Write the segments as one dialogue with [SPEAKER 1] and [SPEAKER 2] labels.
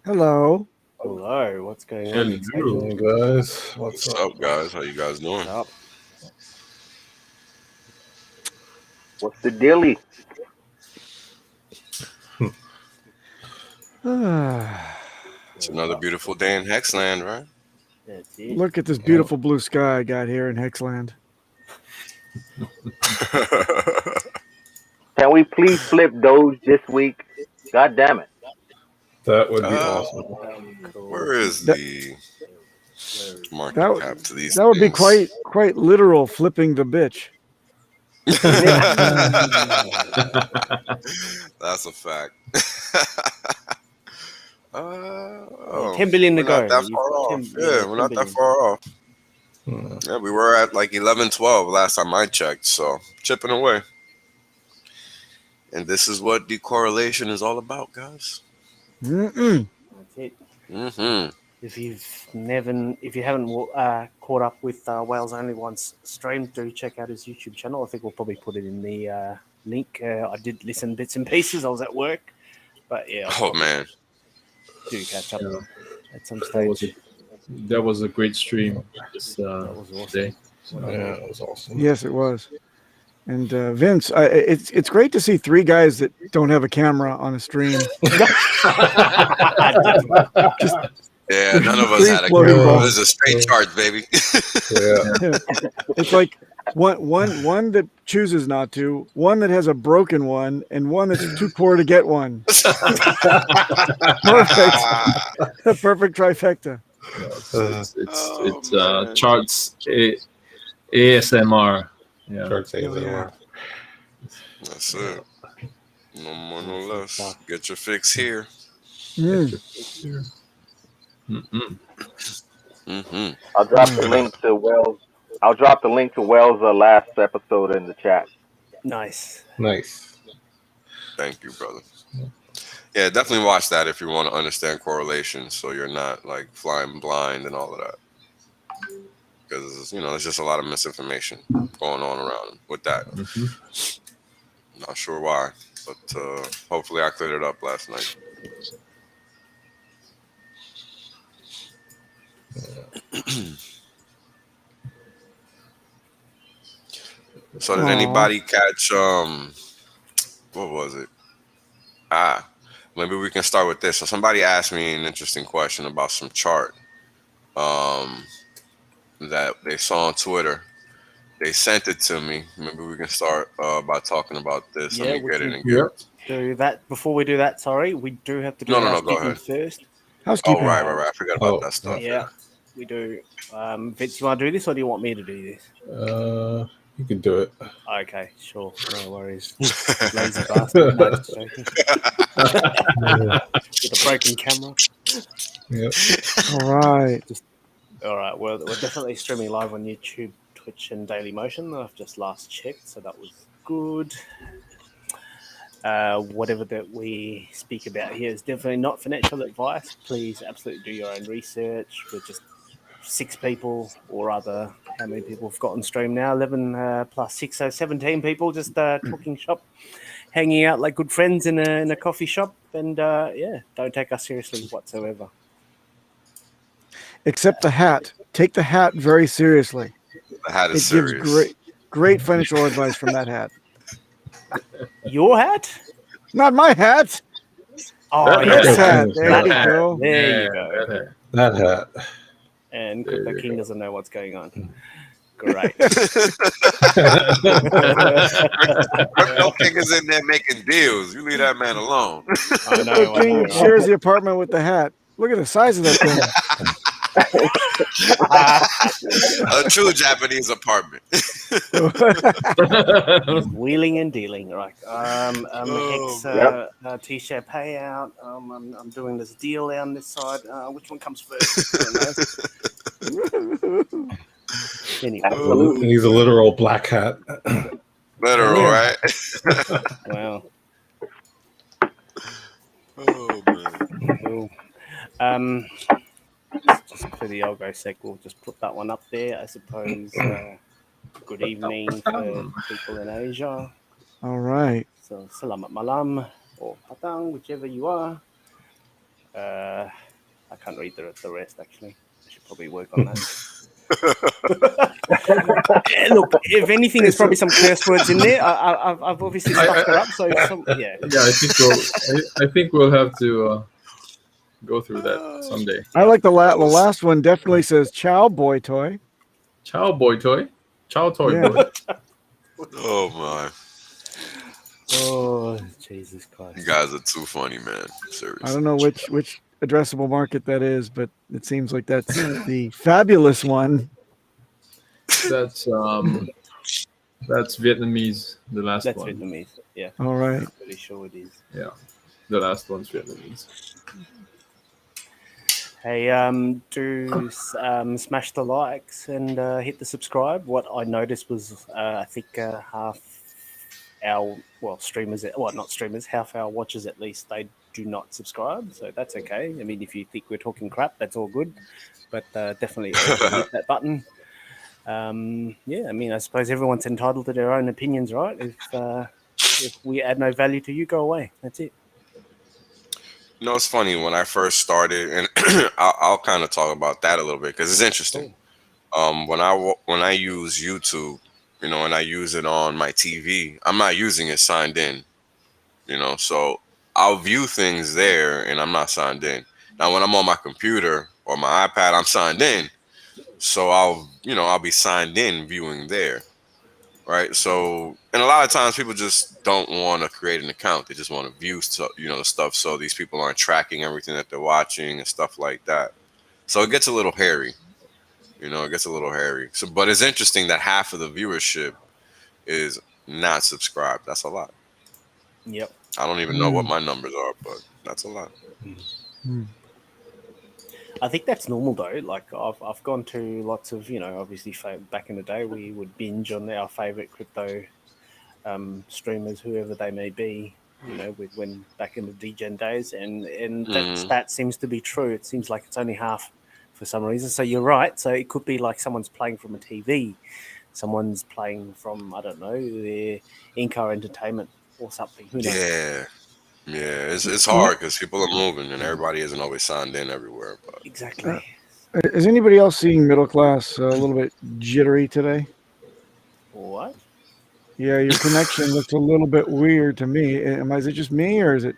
[SPEAKER 1] Hello.
[SPEAKER 2] Hello, what's going on?
[SPEAKER 3] Hello, guys. What's up,
[SPEAKER 4] guys? How you guys doing?
[SPEAKER 2] What's up?
[SPEAKER 5] What's the dilly?
[SPEAKER 4] It's another beautiful day in Hexland, right?
[SPEAKER 2] That's it.
[SPEAKER 1] Look at this beautiful blue sky I got here in Hexland.
[SPEAKER 5] Can we please flip Doge this week? God damn it.
[SPEAKER 3] That would be awesome.
[SPEAKER 2] Cool.
[SPEAKER 4] Where is
[SPEAKER 1] That-
[SPEAKER 4] the market
[SPEAKER 1] That,
[SPEAKER 4] cap to these
[SPEAKER 1] that would be
[SPEAKER 4] things?
[SPEAKER 1] quite literal flipping the bitch.
[SPEAKER 4] That's a fact.
[SPEAKER 2] 10 billion to
[SPEAKER 4] we're not
[SPEAKER 2] go.
[SPEAKER 4] that
[SPEAKER 2] You've
[SPEAKER 4] far
[SPEAKER 2] got
[SPEAKER 4] off.
[SPEAKER 2] 10
[SPEAKER 4] Yeah, we're not
[SPEAKER 2] 10
[SPEAKER 4] that
[SPEAKER 2] billion.
[SPEAKER 4] far off.
[SPEAKER 3] Hmm.
[SPEAKER 4] Yeah, we were at like 11, 12 last time I checked, so chipping away. And this is what decorrelation is all about, guys.
[SPEAKER 1] Mm-mm.
[SPEAKER 2] That's it.
[SPEAKER 4] Mm-hmm.
[SPEAKER 2] If you haven't caught up with Wales Only Once stream, do check out his YouTube channel. I think we'll probably put it in the link. I did listen bits and pieces. I was at work, but yeah. I'll
[SPEAKER 4] Oh
[SPEAKER 2] probably
[SPEAKER 4] man.
[SPEAKER 2] do catch up
[SPEAKER 6] Yeah.
[SPEAKER 2] at some
[SPEAKER 6] That was a great stream this
[SPEAKER 2] That was awesome.
[SPEAKER 6] day.
[SPEAKER 3] Yeah, it was awesome.
[SPEAKER 1] Yes, it was. And Vince, it's great to see three guys that don't have a camera on a stream.
[SPEAKER 4] Yeah, none of us
[SPEAKER 1] Three
[SPEAKER 4] had a
[SPEAKER 1] floating
[SPEAKER 4] camera.
[SPEAKER 1] balls.
[SPEAKER 4] This is a straight chart, baby.
[SPEAKER 3] Yeah.
[SPEAKER 1] It's like one that chooses not to, one that has a broken one, and one that's too poor to get one. Perfect. The perfect trifecta.
[SPEAKER 6] It's
[SPEAKER 4] man.
[SPEAKER 6] charts ASMR. Yeah.
[SPEAKER 3] Charts
[SPEAKER 1] Yeah.
[SPEAKER 3] ASMR.
[SPEAKER 4] That's it. No more, no less. Get your fix here.
[SPEAKER 1] Mm.
[SPEAKER 6] Mm-mm.
[SPEAKER 4] Mm-hmm.
[SPEAKER 5] I'll drop the link to Wells. I'll drop the link to Wells' last episode in the chat.
[SPEAKER 2] Nice.
[SPEAKER 3] Nice.
[SPEAKER 4] Thank you, brother. Yeah, definitely watch that if you want to understand correlation, so you're not like flying blind and all of that. Because there's just a lot of misinformation going on around with that.
[SPEAKER 6] Mhm.
[SPEAKER 4] Not sure why, but hopefully I cleared it up last night. So did
[SPEAKER 1] Aw.
[SPEAKER 4] anybody catch what was it? Maybe we can start with this. So somebody asked me an interesting question about some chart that they saw on Twitter. They sent it to me. Maybe we can start by talking about this.
[SPEAKER 2] Yeah,
[SPEAKER 4] Let me
[SPEAKER 2] we
[SPEAKER 4] get it
[SPEAKER 2] can-
[SPEAKER 4] and get
[SPEAKER 6] Yeah.
[SPEAKER 4] it.
[SPEAKER 2] Do that before we do that. Sorry, we do have to do
[SPEAKER 4] No, go
[SPEAKER 2] housekeeping
[SPEAKER 4] ahead.
[SPEAKER 2] first.
[SPEAKER 4] Oh,
[SPEAKER 1] Housekeeping.
[SPEAKER 4] right. I forgot about
[SPEAKER 3] Oh,
[SPEAKER 4] that stuff.
[SPEAKER 2] Yeah, we do. Vince, you want to do this, or do you want me to do this?
[SPEAKER 3] You can do it.
[SPEAKER 2] Okay, sure, no worries. Lazy bastard. No, just joking. With a broken camera.
[SPEAKER 3] Yep.
[SPEAKER 1] All right.
[SPEAKER 2] All right, we're definitely streaming live on YouTube, Twitch, and Daily Motion. I've just last checked, so that was good. Whatever that we speak about here is definitely not financial advice. Please absolutely do your own research. We're just 6 people, or rather, how many people have got on stream now? 11 plus 6, so 17 people just talking shop, hanging out like good friends in a coffee shop. And yeah, don't take us seriously whatsoever.
[SPEAKER 1] Except the hat. Take the hat very seriously.
[SPEAKER 4] The hat
[SPEAKER 1] It
[SPEAKER 4] is
[SPEAKER 1] gives
[SPEAKER 4] serious.
[SPEAKER 1] great financial advice from that hat.
[SPEAKER 2] Your hat?
[SPEAKER 1] Not my hat.
[SPEAKER 2] Oh,
[SPEAKER 1] His
[SPEAKER 2] yeah.
[SPEAKER 1] hat. There
[SPEAKER 2] That
[SPEAKER 1] you
[SPEAKER 2] hat.
[SPEAKER 1] go.
[SPEAKER 2] There you
[SPEAKER 6] Yeah,
[SPEAKER 2] go.
[SPEAKER 3] That hat.
[SPEAKER 2] And
[SPEAKER 6] There
[SPEAKER 2] the
[SPEAKER 6] you
[SPEAKER 2] king
[SPEAKER 6] go.
[SPEAKER 2] doesn't know what's going on. Great.
[SPEAKER 4] Crypto King is in there making deals. You leave that man alone.
[SPEAKER 2] I know.
[SPEAKER 1] The
[SPEAKER 2] I
[SPEAKER 1] king
[SPEAKER 2] know.
[SPEAKER 1] shares the apartment with the hat. Look at the size of that thing.
[SPEAKER 4] A true Japanese apartment.
[SPEAKER 2] Wheeling and dealing, right?
[SPEAKER 4] Oh,
[SPEAKER 2] Hex T-shirt payout. I'm doing this deal on this side. Which one comes first? I don't know. Anyway,
[SPEAKER 5] Absolutely.
[SPEAKER 3] He's a literal black hat.
[SPEAKER 4] Literal,
[SPEAKER 1] Yeah.
[SPEAKER 4] right?
[SPEAKER 2] wow.
[SPEAKER 4] Oh man.
[SPEAKER 2] Cool. Just for the algo sake, we'll just put that one up there. I suppose. Good evening for people in Asia.
[SPEAKER 1] All right.
[SPEAKER 2] So selamat malam or patang, whichever you are. I can't read the rest, actually. I should probably work on that. Look, if anything, there's probably some curse words in there. I've obviously stuffed it up, so yeah.
[SPEAKER 6] Yeah, I think we'll have to go through that someday.
[SPEAKER 1] I like the last one. Definitely says "Chow boy toy."
[SPEAKER 6] Chow boy toy, chow toy
[SPEAKER 1] Yeah.
[SPEAKER 6] boy.
[SPEAKER 4] Oh my,
[SPEAKER 2] Oh, Jesus Christ.
[SPEAKER 4] you guys are too funny, man. Seriously.
[SPEAKER 1] I don't know which addressable market that is, but it seems like that's the fabulous one.
[SPEAKER 6] That's Vietnamese. The last
[SPEAKER 2] That's
[SPEAKER 6] one.
[SPEAKER 2] Vietnamese. Yeah,
[SPEAKER 1] All right.
[SPEAKER 2] I'm pretty sure it is.
[SPEAKER 6] Yeah, the last one's Vietnamese.
[SPEAKER 2] Hey, do smash the likes and hit the subscribe. What I noticed was, I think half our streamers, not streamers, half our watchers at least, they do not subscribe. So that's okay. I mean, if you think we're talking crap, that's all good. But definitely hit that button. Yeah, I mean, I suppose everyone's entitled to their own opinions, right? If we add no value to you, go away. That's it.
[SPEAKER 4] You know, it's funny when I first started, and I'll kind of talk about that a little bit because it's interesting. When I use YouTube, you know, and I use it on my TV, I'm not using it signed in, you know, so I'll view things there and I'm not signed in. Now, when I'm on my computer or my iPad, I'm signed in, so I'll be signed in viewing there. Right. So, and a lot of times people just don't want to create an account. They just want to view the stuff. So these people aren't tracking everything that they're watching and stuff like that. So it gets a little hairy. You know, it gets a little hairy. So, but it's interesting that half of the viewership is not subscribed. That's a lot.
[SPEAKER 2] Yep.
[SPEAKER 4] I don't even know what my numbers are, but that's a lot.
[SPEAKER 2] I think that's normal though. Like I've gone to lots of, obviously back in the day we would binge on our favorite crypto streamers, whoever they may be, when back in the degen days, and that stat seems to be true. It seems like it's only half for some reason. So you're right. So it could be like someone's playing from a TV, someone's playing from, I don't know, their in-car entertainment or something. Who knows?
[SPEAKER 4] Yeah, it's hard because people are moving and everybody isn't always signed in everywhere. But
[SPEAKER 2] Exactly.
[SPEAKER 1] Is anybody else seeing middle class a little bit jittery today?
[SPEAKER 2] What?
[SPEAKER 1] Yeah, your connection looks a little bit weird to me. Is it just me or is it?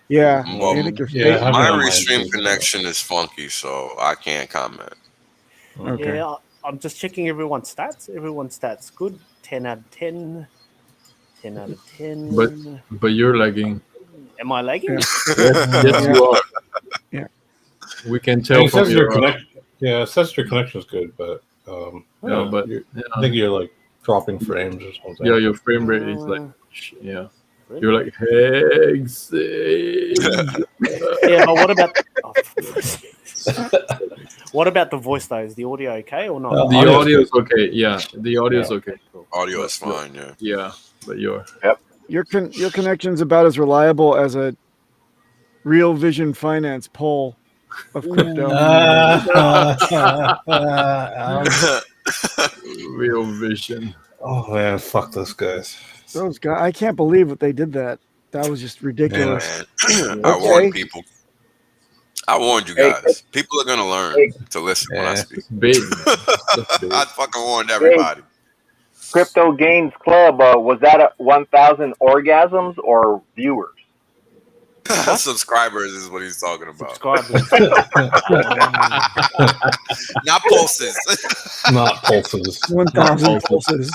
[SPEAKER 1] Yeah,
[SPEAKER 4] Well,
[SPEAKER 1] I think
[SPEAKER 4] my restream connection is funky, so I can't comment.
[SPEAKER 1] Okay.
[SPEAKER 2] Yeah, I'm just checking everyone's stats. Everyone's stats good. 10 out of 10. 10 out of 10.
[SPEAKER 6] But you're lagging.
[SPEAKER 2] Am I lagging?
[SPEAKER 6] Yes, you are.
[SPEAKER 1] Yeah.
[SPEAKER 6] We can tell
[SPEAKER 3] It
[SPEAKER 6] from
[SPEAKER 3] says
[SPEAKER 6] your
[SPEAKER 3] it says your connection is good, but I think you're like dropping frames or something.
[SPEAKER 6] yeah, your frame rate is like You're like Hex.
[SPEAKER 2] Yeah, but what about what about the voice though? Is the audio okay or not?
[SPEAKER 6] The audio is okay. Yeah, the audio is okay.
[SPEAKER 2] Cool.
[SPEAKER 4] Audio is fine, yeah.
[SPEAKER 6] Yeah, but your
[SPEAKER 1] Your connection's about as reliable as a Real Vision Finance poll of crypto.
[SPEAKER 6] Real Vision.
[SPEAKER 3] Oh man, fuck those guys.
[SPEAKER 1] Those guys, I can't believe what they did that. That was just ridiculous.
[SPEAKER 4] Man, I warned people. I warned you guys. People are gonna learn to listen when I speak.
[SPEAKER 6] Big.
[SPEAKER 4] I fucking warned everybody.
[SPEAKER 5] Crypto Gains Club, was that 1,000 orgasms or viewers?
[SPEAKER 4] Subscribers is what he's talking about.
[SPEAKER 2] Subscribers.
[SPEAKER 4] Not pulses.
[SPEAKER 3] Not pulses.
[SPEAKER 1] 1,000 pulses.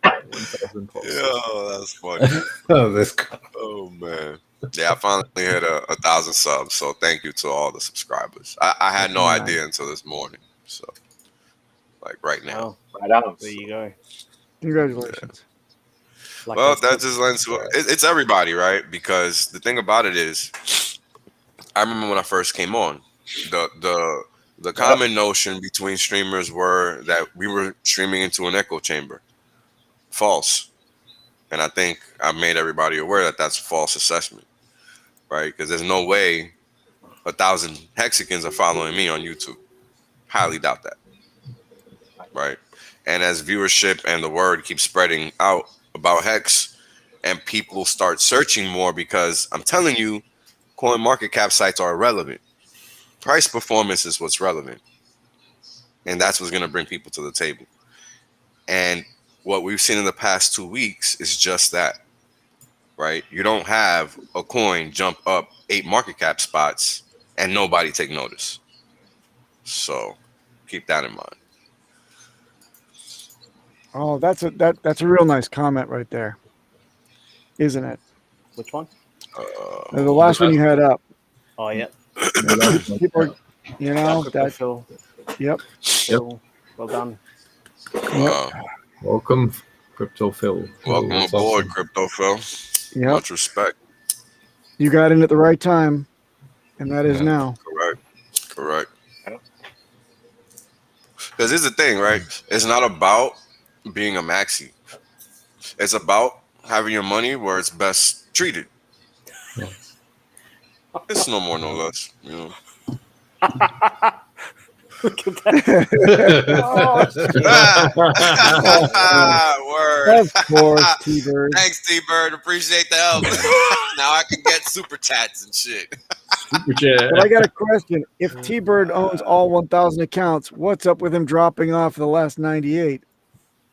[SPEAKER 6] 1,000 pulses.
[SPEAKER 4] Yo, that's funny. Oh man. Yeah, I finally hit 1,000 subs. So thank you to all the subscribers. I had no idea until this morning. So like right now.
[SPEAKER 2] Oh,
[SPEAKER 5] Right on.
[SPEAKER 2] there you go.
[SPEAKER 1] Congratulations.
[SPEAKER 2] Like
[SPEAKER 4] Well,
[SPEAKER 2] I
[SPEAKER 4] that
[SPEAKER 2] said-
[SPEAKER 4] just lends to it's everybody, right? Because the thing about it is, I remember when I first came on, the common notion between streamers were that we were streaming into an echo chamber. False. And I think I've made everybody aware that that's a false assessment, right? Because there's no way 1,000 Hexicans are following me on YouTube. Highly doubt that, right? And as viewership and the word keeps spreading out about Hex, and people start searching more, because I'm telling you, CoinMarketCap sites are irrelevant. price performance is what's relevant, and that's what's going to bring people to the table. And what we've seen in the past 2 weeks is just that, right? You don't have a coin jump up 8 market cap spots and nobody take notice. So keep that in mind.
[SPEAKER 1] Oh, that's a real nice comment right there, isn't it?
[SPEAKER 2] Which one?
[SPEAKER 1] The last one you had up.
[SPEAKER 2] Oh, yeah.
[SPEAKER 1] People, that.
[SPEAKER 2] Phil.
[SPEAKER 1] Yep.
[SPEAKER 2] Phil, well done.
[SPEAKER 4] Wow.
[SPEAKER 6] Welcome, Crypto Phil.
[SPEAKER 4] Welcome aboard, awesome. Crypto Phil.
[SPEAKER 1] Yep.
[SPEAKER 4] Much respect.
[SPEAKER 1] You got in at the right time, and that is now.
[SPEAKER 4] Correct. Because here's the thing, right? It's not about being a maxi. It's about having your money where it's best treated.
[SPEAKER 6] Yeah.
[SPEAKER 4] It's no more, no less.
[SPEAKER 2] Look at that.
[SPEAKER 4] Word.
[SPEAKER 1] Of course, T-Bird.
[SPEAKER 4] Thanks, T-Bird. Appreciate the help. Now I can get super chats and shit.
[SPEAKER 6] Super chat.
[SPEAKER 1] But I got a question. If T-Bird owns all 1,000 accounts, what's up with him dropping off the last 98?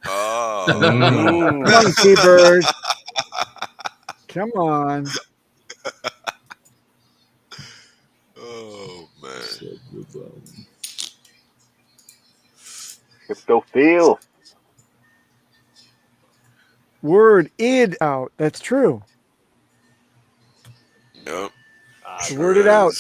[SPEAKER 4] Oh.
[SPEAKER 1] Come on, T-Bird. Come on.
[SPEAKER 4] Oh, man.
[SPEAKER 5] Crypto Phil.
[SPEAKER 1] Word id out. That's true.
[SPEAKER 4] Yep.
[SPEAKER 1] Word it out.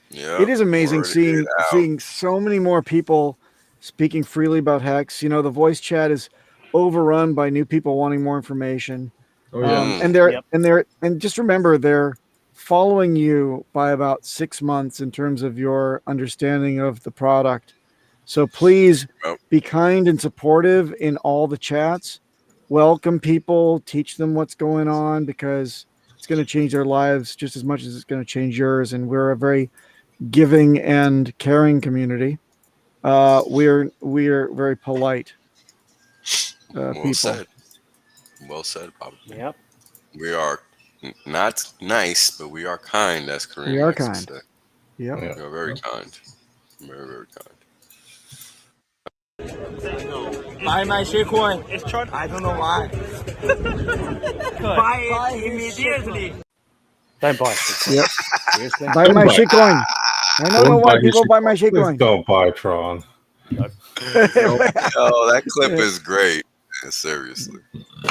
[SPEAKER 4] Yeah.
[SPEAKER 1] It is amazing seeing so many more people speaking freely about Hex. The voice chat is overrun by new people wanting more information.
[SPEAKER 6] Oh, yeah.
[SPEAKER 1] And just remember, they're following you by about 6 months in terms of your understanding of the product. So please be kind and supportive in all the chats. Welcome people, teach them what's going on, because it's going to change their lives just as much as it's going to change yours. And we're a very giving and caring community. We're very polite people.
[SPEAKER 4] Well said, Papa.
[SPEAKER 2] Yep.
[SPEAKER 4] We are not nice, but we are kind, as Kareem
[SPEAKER 1] We are
[SPEAKER 4] likes to
[SPEAKER 1] kind.
[SPEAKER 4] say.
[SPEAKER 1] Yep.
[SPEAKER 4] We are very kind. Very, very kind.
[SPEAKER 7] Buy my shitcoin. I don't know why. Buy it immediately.
[SPEAKER 2] Don't buy it.
[SPEAKER 1] Yep.
[SPEAKER 2] Seriously.
[SPEAKER 1] Buy my shitcoin. I don't know why people buy my shitcoin.
[SPEAKER 3] Don't buy Tron.
[SPEAKER 4] Oh, that clip is great. Seriously.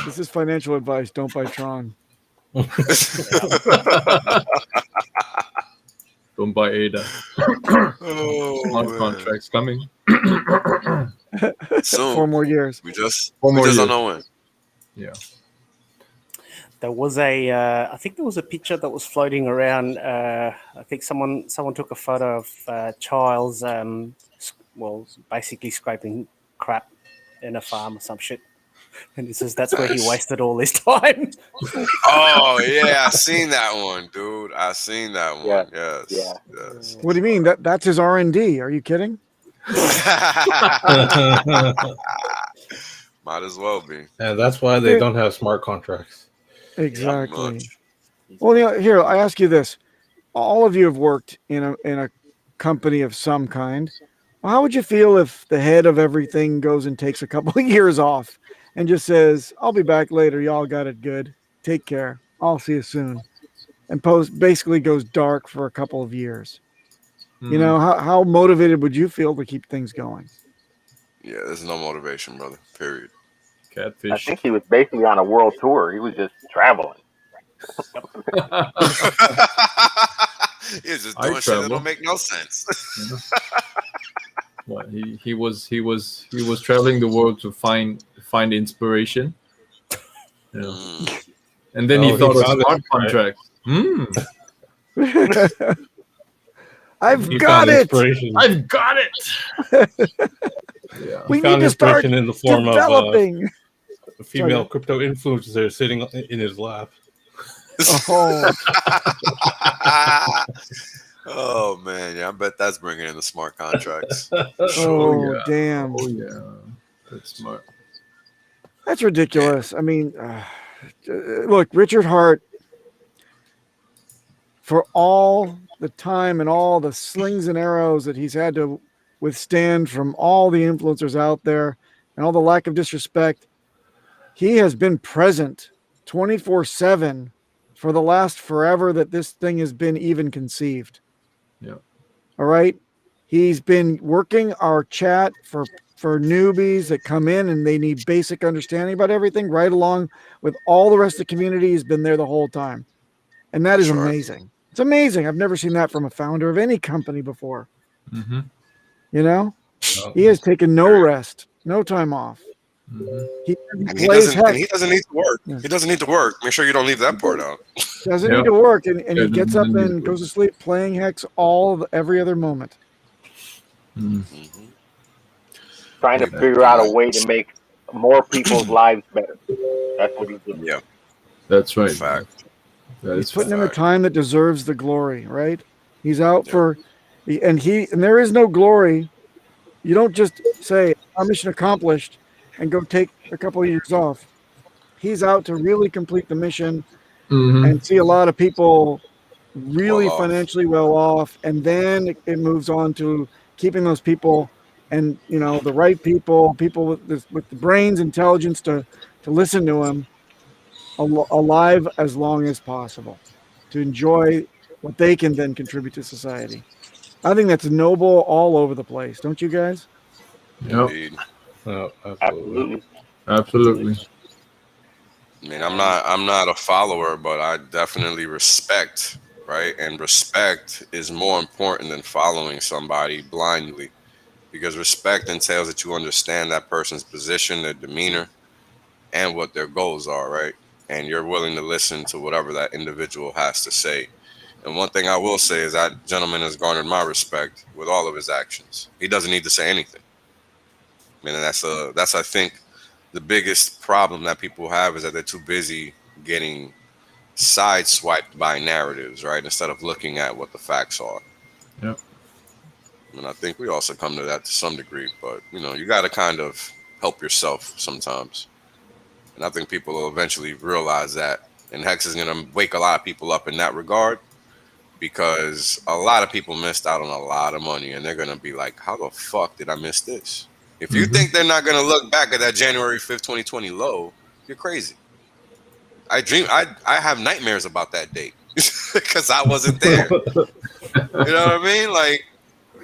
[SPEAKER 1] This is financial advice. Don't buy Tron.
[SPEAKER 6] Don't buy ADA.
[SPEAKER 4] Oh,
[SPEAKER 6] contracts coming.
[SPEAKER 4] Soon.
[SPEAKER 1] 4 more years.
[SPEAKER 4] We just
[SPEAKER 6] don't
[SPEAKER 4] know when.
[SPEAKER 6] Yeah.
[SPEAKER 2] There was I think there was a picture that was floating around. I think someone took a photo of Childs, basically scraping crap in a farm or some shit. And he says that's where he wasted all his time.
[SPEAKER 4] Oh, yeah, I seen that one, dude. I seen that one.
[SPEAKER 5] Yeah.
[SPEAKER 4] Yes.
[SPEAKER 1] What do you mean? That's his R&D. Are you kidding?
[SPEAKER 4] Might as well be.
[SPEAKER 3] And that's why they don't have smart contracts.
[SPEAKER 1] Exactly. Well, here, I ask you this. All of you have worked in a company of some kind. Well, how would you feel if the head of everything goes and takes a couple of years off and just says, I'll be back later. Y'all got it good. Take care. I'll see you soon. And basically goes dark for a couple of years. How motivated would you feel to keep things going?
[SPEAKER 4] Yeah, there's no motivation, brother. Period.
[SPEAKER 6] Catfish.
[SPEAKER 5] I think he was basically on a world tour. He was just traveling.
[SPEAKER 4] He's just doing shit that don't make no sense.
[SPEAKER 6] Well, he was traveling the world to find inspiration. And then he thought of smart contracts.
[SPEAKER 1] I've got it.
[SPEAKER 6] I've got it. Yeah.
[SPEAKER 1] We need to start
[SPEAKER 3] in the form
[SPEAKER 1] developing.
[SPEAKER 3] Of a female crypto influencer sitting in his lap.
[SPEAKER 1] Oh.
[SPEAKER 4] Oh man, yeah, I bet that's bringing in the smart contracts.
[SPEAKER 1] Oh, yeah. Damn.
[SPEAKER 6] Oh yeah, that's smart.
[SPEAKER 1] That's ridiculous. I mean, look, Richard Hart. for all the time and all the slings and arrows that he's had to withstand from all the influencers out there and all the lack of disrespect. He has been present 24/7 for the last forever that this thing has been even conceived.
[SPEAKER 6] Yeah.
[SPEAKER 1] All right. He's been working our chat for newbies that come in and they need basic understanding about everything, right along with all the rest of the community. He's been there the whole time. And that is amazing. It's amazing. I've never seen that from a founder of any company before.
[SPEAKER 6] Mm-hmm.
[SPEAKER 1] You know, he has taken no rest, no time off.
[SPEAKER 6] Mm-hmm.
[SPEAKER 1] He
[SPEAKER 4] he doesn't need to work. Yeah. He doesn't need to work. Make sure you don't leave that part out.
[SPEAKER 1] Doesn't need to work, and he gets up and goes to sleep playing Hex every other moment.
[SPEAKER 6] Mm-hmm.
[SPEAKER 5] Trying to figure out a way to make more people's lives better. That's what he's doing.
[SPEAKER 4] Yeah,
[SPEAKER 6] that's right.
[SPEAKER 4] Fact.
[SPEAKER 1] He's putting in the time that deserves the glory, right? He's out for, and there is no glory. You don't just say, "Our mission accomplished," and go take a couple of years off. He's out to really complete the mission and see a lot of people really financially well off, and then it moves on to keeping those people and the right people with the brains, intelligence to listen to him alive as long as possible, to enjoy what they can then contribute to society. I think that's noble all over the place, don't you guys?
[SPEAKER 6] Yep.
[SPEAKER 3] Oh,
[SPEAKER 6] Absolutely.
[SPEAKER 4] I mean, I'm not a follower, but I definitely respect, right? And respect is more important than following somebody blindly, because respect entails that you understand that person's position, their demeanor, and what their goals are, right? And you're willing to listen to whatever that individual has to say. And one thing I will say is that gentleman has garnered my respect with all of his actions. He doesn't need to say anything. I mean, that's I think the biggest problem that people have is that they're too busy getting sideswiped by narratives, right? Instead of looking at what the facts are.
[SPEAKER 6] Yep.
[SPEAKER 4] And I think we all succumb to that to some degree, but you got to kind of help yourself sometimes. And I think people will eventually realize that. And Hex is going to wake a lot of people up in that regard, because a lot of people missed out on a lot of money, and they're going to be like, how the fuck did I miss this? If you think they're not going to look back at that January 5th, 2020 low, you're crazy. I have nightmares about that date because I wasn't there. You know what I mean? Like,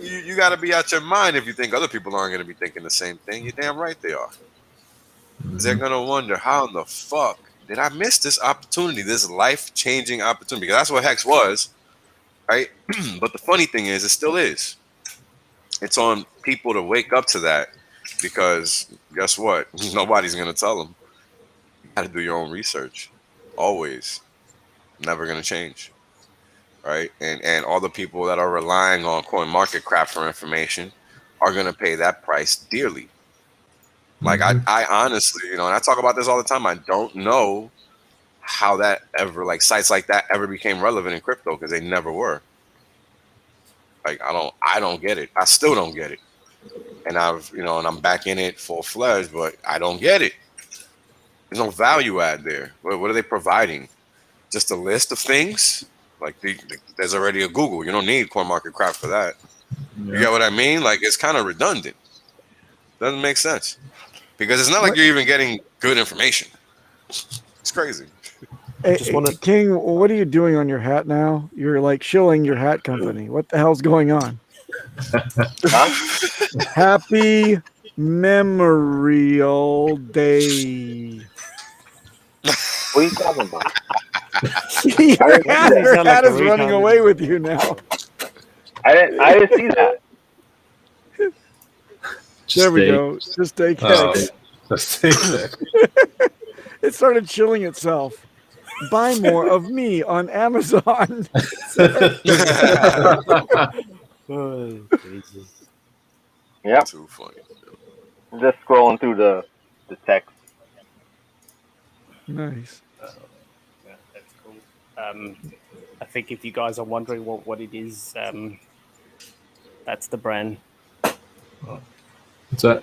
[SPEAKER 4] you got to be out your mind if you think other people aren't going to be thinking the same thing. You're damn right they are. They're going to wonder, how in the fuck did I miss this opportunity, this life-changing opportunity? Because that's what Hex was, right? But the funny thing is, it still is. It's on people to wake up to that, because guess what? Nobody's going to tell them. You got to do your own research. Always. Never going to change. Right? And all the people that are relying on CoinMarketCap for information are going to pay that price dearly. Like, I honestly, and I talk about this all the time, I don't know how that ever, like, sites like that ever became relevant in crypto, because they never were. Like, I don't get it. I still don't get it. And and I'm back in it full-fledged, but I don't get it. There's no value add there. What are they providing? Just a list of things? Like, there's already a Google. You don't need CoinMarketCap for that. Yeah. You get what I mean? Like, it's kind of redundant. Doesn't make sense. Because it's not like you're even getting good information. It's crazy.
[SPEAKER 1] Hey, King, what are you doing on your hat now? You're like shilling your hat company. What the hell's going on? Happy Memorial Day.
[SPEAKER 5] What are you talking about?
[SPEAKER 1] Your hat is running away with you now.
[SPEAKER 5] I didn't see that.
[SPEAKER 1] There we go. Just take it. It started chilling itself. Buy more of me on Amazon.
[SPEAKER 2] Oh, Jesus.
[SPEAKER 5] Yeah.
[SPEAKER 4] Too funny.
[SPEAKER 5] Just scrolling through the text.
[SPEAKER 1] Nice.
[SPEAKER 2] Yeah, that's cool. I think if you guys are wondering what it is, that's the brand.
[SPEAKER 6] What's that?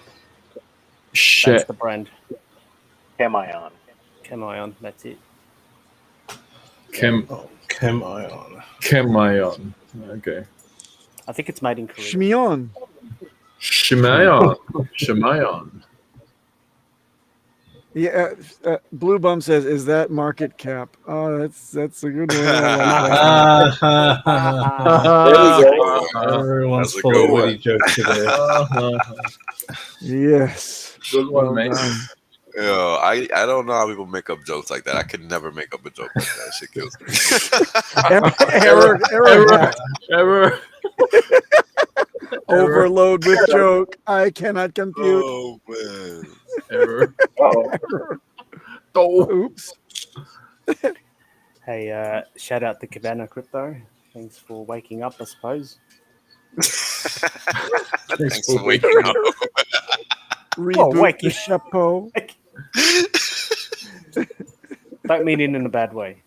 [SPEAKER 6] Shit.
[SPEAKER 2] That's the brand.
[SPEAKER 5] Chemion.
[SPEAKER 2] Chemion, that's it.
[SPEAKER 3] Chem-ion.
[SPEAKER 6] Chem-ion. Okay.
[SPEAKER 2] I think it's made in Korea.
[SPEAKER 1] Shmion.
[SPEAKER 6] Shemayon.
[SPEAKER 1] Yeah, Blue Bum says, "Is that market cap?" Oh, that's a good one. I like that.
[SPEAKER 3] Everyone's
[SPEAKER 4] That's a
[SPEAKER 3] full
[SPEAKER 4] good
[SPEAKER 3] of
[SPEAKER 4] one.
[SPEAKER 3] witty jokes today.
[SPEAKER 1] Yes.
[SPEAKER 6] Good one,
[SPEAKER 1] Well
[SPEAKER 6] mate.
[SPEAKER 1] done.
[SPEAKER 4] Yo, I don't know how people make up jokes like that. I could never make up a joke like that. Shit kills me.
[SPEAKER 1] Error. Overload with joke. I cannot compute.
[SPEAKER 4] Oh man.
[SPEAKER 6] Error.
[SPEAKER 5] Uh-oh.
[SPEAKER 1] Oops.
[SPEAKER 2] Hey, shout out to Cabana Crypto. Thanks for waking up, I suppose.
[SPEAKER 4] Thanks for waking up.
[SPEAKER 1] Reboot
[SPEAKER 2] wake
[SPEAKER 1] the
[SPEAKER 2] you-
[SPEAKER 1] chapeau.
[SPEAKER 2] Don't mean it in a bad way.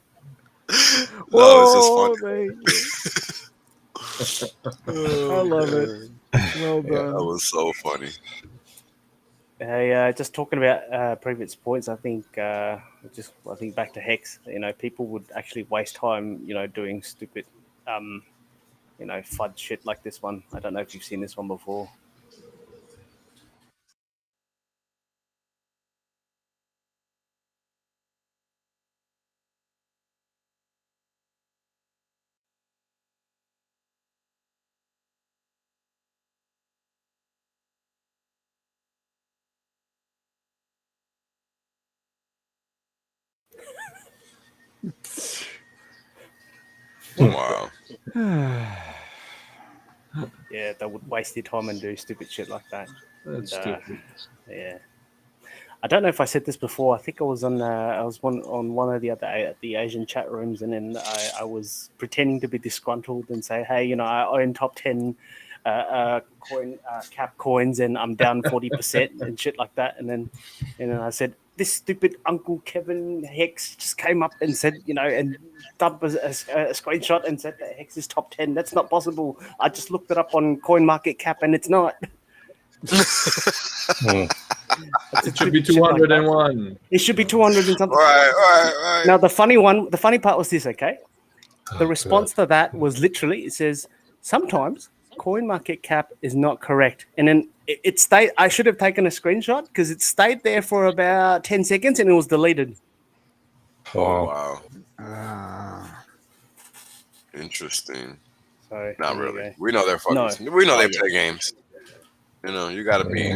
[SPEAKER 4] No, it's just funny.
[SPEAKER 1] Thank you. I love it. Well
[SPEAKER 4] Yeah, that
[SPEAKER 1] done.
[SPEAKER 4] was so funny.
[SPEAKER 2] Hey, just talking about previous points, I think back to Hex. People would actually waste time, doing stupid, FUD shit like this one. I don't know if you've seen this one before.
[SPEAKER 4] Wow.
[SPEAKER 2] Yeah, they would waste their time and do stupid shit like that.
[SPEAKER 6] That's
[SPEAKER 2] And,
[SPEAKER 6] stupid.
[SPEAKER 2] Yeah. I don't know if I said this before. I think I was on one of the other the Asian chat rooms, and then I was pretending to be disgruntled and say, "Hey, I own top 10 coin cap coins, and I'm down 40% and shit like that." And then I said, "This stupid Uncle Kevin Hex just came up and said, and dumped a screenshot and said that Hex is top 10. That's not possible. I just looked it up on CoinMarketCap, and it's not."
[SPEAKER 6] It should be 201.
[SPEAKER 2] It should be 200 and something.
[SPEAKER 4] Right.
[SPEAKER 2] Now the funny part was this, okay? The response to that was literally, it says, sometimes CoinMarketCap is not correct. And then it stayed, I should have taken a screenshot because it stayed there for about 10 seconds and it was deleted.
[SPEAKER 4] Oh, wow.
[SPEAKER 1] Ah.
[SPEAKER 4] Interesting.
[SPEAKER 2] So,
[SPEAKER 4] Not
[SPEAKER 2] there you
[SPEAKER 4] really.
[SPEAKER 2] go.
[SPEAKER 4] We know they're fucking.
[SPEAKER 2] No.
[SPEAKER 4] We know they
[SPEAKER 2] Oh,
[SPEAKER 4] play games. You got to be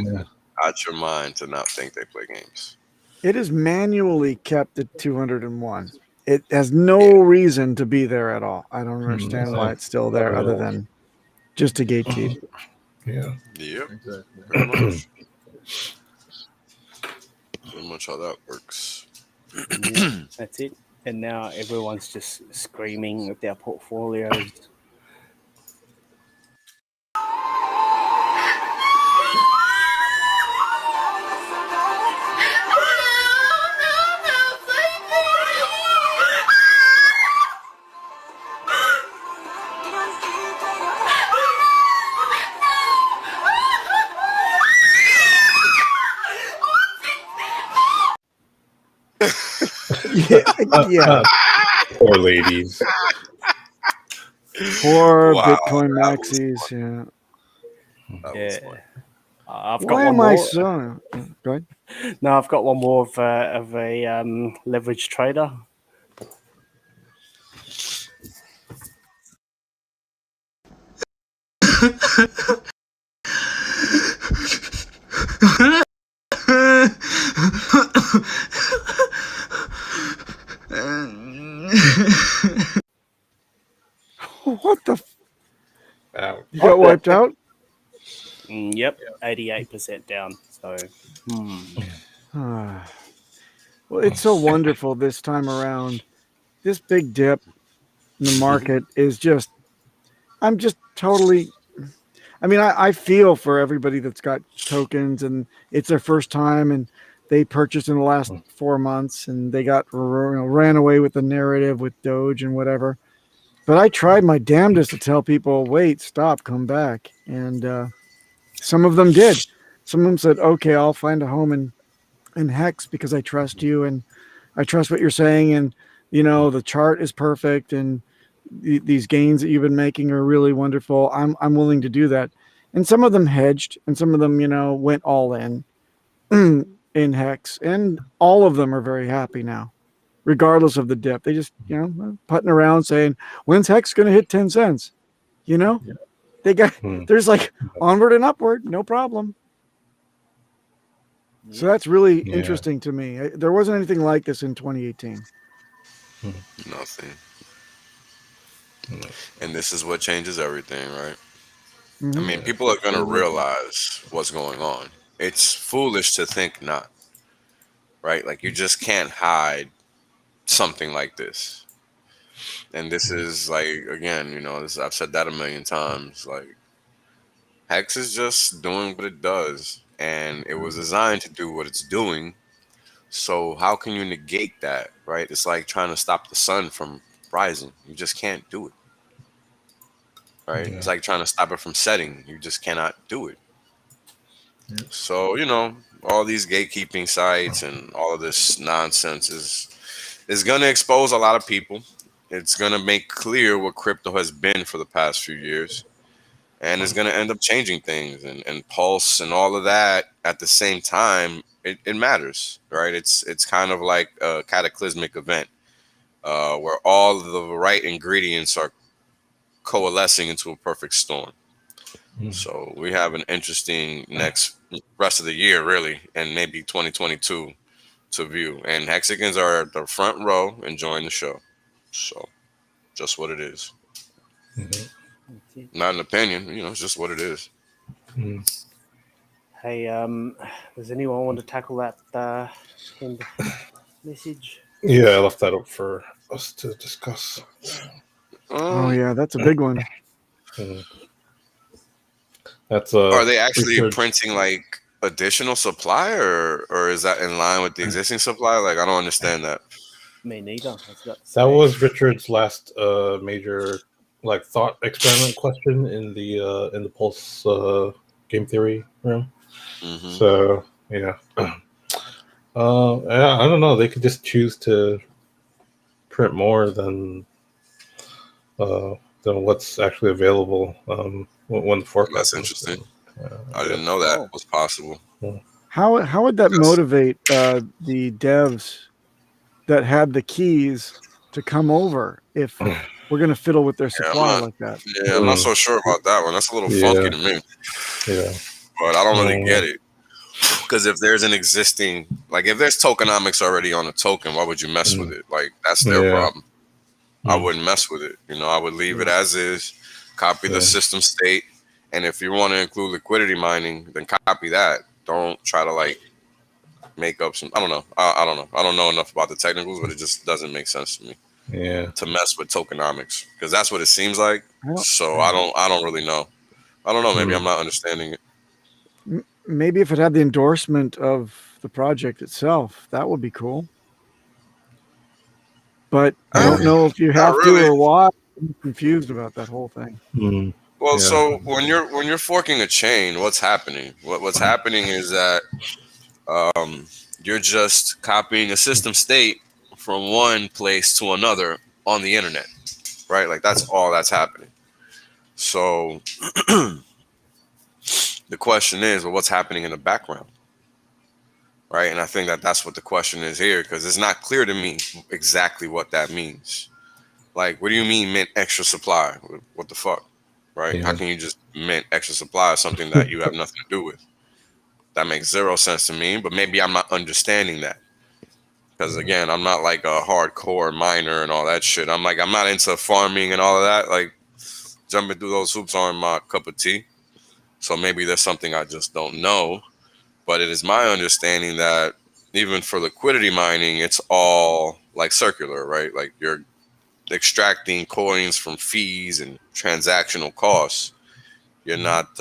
[SPEAKER 4] out your mind to not think they play games.
[SPEAKER 1] It is manually kept at 201. It has no reason to be there at all. I don't understand why it's still there other than just to gatekeep.
[SPEAKER 3] Yeah.
[SPEAKER 4] Yep.
[SPEAKER 6] Exactly.
[SPEAKER 4] Pretty much. Pretty much how that works.
[SPEAKER 2] Yeah, that's it. And now everyone's just screaming at their portfolios.
[SPEAKER 1] Yeah.
[SPEAKER 3] Poor ladies.
[SPEAKER 1] Poor
[SPEAKER 4] Wow,
[SPEAKER 1] Bitcoin
[SPEAKER 4] that was
[SPEAKER 1] maxis. Yeah.
[SPEAKER 4] That was
[SPEAKER 2] Yeah.
[SPEAKER 4] funny.
[SPEAKER 2] I've got
[SPEAKER 1] Why
[SPEAKER 2] one
[SPEAKER 1] am I
[SPEAKER 2] more.
[SPEAKER 1] so? Go ahead.
[SPEAKER 2] No, I've got one more of a leverage trader.
[SPEAKER 1] What the?
[SPEAKER 3] Ouch.
[SPEAKER 1] You got wiped out?
[SPEAKER 2] Yep, 88% down. So,
[SPEAKER 1] Ah. Well, it's so wonderful this time around. This big dip in the market is just, I'm just totally, I mean, I feel for everybody that's got tokens and it's their first time and they purchased in the last 4 months and they got ran away with the narrative with Doge and whatever. But I tried my damnedest to tell people, wait, stop, come back. And some of them did. Some of them said, okay, I'll find a home in Hex because I trust you and I trust what you're saying. And the chart is perfect and these gains that you've been making are really wonderful. I'm willing to do that. And some of them hedged and some of them, went all in Hex, and all of them are very happy now, regardless of the dip. They just, putting around saying, when's Hex going to hit 10 cents? They got, there's like onward and upward, no problem. So that's really interesting to me. There wasn't anything like this in 2018.
[SPEAKER 4] Nothing. And this is what changes everything, right?
[SPEAKER 1] Mm-hmm.
[SPEAKER 4] I mean, people are going to realize what's going on. It's foolish to think not, right? Like, you just can't hide something like this. And this is like, again, I've said that a million times. Like, Hex is just doing what it does, and it was designed to do what it's doing. So how can you negate that, right? It's like trying to stop the sun from rising. You just can't do it, right? Yeah. It's like trying to stop it from setting. You just cannot do it. Yeah. So, all these gatekeeping sites and all of this nonsense is going to expose a lot of people. It's going to make clear what crypto has been for the past few years. And it's going to end up changing things and Pulse and all of that at the same time. It matters, right? It's kind of like a cataclysmic event where all the right ingredients are coalescing into a perfect storm. So we have an interesting next rest of the year, really, and maybe 2022 to view. And Hexicans are at the front row enjoying the show. So just what it is. Not an opinion, it's just what it is.
[SPEAKER 2] Hey, does anyone want to tackle that pinned message?
[SPEAKER 3] Yeah, I left that up for us to discuss.
[SPEAKER 1] Oh yeah, that's a big one.
[SPEAKER 3] That's
[SPEAKER 4] are they actually printing like additional supply, or is that in line with the existing supply? Like, I don't understand that.
[SPEAKER 2] Me neither.
[SPEAKER 3] That was Richard's last major thought experiment question in the Pulse game theory room. So I don't know. They could just choose to print more than what's actually available when the forecast.
[SPEAKER 4] That's interesting. I didn't know that was possible.
[SPEAKER 1] How would that motivate the devs that had the keys to come over if we're going to fiddle with their supply like that?
[SPEAKER 4] Yeah, I'm not so sure about that one. That's a little funky to me.
[SPEAKER 3] Yeah.
[SPEAKER 4] But I don't really get it. Because if there's an existing, if there's tokenomics already on a token, why would you mess with it? Like, that's their problem. I wouldn't mess with it. I would leave it as is, copy the system state. And if you want to include liquidity mining, then copy that. Don't try to make up some, I don't know. I don't know. I don't know enough about the technicals, but it just doesn't make sense to me.
[SPEAKER 3] Yeah.
[SPEAKER 4] To mess with tokenomics, because that's what it seems like. So I don't really know. I don't know. Maybe I'm not understanding it.
[SPEAKER 1] Maybe if it had the endorsement of the project itself, that would be cool. But I don't know if you have to or why. I'm confused about that whole thing.
[SPEAKER 4] Well, so when you're forking a chain, what's happening? What's happening is that you're just copying a system state from one place to another on the internet, right? Like, that's all that's happening. So the question is, well, what's happening in the background, right? And I think that's what the question is here, because it's not clear to me exactly what that means. Like, what do you mean mint extra supply? What the fuck, right? How can you just mint extra supply of something that you have nothing to do with? That makes zero sense to me, but maybe I'm not understanding that. Because, again, I'm not like a hardcore miner and all that shit. I'm not into farming and all of that. Like, jumping through those hoops aren't my cup of tea. So maybe there's something I just don't know. But it is my understanding that even for liquidity mining, it's all circular, right? Like, you're extracting coins from fees and transactional costs. You're not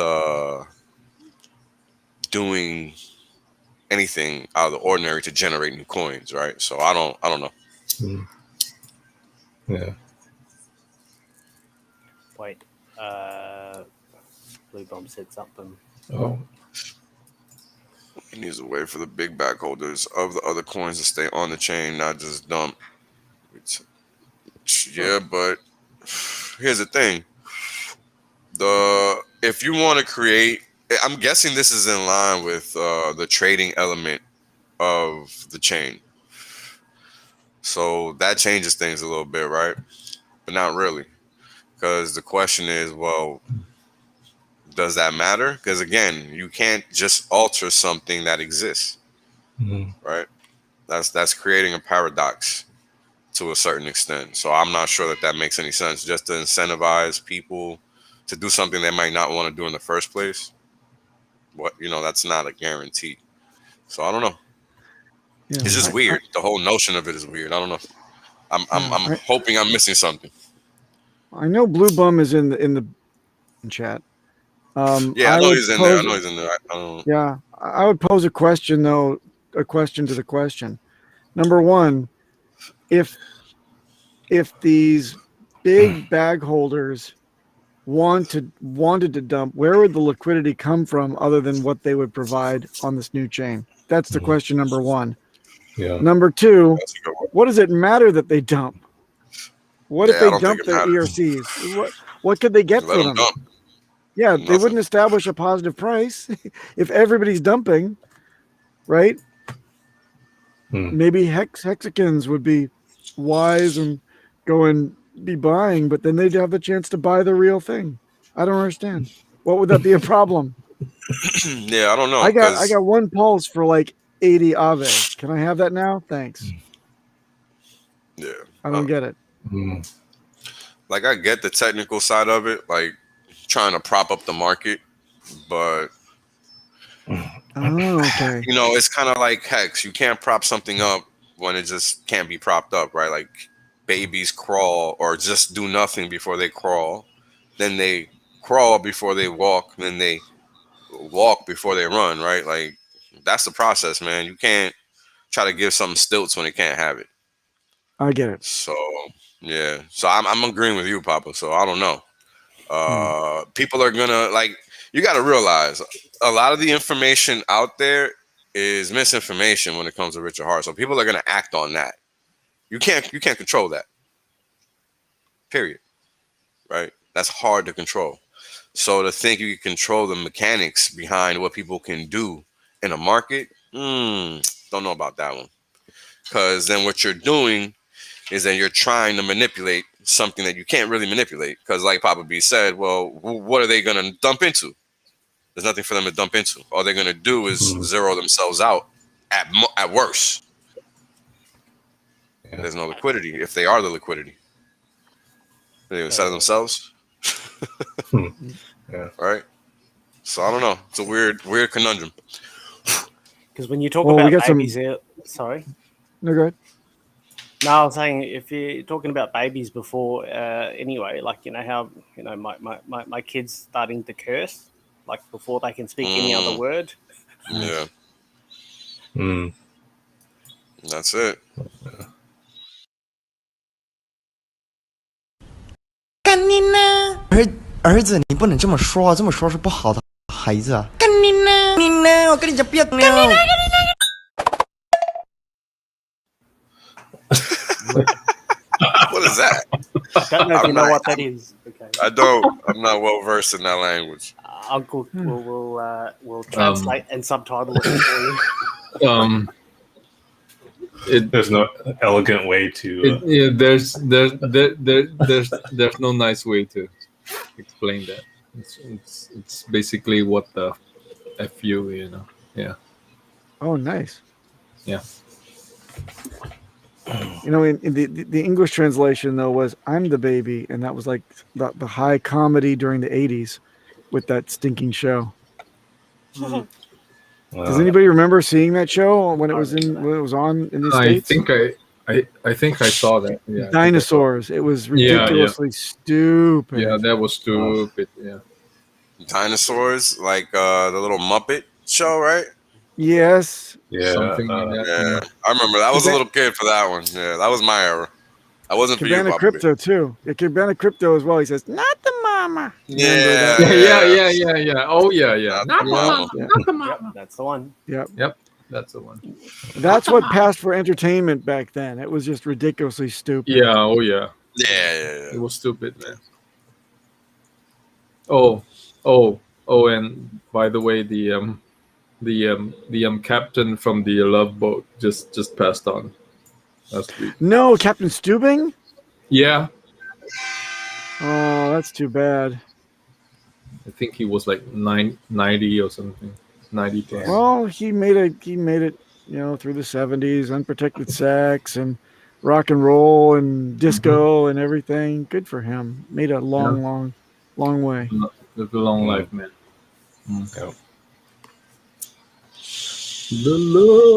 [SPEAKER 4] doing anything out of the ordinary to generate new coins, right? So I don't know.
[SPEAKER 3] Yeah.
[SPEAKER 2] Wait, Blue Bomb said something.
[SPEAKER 3] Oh.
[SPEAKER 4] He needs a way for the big back holders of the other coins to stay on the chain, not just dump. Yeah, but here's the thing. If you want to create, I'm guessing this is in line with the trading element of the chain. So that changes things a little bit, right? But not really. Because the question is, well, does that matter? Because again, you can't just alter something that exists, right? That's creating a paradox to a certain extent. So I'm not sure that makes any sense. Just to incentivize people to do something they might not want to do in the first place. That's not a guarantee. So I don't know. Yeah, it's just weird. The whole notion of it is weird. I don't know. I'm hoping I'm missing something.
[SPEAKER 1] I know Blue Bum is in the chat.
[SPEAKER 4] Yeah, I know he's in there. I know he's in there.
[SPEAKER 1] Yeah, I would pose a question though. A question to the question. Number one, if these big bag holders wanted to dump, where would the liquidity come from other than what they would provide on this new chain? That's the question number one.
[SPEAKER 3] Yeah.
[SPEAKER 1] Number two, what does it matter that they dump? What if they dump their ERCs? What could they get for them? Yeah, they wouldn't establish a positive price if everybody's dumping, right? Maybe Hexicans would be wise and go and be buying, but then they'd have the chance to buy the real thing. I don't understand. What would that be a problem?
[SPEAKER 4] Yeah, I don't know.
[SPEAKER 1] I got one pulse for like 80 Ave. Can I have that now? Thanks.
[SPEAKER 4] Yeah.
[SPEAKER 1] I don't get it.
[SPEAKER 4] Like, I get the technical side of it, like trying to prop up the market, but
[SPEAKER 1] okay.
[SPEAKER 4] It's kind of like Hex. You can't prop something up when it just can't be propped up, right? Like babies crawl or just do nothing before they crawl. Then they crawl before they walk. Then they walk before they run, right? Like, that's the process, man. You can't try to give something stilts when it can't have it.
[SPEAKER 1] I get it.
[SPEAKER 4] So, yeah. So I'm agreeing with you, Papa. So I don't know. People are gonna, like, you got to realize a lot of the information out there is misinformation when it comes to Richard Hart. So people are gonna act on that. You can't control that. Period. Right? That's hard to control. So to think you can control the mechanics behind what people can do in a market, don't know about that one. Because then what you're doing is that you're trying to manipulate something that you can't really manipulate. Because like Papa B said, well, what are they going to dump into? There's nothing for them to dump into. All they're going to do is zero themselves out at worst. Yeah. There's no liquidity if they are the liquidity. They're going to sell themselves.
[SPEAKER 3] Yeah.
[SPEAKER 4] Right. So I don't know. It's a weird conundrum.
[SPEAKER 2] Because when you talk about babies, sorry.
[SPEAKER 1] No, go ahead.
[SPEAKER 2] No, I was saying if you're talking about babies before, anyway, like how my kids starting to curse, like before they can speak any other word.
[SPEAKER 4] Yeah. That's it.
[SPEAKER 8] 干你呢！儿子，你不能这么说，这么说是不好的，孩子啊！干你呢！你呢？我跟你讲，不要干你呢！
[SPEAKER 4] What is that?
[SPEAKER 2] Don't know if you know what that is. Okay.
[SPEAKER 4] I don't. I'm not well versed in that language.
[SPEAKER 2] Uncle will translate and subtitle it for you.
[SPEAKER 3] There's no elegant way to.
[SPEAKER 6] There's no nice way to explain that. It's basically what the fu, Yeah.
[SPEAKER 1] Oh, nice.
[SPEAKER 6] Yeah.
[SPEAKER 1] In the English translation though was "I'm the baby," and that was like the high comedy during the '80s with that stinking show. Does anybody remember seeing that show when it was on in the States?
[SPEAKER 6] I think I saw that. Yeah,
[SPEAKER 1] Dinosaurs. It was ridiculously stupid.
[SPEAKER 6] Yeah, that was stupid. Yeah.
[SPEAKER 4] Dinosaurs, like the little Muppet show, right?
[SPEAKER 1] Yes.
[SPEAKER 3] Yeah.
[SPEAKER 6] Something like that.
[SPEAKER 4] Yeah. I remember that. I was a little kid for that one. Yeah, that was my era. I wasn't for you,
[SPEAKER 1] Cabana Crypto too. Yeah, Cabana Crypto as well. He says, "Not the mama."
[SPEAKER 6] Yeah. Oh yeah.
[SPEAKER 4] Not the mama.
[SPEAKER 2] Not the mama. Yep, that's the one.
[SPEAKER 1] Yep.
[SPEAKER 6] That's the one.
[SPEAKER 1] That's what passed for entertainment back then. It was just ridiculously stupid.
[SPEAKER 6] Yeah. Oh yeah. It was stupid, man. And by the way, the captain from the Love Boat just passed on last week.
[SPEAKER 1] No, Captain Stubing?
[SPEAKER 6] Yeah.
[SPEAKER 1] Oh, that's too bad.
[SPEAKER 6] I think he was like 90 or something. 90 plus.
[SPEAKER 1] Well, he made it, through the 70s, unprotected sex and rock and roll and disco and everything. Good for him. Made a long way.
[SPEAKER 6] Live a long life, man.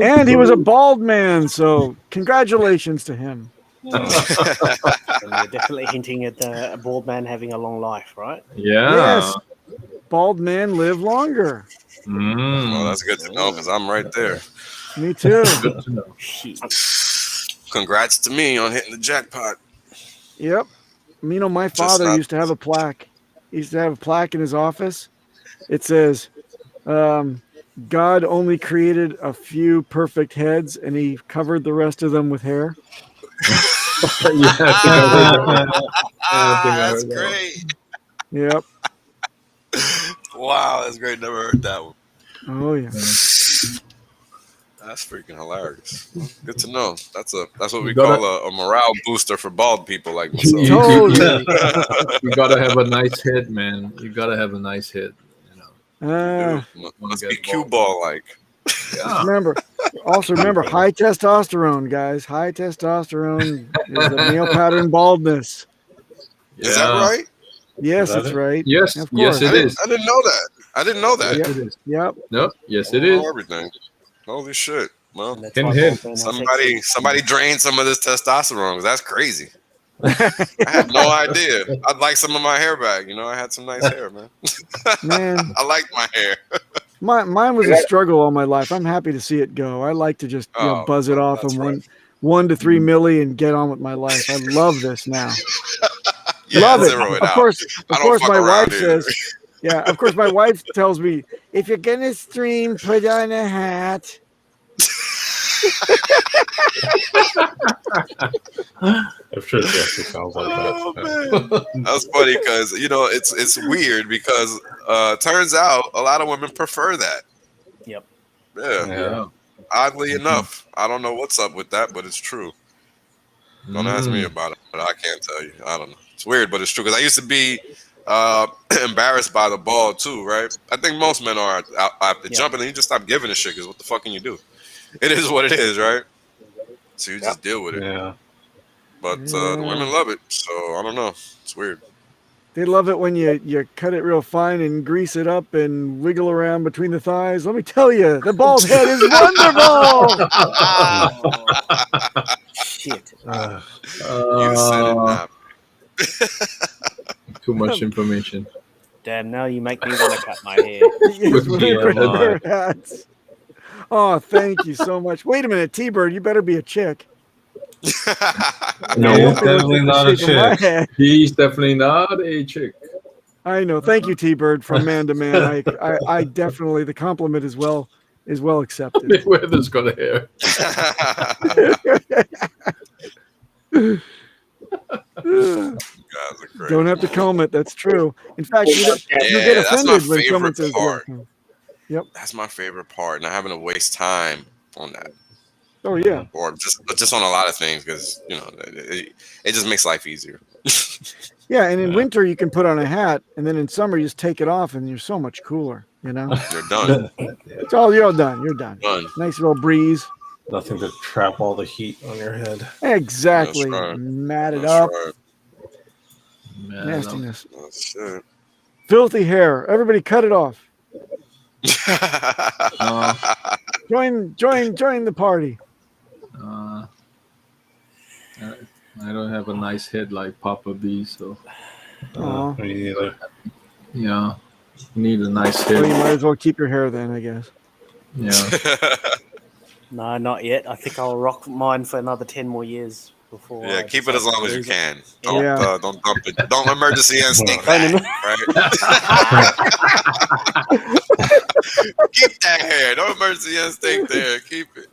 [SPEAKER 1] And he was a bald man, so congratulations to him.
[SPEAKER 2] And you're definitely hinting at a bald man having a long life, right?
[SPEAKER 6] Yeah.
[SPEAKER 1] Yes. Bald men live longer.
[SPEAKER 4] Well, that's good to know because I'm right there.
[SPEAKER 1] Me too.
[SPEAKER 6] Good to know.
[SPEAKER 4] Congrats to me on hitting the jackpot.
[SPEAKER 1] Yep. My father used to have a plaque. He used to have a plaque in his office. It says, God only created a few perfect heads, and he covered the rest of them with hair.
[SPEAKER 4] That's great.
[SPEAKER 1] Yep.
[SPEAKER 4] Wow, that's great. Never heard that one.
[SPEAKER 1] Oh yeah.
[SPEAKER 4] That's freaking hilarious. Good to know. That's what we call a morale booster for bald people like myself.
[SPEAKER 1] Totally.
[SPEAKER 6] You gotta have a nice head, man. You gotta have a nice head.
[SPEAKER 4] Must be cue ball like.
[SPEAKER 6] Yeah.
[SPEAKER 1] Remember, high testosterone, guys. High testosterone is a male pattern baldness.
[SPEAKER 4] Is that right?
[SPEAKER 1] Yes, that's right.
[SPEAKER 6] Yes,
[SPEAKER 1] of
[SPEAKER 6] yes,
[SPEAKER 1] course.
[SPEAKER 6] it is.
[SPEAKER 4] I didn't know that.
[SPEAKER 1] Yep.
[SPEAKER 6] It is.
[SPEAKER 1] Yep.
[SPEAKER 6] Nope. Yes, it is.
[SPEAKER 4] Everything. Holy shit. Well,
[SPEAKER 6] Him.
[SPEAKER 4] somebody drained some of this testosterone. That's crazy. I had no idea. I'd like some of my hair back. I had some nice hair, man.
[SPEAKER 1] Man,
[SPEAKER 4] I liked my hair.
[SPEAKER 1] Mine was a struggle all my life. I'm happy to see it go. I like to just buzz it off in 1 to 3 milli and get on with my life. I love this now. Love it. Of course, my wife says. Yeah, of course, my wife tells me, if you're going to stream, put on a hat.
[SPEAKER 3] I'm sure it actually sounds like that.
[SPEAKER 4] That's funny because it's weird because turns out a lot of women prefer that.
[SPEAKER 2] Yep.
[SPEAKER 4] Yeah. Oddly enough, I don't know what's up with that, but it's true. Don't ask me about it, but I can't tell you. I don't know. It's weird, but it's true because I used to be embarrassed by the ball too, right? I think most men are after jumping and you just stop giving a shit because what the fuck can you do? It is what it is, right? So you just deal with it.
[SPEAKER 3] Yeah.
[SPEAKER 4] But the women love it, so I don't know. It's weird.
[SPEAKER 1] They love it when you cut it real fine and grease it up and wiggle around between the thighs. Let me tell you, the bald head is wonderful.
[SPEAKER 2] Shit.
[SPEAKER 4] You said it now.
[SPEAKER 6] Too much information.
[SPEAKER 2] Damn, now you make me want to cut my hair.
[SPEAKER 1] Yes, wear hats. Oh, thank you so much. Wait a minute, T-Bird, you better be a chick.
[SPEAKER 3] No, definitely not a chick.
[SPEAKER 6] He's definitely not a chick.
[SPEAKER 1] I know. Thank you, T-Bird, from man to man. I definitely, the compliment is well accepted.
[SPEAKER 6] Mayweather's got a hair.
[SPEAKER 1] Don't have to comb it. That's true. In fact, you get offended when someone says
[SPEAKER 4] part.
[SPEAKER 1] Yep.
[SPEAKER 4] That's my favorite part, not having to waste time on that.
[SPEAKER 1] Oh yeah.
[SPEAKER 4] Or just on a lot of things because it just makes life easier.
[SPEAKER 1] Yeah, and in winter you can put on a hat, and then in summer you just take it off, and you're so much cooler.
[SPEAKER 4] You're done.
[SPEAKER 1] You're done. You're done. Nice little breeze.
[SPEAKER 3] Nothing to trap all the heat on your head.
[SPEAKER 1] Exactly.
[SPEAKER 4] Right.
[SPEAKER 1] Matted up.
[SPEAKER 4] Right.
[SPEAKER 1] Nastiness.
[SPEAKER 4] That's it.
[SPEAKER 1] Filthy hair. Everybody cut it off. Join the party.
[SPEAKER 6] I don't have a nice head like Papa B, so
[SPEAKER 3] Me either.
[SPEAKER 6] yeah, need a nice head.
[SPEAKER 1] Well, you might as well keep your hair then, I guess.
[SPEAKER 6] Yeah.
[SPEAKER 2] No, not yet. I think I'll rock mine for another 10 more years before.
[SPEAKER 4] Yeah, keep it as long as you can. Don't don't dump it. Don't emergency instinct that, right? Keep that hair. Don't emergency instinct there. Keep it.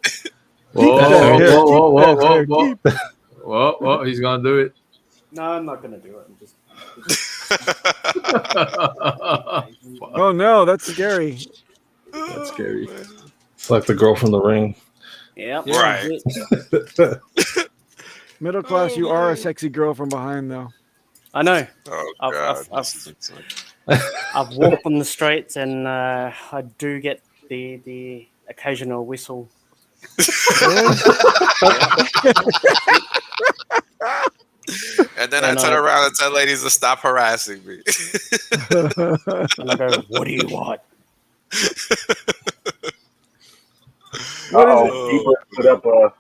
[SPEAKER 6] Whoa, he's gonna do it.
[SPEAKER 2] No, I'm not gonna do it. I'm just.
[SPEAKER 1] Oh no, that's scary.
[SPEAKER 6] That's scary.
[SPEAKER 3] It's like the girl from The Ring.
[SPEAKER 2] Yep.
[SPEAKER 4] Right.
[SPEAKER 1] Middle class, you are a sexy girl from behind, though.
[SPEAKER 2] I know.
[SPEAKER 4] Oh
[SPEAKER 2] I've,
[SPEAKER 4] God.
[SPEAKER 2] I've walked on the streets, and I do get the occasional whistle.
[SPEAKER 4] And then I turn around and tell ladies to stop harassing me.
[SPEAKER 2] And I go, "What do you want?"
[SPEAKER 5] Put up a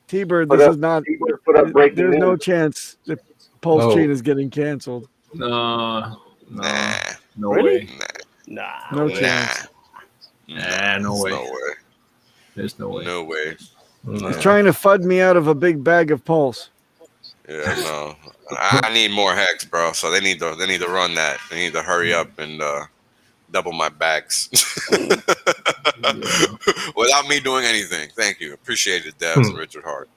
[SPEAKER 1] T-Bird. This is not.
[SPEAKER 5] T-Bird put up breaking
[SPEAKER 1] There's
[SPEAKER 5] news.
[SPEAKER 1] no chance that Pulse Chain is getting canceled.
[SPEAKER 6] No,
[SPEAKER 4] Nah.
[SPEAKER 6] no
[SPEAKER 2] Really?
[SPEAKER 6] way.
[SPEAKER 2] Nah.
[SPEAKER 1] No chance.
[SPEAKER 6] No way.
[SPEAKER 4] No way.
[SPEAKER 6] There's no way.
[SPEAKER 4] No way.
[SPEAKER 1] He's trying to FUD me out of a big bag of Pulse.
[SPEAKER 4] Yeah, no. I need more hex, bro. So they need to run that. They need to hurry up and double my bags without me doing anything. Thank you. Appreciate it, Devs and Richard Hart.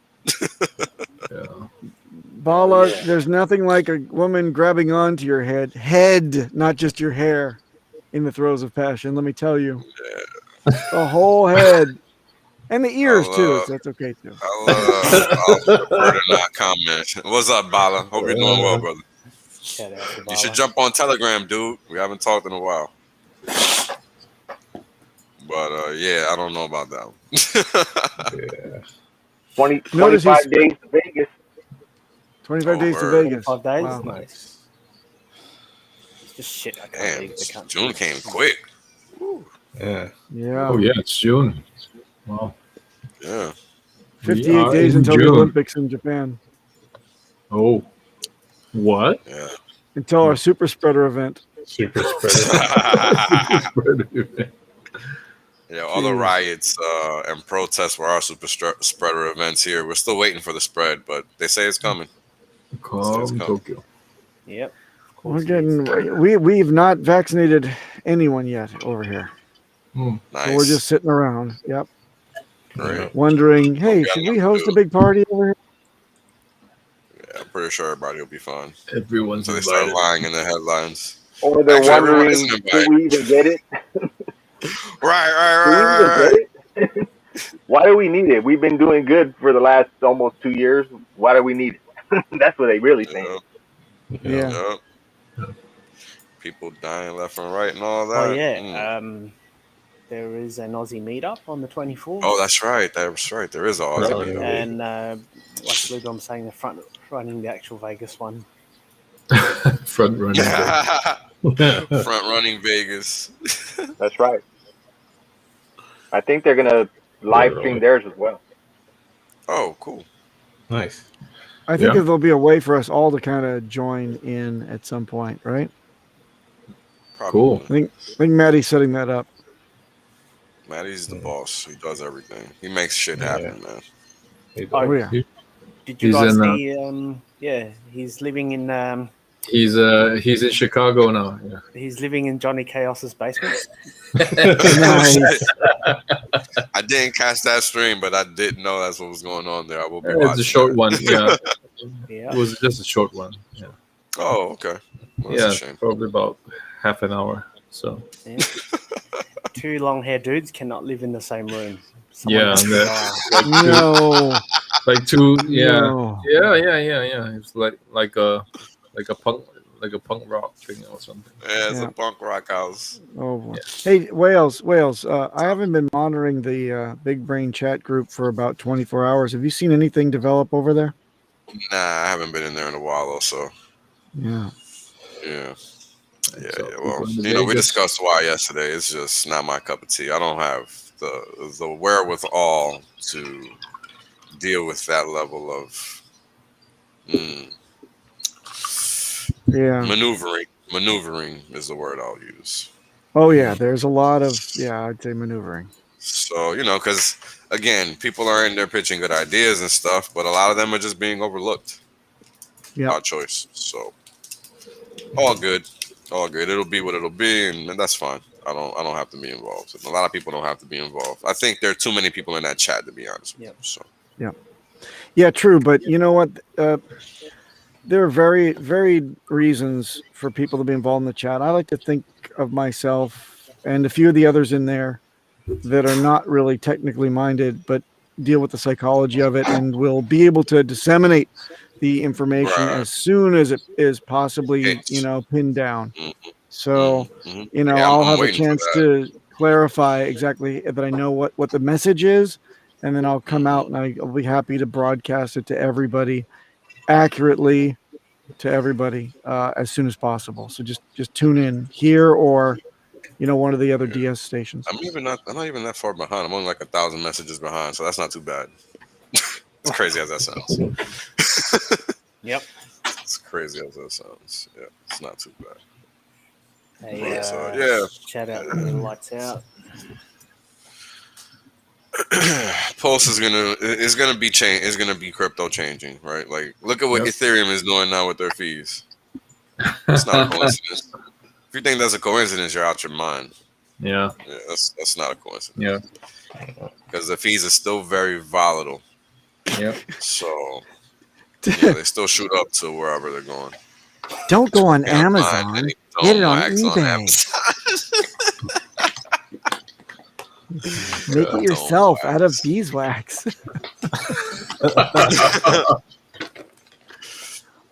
[SPEAKER 1] Bala, there's nothing like a woman grabbing onto your head, not just your hair, in the throes of passion. Let me tell you, the whole head and the ears too. So that's okay too.
[SPEAKER 4] I'll prefer to not comment. What's up, Bala? Hope you're doing well, brother. You should jump on Telegram, dude. We haven't talked in a while. But yeah, I don't know about that one.
[SPEAKER 5] 25 days to Vegas.
[SPEAKER 1] 25 days to Vegas.
[SPEAKER 2] 5 days?
[SPEAKER 1] Wow.
[SPEAKER 2] Nice. It's just shit. I can't
[SPEAKER 4] Damn,
[SPEAKER 2] believe they can't.
[SPEAKER 4] June came quick.
[SPEAKER 3] Yeah.
[SPEAKER 1] Yeah.
[SPEAKER 6] Oh yeah, it's June. Wow.
[SPEAKER 4] Yeah.
[SPEAKER 1] 58 days until the Olympics in Japan.
[SPEAKER 6] Oh. What?
[SPEAKER 4] Yeah.
[SPEAKER 1] Until our super spreader event.
[SPEAKER 3] Super spreader.
[SPEAKER 4] Yeah, all the riots and protests for our super spreader events here. We're still waiting for the spread, but they say it's coming.
[SPEAKER 6] Tokyo.
[SPEAKER 2] Yep.
[SPEAKER 1] We're getting. We've not vaccinated anyone yet over here.
[SPEAKER 4] Nice.
[SPEAKER 1] So we're just sitting around. Yep.
[SPEAKER 4] Great.
[SPEAKER 1] Wondering, hey, should we host a big party over here?
[SPEAKER 4] Yeah, I'm pretty sure everybody will be fine.
[SPEAKER 6] Everyone's
[SPEAKER 4] So they start lying in the headlines.
[SPEAKER 5] Or they're wondering, do we even get it?
[SPEAKER 4] Right.
[SPEAKER 5] Why do we need it? We've been doing good for the last almost 2 years. Why do we need it? That's what they really think.
[SPEAKER 1] Yeah.
[SPEAKER 4] People dying left and right and all that.
[SPEAKER 2] Oh yeah. There is an Aussie meetup on the 24th.
[SPEAKER 4] Oh, that's right. That's right. There is an Aussie meetup.
[SPEAKER 2] And like Blue Dom saying, the running the actual Vegas one.
[SPEAKER 6] Front running.
[SPEAKER 4] Front running Vegas.
[SPEAKER 5] That's right. I think they're gonna live stream theirs as well.
[SPEAKER 4] Oh, cool.
[SPEAKER 3] Nice.
[SPEAKER 1] I think there'll be a way for us all to kind of join in at some point, right?
[SPEAKER 4] Probably.
[SPEAKER 6] Cool.
[SPEAKER 1] I think Maddie's setting that up.
[SPEAKER 4] Maddie's the boss. He does everything. He makes shit happen, man.
[SPEAKER 1] Oh yeah.
[SPEAKER 2] Did you guys see? Yeah, he's living in.
[SPEAKER 6] He's in Chicago now. Yeah.
[SPEAKER 2] He's living in Johnny Chaos's basement.
[SPEAKER 1] Nice.
[SPEAKER 4] I didn't catch that stream, but I didn't know that's what was going on there. I will be
[SPEAKER 6] It's
[SPEAKER 4] watching
[SPEAKER 6] a short
[SPEAKER 4] that.
[SPEAKER 6] one. Yeah.
[SPEAKER 2] Yeah.
[SPEAKER 6] It was just a short one. Yeah.
[SPEAKER 4] Oh, okay. Well, that's a shame.
[SPEAKER 6] Probably about half an hour. So.
[SPEAKER 2] Yeah. Two long-haired dudes cannot live in the same room.
[SPEAKER 6] Like two. Yeah.
[SPEAKER 1] No.
[SPEAKER 6] Yeah. It's like a punk rock thing or something.
[SPEAKER 4] Yeah, it's a punk rock house.
[SPEAKER 1] Oh boy. Hey, Wales. I haven't been monitoring the Big Brain chat group for about 24 hours. Have you seen anything develop over there?
[SPEAKER 4] Nah, I haven't been in there in a while, also.
[SPEAKER 1] Yeah.
[SPEAKER 4] Yeah. Well, we discussed why yesterday. It's just not my cup of tea. I don't have the wherewithal to deal with that level of maneuvering is the word I'll use.
[SPEAKER 1] Oh yeah, there's a lot of I'd say maneuvering.
[SPEAKER 4] So because again, people are in there pitching good ideas and stuff, but a lot of them are just being overlooked.
[SPEAKER 1] Yeah.
[SPEAKER 4] By choice. So all good. It'll be what it'll be, and that's fine. I don't have to be involved. A lot of people don't have to be involved. I think there are too many people in that chat, to be honest with you. So
[SPEAKER 1] Yeah, true. But you know what? there are very varied reasons for people to be involved in the chat. I like to think of myself and a few of the others in there that are not really technically minded, but deal with the psychology of it and will be able to disseminate the information
[SPEAKER 4] Right.
[SPEAKER 1] as soon as it is possibly,
[SPEAKER 4] It's-
[SPEAKER 1] pinned down.
[SPEAKER 4] Mhm,
[SPEAKER 1] So,
[SPEAKER 4] mhm. Yeah,
[SPEAKER 1] I'll
[SPEAKER 4] I'm
[SPEAKER 1] have a
[SPEAKER 4] waiting for
[SPEAKER 1] chance
[SPEAKER 4] that.
[SPEAKER 1] to clarify exactly that I know what the message is, and then I'll come out and I'll be happy to broadcast it to everybody accurately to everybody as soon as possible. So just tune in here or one of the other DS stations.
[SPEAKER 4] I'm not even that far behind. I'm only like 1,000 messages behind, so that's not too bad. As crazy as that sounds.
[SPEAKER 2] Yep.
[SPEAKER 4] It's crazy as that sounds. Yeah, it's not too bad.
[SPEAKER 2] Hey,
[SPEAKER 4] So yeah,
[SPEAKER 2] chat out when the lights out.
[SPEAKER 4] Pulse is gonna be change. Is gonna be crypto changing, right? Like, look at what Ethereum is doing now with their fees. It's not a coincidence. If you think that's a coincidence, you're out your mind.
[SPEAKER 6] Yeah,
[SPEAKER 4] that's not a coincidence.
[SPEAKER 6] Yeah,
[SPEAKER 4] because the fees are still very volatile.
[SPEAKER 6] Yep.
[SPEAKER 4] So they still shoot up to wherever they're going.
[SPEAKER 1] Don't go on
[SPEAKER 4] Can't find
[SPEAKER 1] Amazon.
[SPEAKER 4] any
[SPEAKER 1] Get it
[SPEAKER 4] dome
[SPEAKER 1] on
[SPEAKER 4] wax
[SPEAKER 1] eBay.
[SPEAKER 4] Amazon.
[SPEAKER 1] Make it yourself out of beeswax.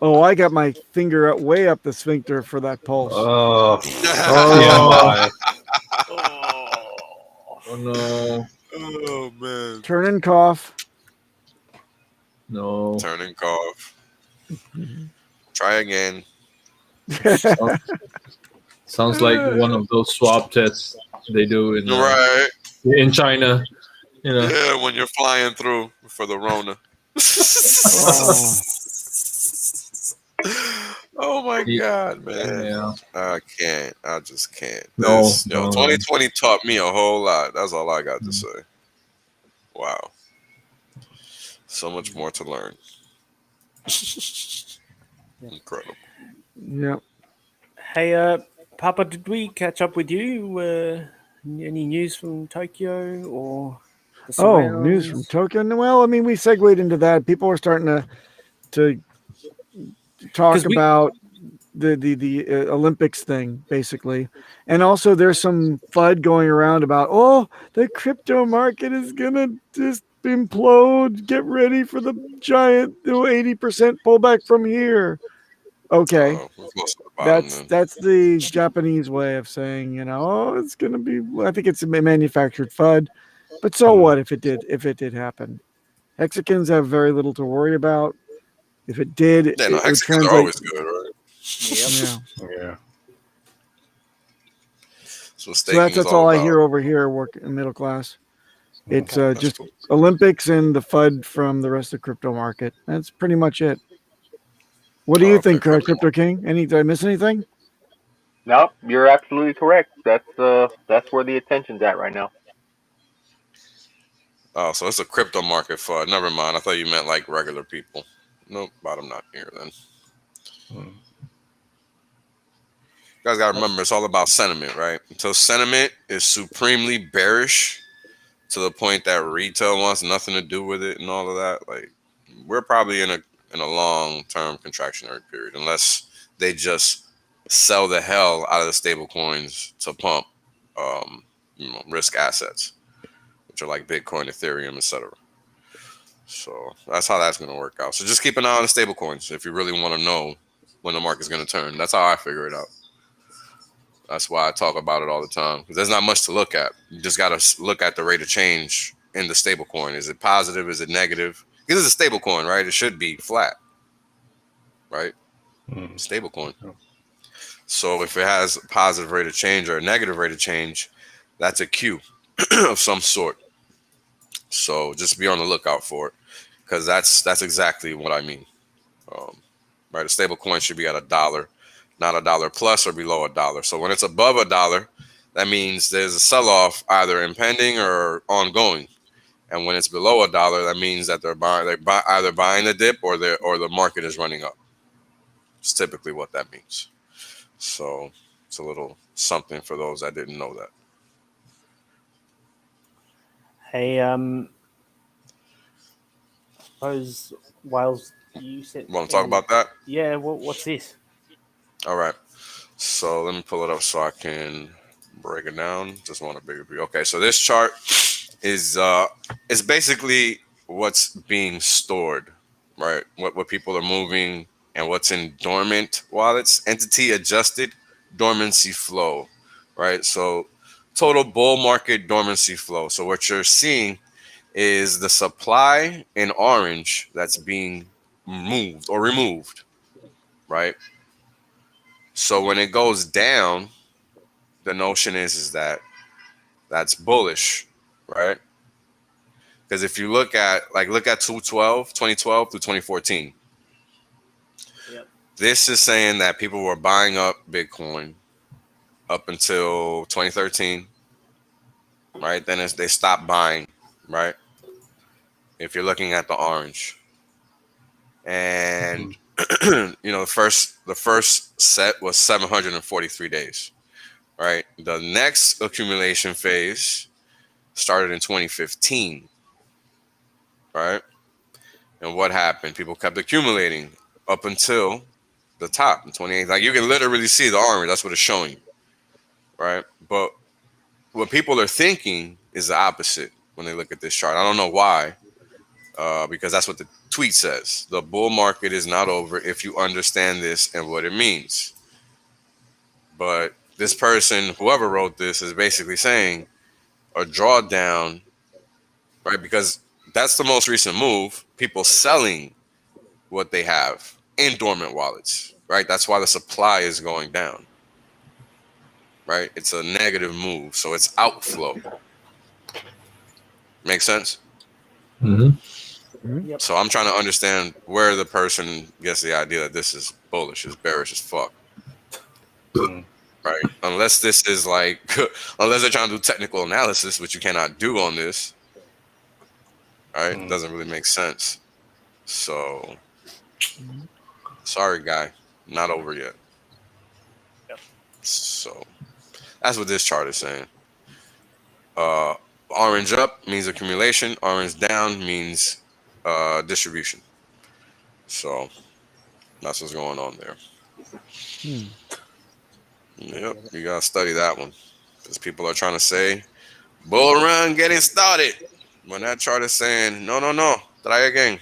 [SPEAKER 1] Oh, I got my finger way up the sphincter for that pulse.
[SPEAKER 6] Oh no.
[SPEAKER 4] Oh man.
[SPEAKER 1] Turn and cough.
[SPEAKER 6] No.
[SPEAKER 4] Turn and cough. Try again.
[SPEAKER 6] Sounds like one of those swab tests they do in China.
[SPEAKER 4] Yeah, when you're flying through for the Rona. Oh my God, man.
[SPEAKER 6] Yeah.
[SPEAKER 4] I can't. I just can't.
[SPEAKER 6] No,
[SPEAKER 4] 2020 taught me a whole lot. That's all I got to say. Wow. So much more to learn. Incredible.
[SPEAKER 1] Yep.
[SPEAKER 2] Hey, Papa, did we catch up with you? Any news from Tokyo or the surrounds?
[SPEAKER 1] News from Tokyo. Well, I mean, we segued into that. People are starting to talk about the Olympics thing, basically, and also there's some FUD going around about the crypto market is gonna just implode. Get ready for the giant 80% pullback from here. Okay, that's the Japanese way of saying it's gonna be. I think it's a manufactured FUD, but so what if it did happen? Hexicans have very little to worry about. If it did, it would translate.
[SPEAKER 4] Are always good, right?
[SPEAKER 3] Yeah.
[SPEAKER 4] So
[SPEAKER 1] that's all I hear over here. Working middle class. It's just cool. Olympics and the FUD from the rest of the crypto market. That's pretty much it. What do you think, Crypto King? Did I miss anything?
[SPEAKER 5] Nope, you're absolutely correct. That's where the attention's at right now.
[SPEAKER 4] Oh, so it's a crypto market FUD. Never mind. I thought you meant like regular people. Nope, bottom not here then. You guys got to remember, it's all about sentiment, right? So sentiment is supremely bearish to the point that retail wants nothing to do with it and all of that. Like, we're probably in a long-term contractionary period unless they just sell the hell out of the stable coins to pump risk assets, which are like Bitcoin, Ethereum, etc. So that's how that's going to work out. So just keep an eye on the stable coins if you really want to know when the market's going to turn. That's how I figure it out. That's why I talk about it all the time. Because there's not much to look at. You just got to look at the rate of change in the stable coin. Is it positive? Is it negative? Because it's a stable coin, right? It should be flat, right? Stable coin. So if it has a positive rate of change or a negative rate of change, that's a cue of some sort. So just be on the lookout for it, because that's exactly what I mean. Right, a stable coin should be at $1, not $1 plus or below $1. So when it's above $1, that means there's a sell-off either impending or ongoing. And when it's below $1, that means that they're either buying the dip or the market is running up. It's typically what that means. So it's a little something for those that didn't know that.
[SPEAKER 2] Hey, suppose Wales You said.
[SPEAKER 4] Want to talk about that?
[SPEAKER 2] Yeah. What's this?
[SPEAKER 4] All right. So let me pull it up so I can break it down. Just want a bigger view. Okay, so this chart is basically what's being stored, right? What people are moving and what's in dormant wallets, entity adjusted dormancy flow, right? So total bull market dormancy flow. So what you're seeing is the supply in orange that's being moved or removed, right? So when it goes down, the notion is that that's bullish, right? Because if you look at 2012 through 2014,
[SPEAKER 2] Yep.
[SPEAKER 4] this is saying that people were buying up Bitcoin up until 2013, right? Then they stopped buying, right? If you're looking at the orange, and the first set was 743 days, right? The next accumulation phase started in 2015, right? And what happened? People kept accumulating up until the top in 28. Like you can literally see the orange. That's what it's showing you, right? But what people are thinking is the opposite when they look at this chart. I don't know why, because that's what the tweet says. The bull market is not over if you understand this and what it means. But this person, whoever wrote this, is basically saying a drawdown, right? Because that's the most recent move. People selling what they have in dormant wallets, right? That's why the supply is going down, right? It's a negative move, so it's outflow. Make sense?
[SPEAKER 6] Mm-hmm.
[SPEAKER 2] Yep.
[SPEAKER 4] So I'm trying to understand where the person gets the idea that this is bullish, is bearish as fuck. Right? Unless this is like, unless they're trying to do technical analysis, which you cannot do on this, right? It doesn't really make sense. So, sorry, guy, not over yet.
[SPEAKER 2] Yep.
[SPEAKER 4] So, that's what this chart is saying. Orange up means accumulation. Orange down means distribution. So, that's what's going on there. Yep, you gotta study that one, because people are trying to say bull run getting started when that chart is saying no, try again.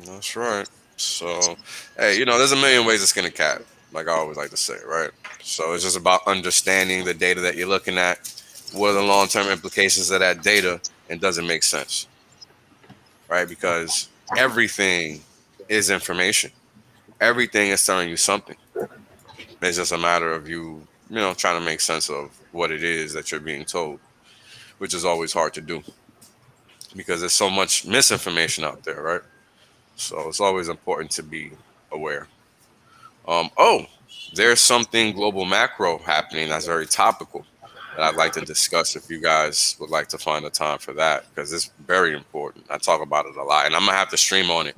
[SPEAKER 4] That's right. So, hey, there's a million ways to skin a cat, like I always like to say, right? So it's just about understanding the data that you're looking at. What are the long-term implications of that data, and does it make sense, right? Because everything is information. Everything is telling you something. It's just a matter of you trying to make sense of what it is that you're being told, which is always hard to do because there's so much misinformation out there, right? So it's always important to be aware. There's something global macro happening that's very topical that I'd like to discuss if you guys would like to find the time for that, because it's very important. I talk about it a lot, and I'm gonna have to stream on it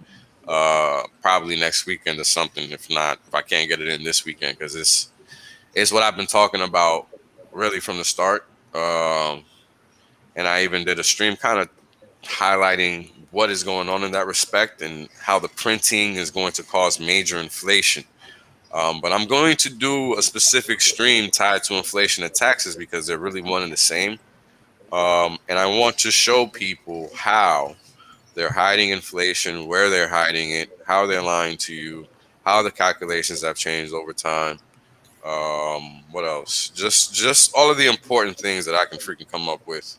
[SPEAKER 4] probably next weekend or something. If I can't get it in this weekend, because it's what I've been talking about really from the start. And I even did a stream kind of highlighting what is going on in that respect and how the printing is going to cause major inflation. But I'm going to do a specific stream tied to inflation and taxes because they're really one and the same. And I want to show people how they're hiding inflation, where they're hiding it, how they're lying to you, how the calculations have changed over time. What else? Just all of the important things that I can freaking come up with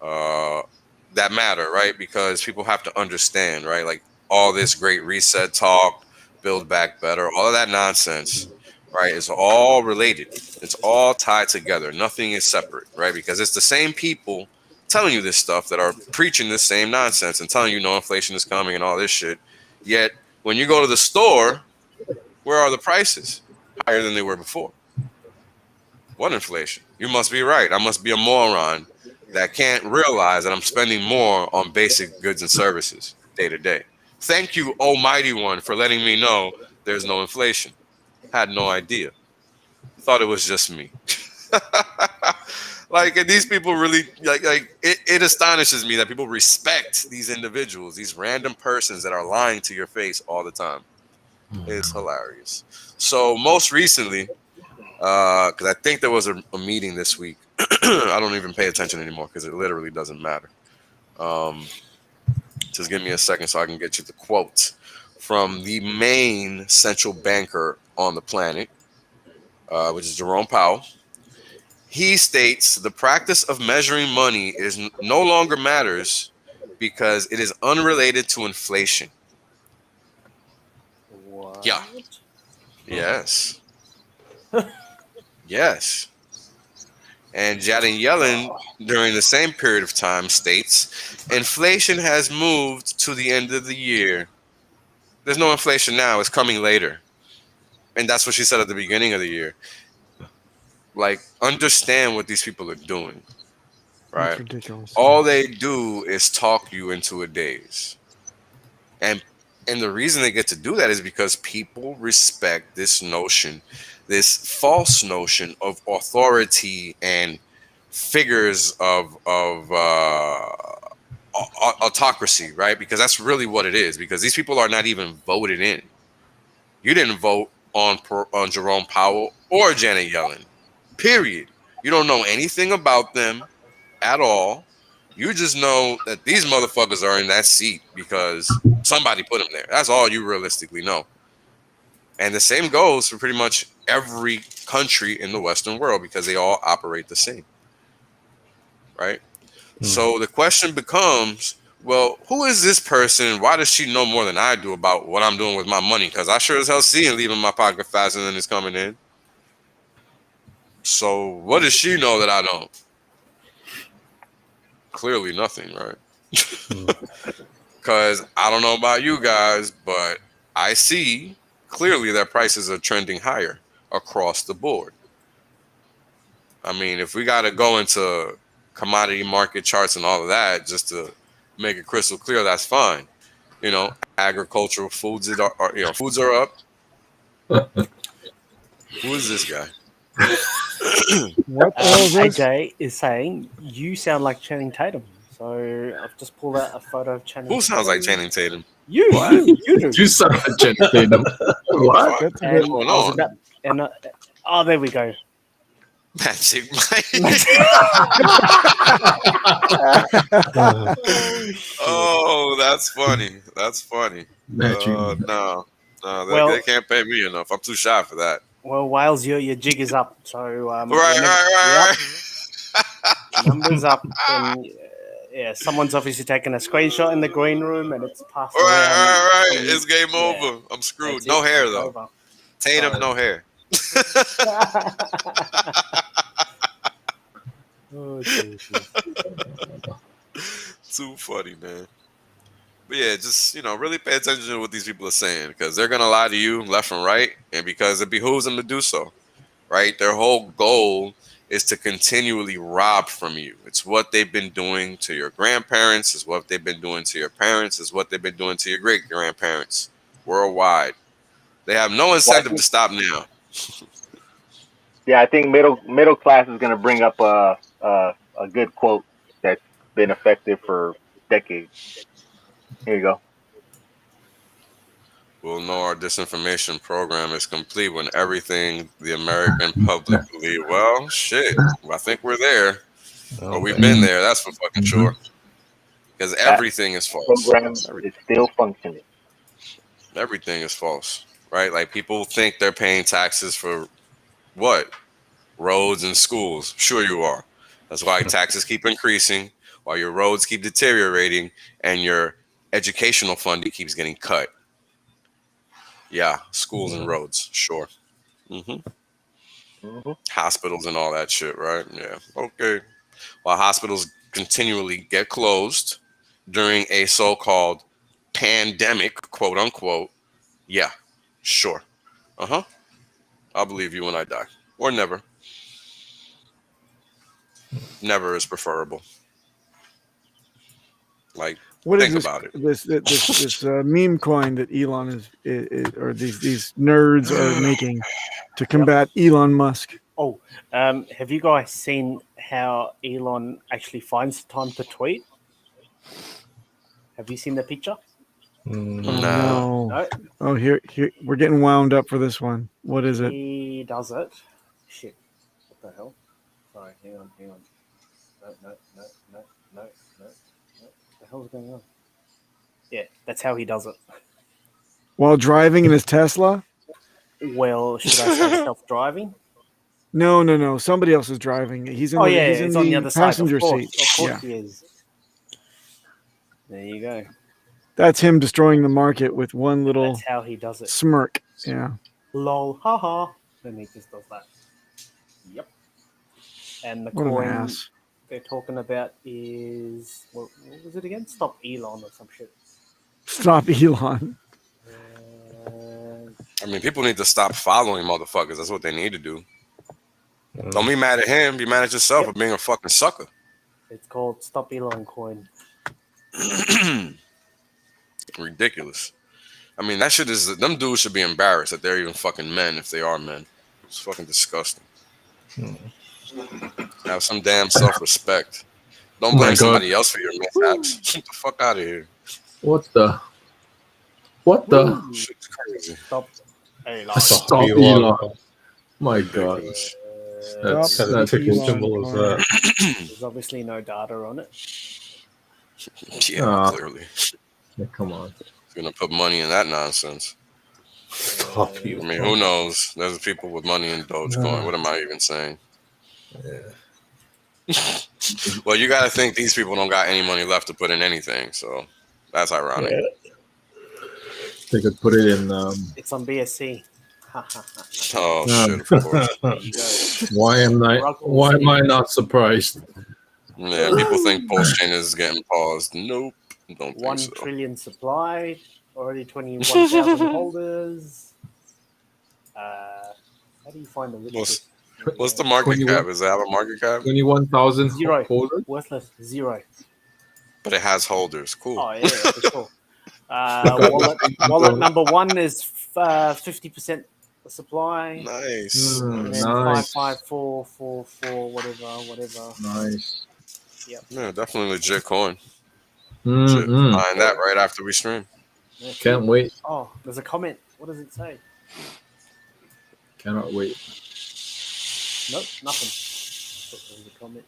[SPEAKER 4] that matter, right? Because people have to understand, right? Like all this great reset talk, build back better, all of that nonsense, right? It's all related. It's all tied together. Nothing is separate, right? Because it's the same people telling you this stuff that are preaching this same nonsense and telling you no inflation is coming and all this shit. Yet when you go to the store, where are the prices? Higher than they were before. What inflation? You must be right. I must be a moron that can't realize that I'm spending more on basic goods and services day to day. Thank you, almighty one, for letting me know there's no inflation. Had no idea. Thought it was just me. Like, and these people really like it astonishes me that people respect these individuals, these random persons that are lying to your face all the time. It's hilarious. So most recently, because I think there was a meeting this week. I don't even pay attention anymore because it literally doesn't matter. Just give me a second so I can get you the quote from the main central banker on the planet, which is Jerome Powell. He states the practice of measuring money is no longer matters because it is unrelated to inflation.
[SPEAKER 2] What?
[SPEAKER 4] Yeah. Yes. Yes. And Janet Yellen, during the same period of time, states inflation has moved to the end of the year. There's no inflation now. It's coming later. And that's what she said at the beginning of the year. Like, understand what these people are doing, right?
[SPEAKER 1] That's ridiculous.
[SPEAKER 4] All they do is talk you into a daze. And the reason they get to do that is because people respect this notion, this false notion of authority and figures of autocracy, right? Because that's really what it is. Because these people are not even voted in. You didn't vote on Jerome Powell or Janet Yellen. Period. You don't know anything about them at all. You just know that these motherfuckers are in that seat because somebody put them there. That's all you realistically know. And the same goes for pretty much every country in the Western world because they all operate the same. Right? So the question becomes, well, who is this person? Why does she know more than I do about what I'm doing with my money? Because I sure as hell see it leaving my pocket faster than it's coming in. So what does she know that I don't? Clearly nothing, right? Because I don't know about you guys, but I see clearly that prices are trending higher across the board. I mean, if we got to go into commodity market charts and all of that just to make it crystal clear, that's fine. You know, agricultural foods foods are up. Who is this guy?
[SPEAKER 1] What the hell is this?
[SPEAKER 2] AJ is saying you sound like Channing Tatum. So I've just pulled out a photo of Channing.
[SPEAKER 4] Who sounds like Channing Tatum?
[SPEAKER 2] You do.
[SPEAKER 6] You sound like Channing Tatum. What?
[SPEAKER 1] That's a
[SPEAKER 2] And
[SPEAKER 1] bit-
[SPEAKER 2] I was about, oh, there we go.
[SPEAKER 4] Magic Mike. Oh, that's funny. That's funny.
[SPEAKER 6] Magic.
[SPEAKER 4] No,
[SPEAKER 2] Well-
[SPEAKER 4] they can't pay me enough. I'm too shy for that.
[SPEAKER 2] Well, Wales, your jig is up. So
[SPEAKER 4] Right.
[SPEAKER 2] Yep, numbers up. And yeah, someone's obviously taken a screenshot in the green room, and it's passed around.
[SPEAKER 4] Right.
[SPEAKER 2] And
[SPEAKER 4] It's game
[SPEAKER 2] yeah,
[SPEAKER 4] over. I'm screwed.
[SPEAKER 2] that's
[SPEAKER 4] No
[SPEAKER 2] it.
[SPEAKER 4] hair
[SPEAKER 2] It's
[SPEAKER 4] though.
[SPEAKER 2] over.
[SPEAKER 4] Tatum, no hair.
[SPEAKER 2] Oh, Jesus.
[SPEAKER 4] Too funny, man. But yeah, just really pay attention to what these people are saying because they're gonna lie to you left and right, and because it behooves them to do so, right? Their whole goal is to continually rob from you. It's what they've been doing to your grandparents. It's what they've been doing to your parents. It's what they've been doing to your great grandparents worldwide. They have no incentive to stop now.
[SPEAKER 5] Yeah, I think middle class is going to bring up a good quote that's been effective for decades. Here you go.
[SPEAKER 4] We'll know our disinformation program is complete when everything the American public believe. Well, shit, I think we're there. Or we've been there, that's for fucking sure. Because everything is false.
[SPEAKER 5] Program is still functioning.
[SPEAKER 4] Everything is false, right? Like people think they're paying taxes for what? Roads and schools. Sure you are. That's why taxes keep increasing, while your roads keep deteriorating, and your educational funding keeps getting cut. Yeah, schools and roads, sure. Hospitals and all that shit, right? Yeah, okay. While hospitals continually get closed during a so-called pandemic, quote unquote, yeah, sure. I'll believe you when I die. Or never. Never is preferable. Like,
[SPEAKER 1] What is
[SPEAKER 4] think
[SPEAKER 1] this,
[SPEAKER 4] about it.
[SPEAKER 1] this meme coin that Elon is or these nerds are making to combat Elon Musk?
[SPEAKER 2] Oh, have you guys seen how Elon actually finds the time to tweet? Have you seen the picture?
[SPEAKER 1] No.
[SPEAKER 2] No.
[SPEAKER 1] Oh, here, we're getting wound up for this one. What is it?
[SPEAKER 2] He does it. Shit. What the hell? Sorry, hang on. No. What the hell's going on? Yeah, that's how he does it.
[SPEAKER 1] While driving in his Tesla?
[SPEAKER 2] Well, should I say self-driving?
[SPEAKER 1] No. Somebody else is driving. He's in
[SPEAKER 2] He's on the other
[SPEAKER 1] passenger
[SPEAKER 2] side. Of
[SPEAKER 1] seat.
[SPEAKER 2] course he is. There you go.
[SPEAKER 1] That's him destroying the market with one little
[SPEAKER 2] That's how he does it.
[SPEAKER 1] smirk. Yeah.
[SPEAKER 2] Lol, haha. Then he just does that. Yep. And the
[SPEAKER 1] What an
[SPEAKER 2] coin
[SPEAKER 1] ass.
[SPEAKER 2] they're talking about is what was it again? Stop Elon or some shit.
[SPEAKER 1] Stop Elon.
[SPEAKER 4] I mean, people need to stop following motherfuckers. That's what they need to do. Don't be mad at him. Be mad at yourself for being a fucking sucker.
[SPEAKER 2] It's called Stop Elon coin.
[SPEAKER 4] Ridiculous. I mean, that shit is. Them dudes should be embarrassed that they're even fucking men if they are men. It's fucking disgusting. Have some damn self-respect. Don't blame somebody else for your mishaps. Get the fuck out of here.
[SPEAKER 6] What the? What the?
[SPEAKER 4] Shit's crazy.
[SPEAKER 2] Stop Elon.
[SPEAKER 6] Stop Elon. My God.
[SPEAKER 3] That's
[SPEAKER 1] Stop
[SPEAKER 3] a ticket
[SPEAKER 1] Elon
[SPEAKER 3] symbol is
[SPEAKER 1] coin.
[SPEAKER 3] that.
[SPEAKER 2] There's obviously no data on it.
[SPEAKER 4] Yeah, clearly.
[SPEAKER 6] Yeah, come on.
[SPEAKER 4] He's gonna put money in that nonsense.
[SPEAKER 3] Stop
[SPEAKER 4] I
[SPEAKER 3] you.
[SPEAKER 4] mean, who knows? There's people with money in Dogecoin. What am I even saying? Well, you got to think these people don't got any money left to put in anything, so that's ironic.
[SPEAKER 6] They could put it in.
[SPEAKER 2] It's on BSC.
[SPEAKER 4] Oh shit! Of course.
[SPEAKER 2] There you go.
[SPEAKER 6] Why am I not surprised?
[SPEAKER 4] Yeah, people think Pulse Chain is getting paused. Nope, don't
[SPEAKER 2] 1
[SPEAKER 4] think so.
[SPEAKER 2] trillion supply, already 21,000 holders. How do you find the richest?
[SPEAKER 4] What's the market cap? Does it have a market cap?
[SPEAKER 6] 21,000
[SPEAKER 2] Zero.
[SPEAKER 6] holders.
[SPEAKER 2] Worthless. Zero.
[SPEAKER 4] But it has holders. Cool.
[SPEAKER 2] Oh, yeah, for sure. Wallet number 1 is 50% supply.
[SPEAKER 4] Nice.
[SPEAKER 2] And then
[SPEAKER 6] Nice.
[SPEAKER 2] 55444, whatever.
[SPEAKER 6] Nice.
[SPEAKER 2] Yep.
[SPEAKER 4] Yeah, definitely legit coin. Shit,
[SPEAKER 6] Mm-mm.
[SPEAKER 4] buying that right after we stream.
[SPEAKER 6] Can't wait.
[SPEAKER 2] Oh, there's a comment. What does it say?
[SPEAKER 6] Cannot wait.
[SPEAKER 2] Nope, nothing. Thought there was a comment.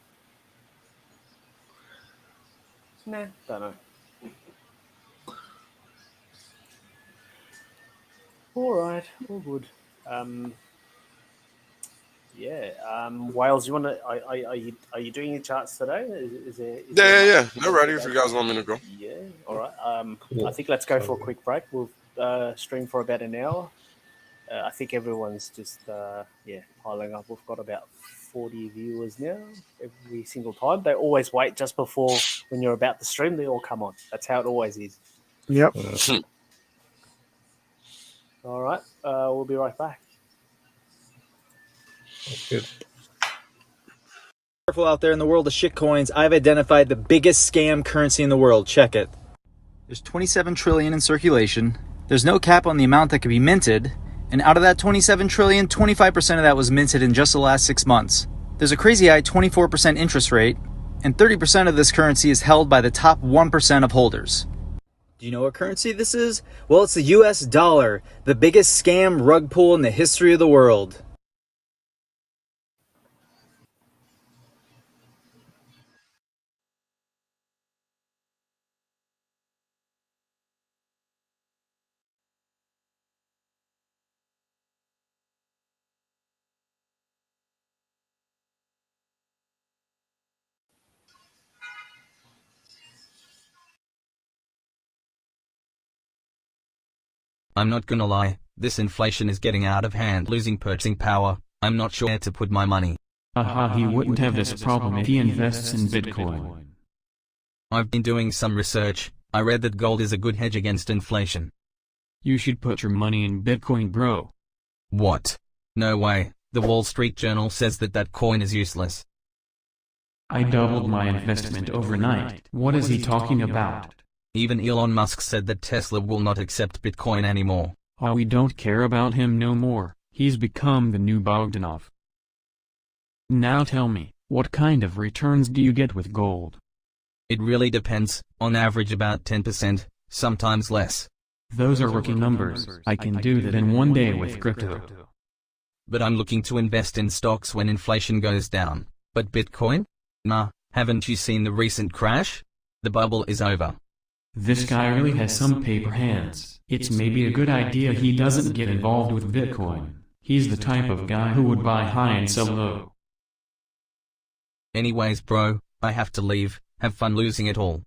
[SPEAKER 2] Nah, don't know. All right, all good. Wales, you want to? Are you doing your charts today? Is
[SPEAKER 4] Yeah. They're ready if you guys want me to go.
[SPEAKER 2] Yeah. All right. I think let's go for a quick break. We'll stream for about an hour. I think everyone's just piling up. We've got about 40 viewers now. Every single time, they always wait just before when you're about to stream. They all come on. That's how it always is.
[SPEAKER 1] Yep.
[SPEAKER 2] All right. We'll be right back.
[SPEAKER 3] That's good.
[SPEAKER 9] Careful out there in the world of shitcoins. I've identified the biggest scam currency in the world. Check it. There's 27 trillion in circulation. There's no cap on the amount that can be minted. And out of that 27 trillion, 25% of that was minted in just the last 6 months. There's a crazy high 24% interest rate, and 30% of this currency is held by the top 1% of holders. Do you know what currency this is? Well, it's the US dollar, the biggest scam rug pull in the history of the world.
[SPEAKER 10] I'm not gonna lie, this inflation is getting out of hand, losing purchasing power. I'm not sure where to put my money.
[SPEAKER 11] He wouldn't have this problem if he invests in Bitcoin.
[SPEAKER 10] I've been doing some research. I read that gold is a good hedge against inflation.
[SPEAKER 11] You should put your money in Bitcoin, bro.
[SPEAKER 10] What? No way. The Wall Street Journal says that coin is useless.
[SPEAKER 11] I doubled my investment overnight. What is he talking about?
[SPEAKER 10] Even Elon Musk said that Tesla will not accept Bitcoin anymore.
[SPEAKER 11] We don't care about him no more. He's become the new Bogdanov. Now tell me, what kind of returns do you get with gold?
[SPEAKER 10] It really depends, on average about 10%, sometimes less.
[SPEAKER 11] Those are rookie numbers. I can do that in one day with crypto.
[SPEAKER 10] But I'm looking to invest in stocks when inflation goes down. But Bitcoin? Nah, haven't you seen the recent crash? The bubble is over.
[SPEAKER 11] This guy really has some paper hands. It's maybe a good idea he doesn't get involved with Bitcoin. He's the type of guy who would buy high and sell low.
[SPEAKER 10] Anyways bro, I have to leave. Have fun losing it all.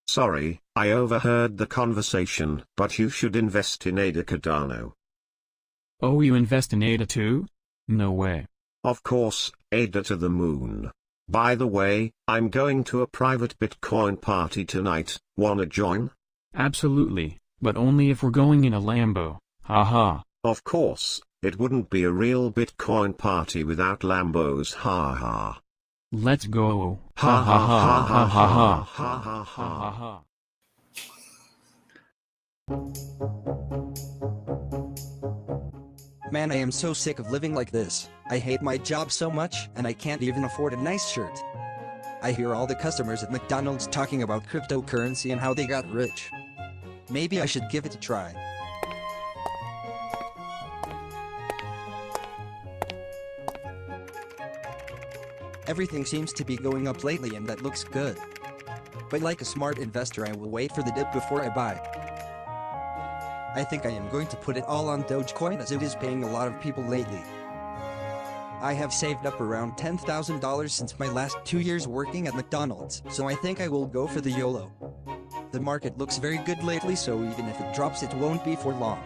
[SPEAKER 12] Sorry, I overheard the conversation, but you should invest in ADA Cardano.
[SPEAKER 11] Oh, you invest in ADA too? No way.
[SPEAKER 12] Of course, ADA to the moon. By the way, I'm going to a private Bitcoin party tonight. Wanna join?
[SPEAKER 11] Absolutely, but only if we're going in a Lambo. Haha.
[SPEAKER 12] Of course, it wouldn't be a real Bitcoin party without Lambos. Haha.
[SPEAKER 11] Let's go. Ha ha ha ha ha ha
[SPEAKER 12] ha ha ha
[SPEAKER 11] ha.
[SPEAKER 13] Man, I am so sick of living like this. I hate my job so much, and I can't even afford a nice shirt. I hear all the customers at McDonald's talking about cryptocurrency and how they got rich. Maybe I should give it a try. Everything seems to be going up lately and that looks good. But like a smart investor, I will wait for the dip before I buy. I think I am going to put it all on Dogecoin as it is paying a lot of people lately. I have saved up around $10,000 since my last 2 years working at McDonald's, so I think I will go for the YOLO. The market looks very good lately, so even if it drops it won't be for long.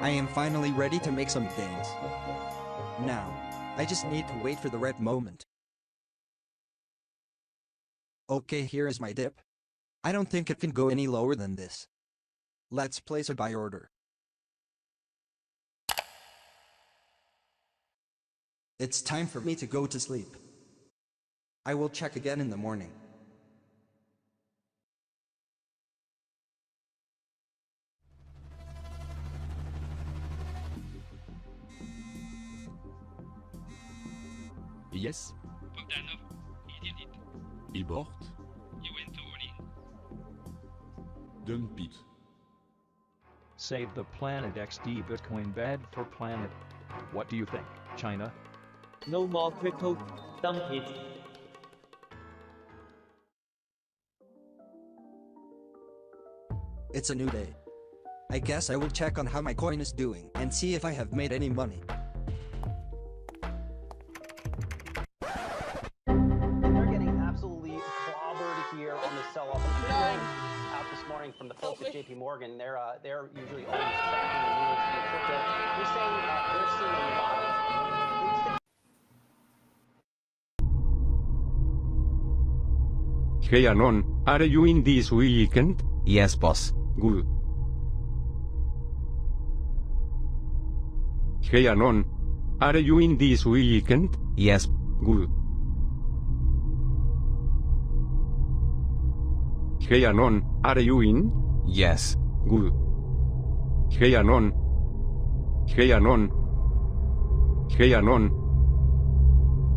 [SPEAKER 13] I am finally ready to make some gains. Now, I just need to wait for the right moment. Okay, here is my dip. I don't think it can go any lower than this. Let's place a buy order. It's time for me to go to sleep. I will check again in the morning.
[SPEAKER 14] Yes? Il bought? Dump it.
[SPEAKER 15] Save the planet XD Bitcoin bad for planet. What do you think, China?
[SPEAKER 16] No more crypto. Dump it.
[SPEAKER 13] It's a new day. I guess I will check on how my coin is doing and see if I have made any money.
[SPEAKER 17] They're getting absolutely clobbered here on the sell-off. And hearing out this morning from the folks at JP Morgan, they're usually always tracking the news in crypto. They're saying they're seeing a lot of
[SPEAKER 18] Hey Anon, are you in this weekend?
[SPEAKER 10] Yes, boss.
[SPEAKER 18] Good. Hey Anon, are you in this weekend?
[SPEAKER 10] Yes.
[SPEAKER 18] Good. Hey Anon, are you in?
[SPEAKER 10] Yes.
[SPEAKER 18] Good. Hey Anon. Hey Anon. Hey Anon.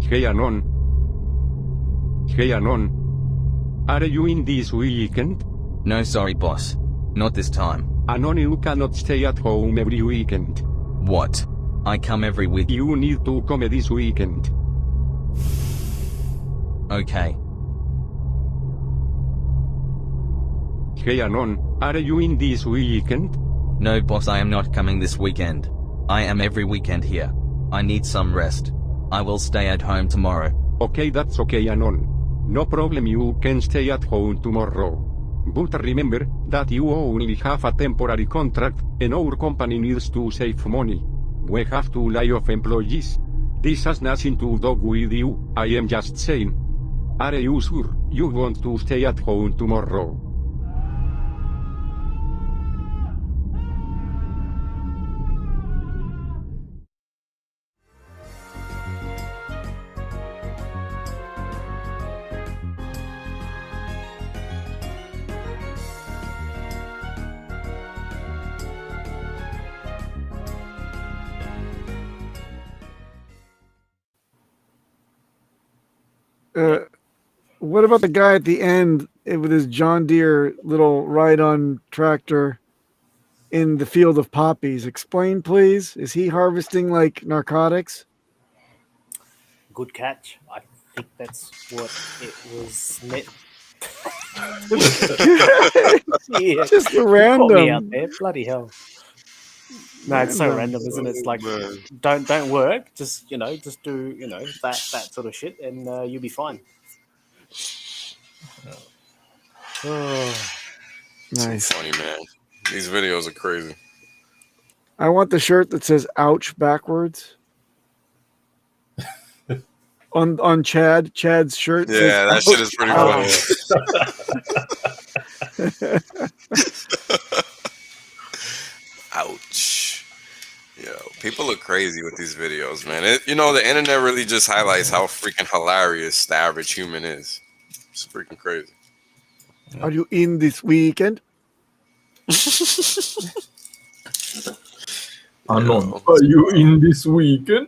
[SPEAKER 18] Hey Anon. Hey Anon. Are you in this weekend?
[SPEAKER 10] No, sorry, boss. Not this time.
[SPEAKER 18] Anon, you cannot stay at home every weekend.
[SPEAKER 10] What? I come every week.
[SPEAKER 18] You need to come this weekend.
[SPEAKER 10] Okay.
[SPEAKER 18] Hey Anon, are you in this weekend?
[SPEAKER 10] No, boss, I am not coming this weekend. I am every weekend here. I need some rest. I will stay at home tomorrow.
[SPEAKER 18] Okay, that's okay, Anon. No problem, you can stay at home tomorrow. But remember that you only have a temporary contract, and our company needs to save money. We have to lay off employees. This has nothing to do with you, I am just saying. Are you sure you want to stay at home tomorrow?
[SPEAKER 1] What about the guy at the end with his John Deere little ride-on tractor in the field of poppies? Explain, please. Is he harvesting like narcotics?
[SPEAKER 2] Good catch. I think that's what it was meant. Yeah.
[SPEAKER 1] Just
[SPEAKER 2] You caught me out
[SPEAKER 1] random.
[SPEAKER 2] there. Bloody hell. No, it's so random, isn't it? It's like don't work. Just just do that sort of shit, and you'll be fine.
[SPEAKER 1] Oh, nice.
[SPEAKER 4] So funny, man. These videos are crazy.
[SPEAKER 1] I want the shirt that says "ouch" backwards. on Chad's shirt.
[SPEAKER 4] Yeah, that shit is pretty funny. Ouch. Yo, people are crazy with these videos, man. The internet really just highlights how freaking hilarious the average human is. It's freaking crazy.
[SPEAKER 1] Are you in this weekend?
[SPEAKER 6] Anon, are you in this weekend?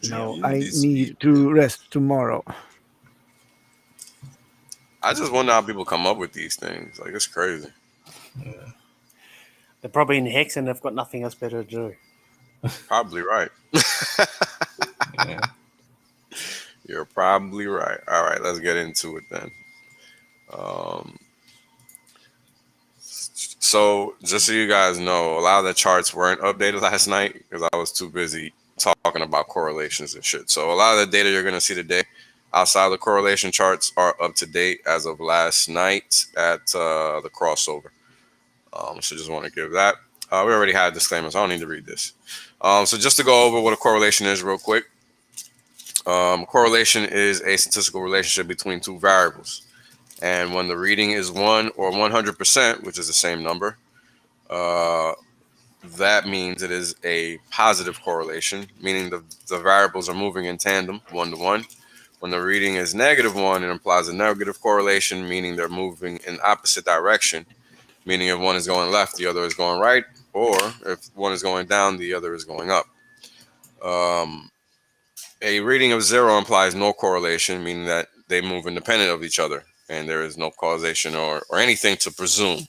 [SPEAKER 1] No, I need to rest tomorrow.
[SPEAKER 4] I just wonder how people come up with these things. Like, it's crazy.
[SPEAKER 2] They're probably in Hex and they've got nothing else better to do.
[SPEAKER 4] Probably right. You're probably right. All right, let's get into it then. So just so you guys know, a lot of the charts weren't updated last night because I was too busy talking about correlations and shit. So a lot of the data you're going to see today outside of the correlation charts are up to date as of last night at the crossover. So just want to give that. We already had disclaimers. I don't need to read this. So just to go over what a correlation is real quick. Correlation is a statistical relationship between two variables. And when the reading is 1 or 100%, which is the same number, that means it is a positive correlation, meaning the variables are moving in tandem, 1 to 1. When the reading is -1, it implies a negative correlation, meaning they're moving in opposite direction, meaning if one is going left, the other is going right, or if one is going down, the other is going up. A reading of 0 implies no correlation, meaning that they move independent of each other, and there is no causation or anything to presume.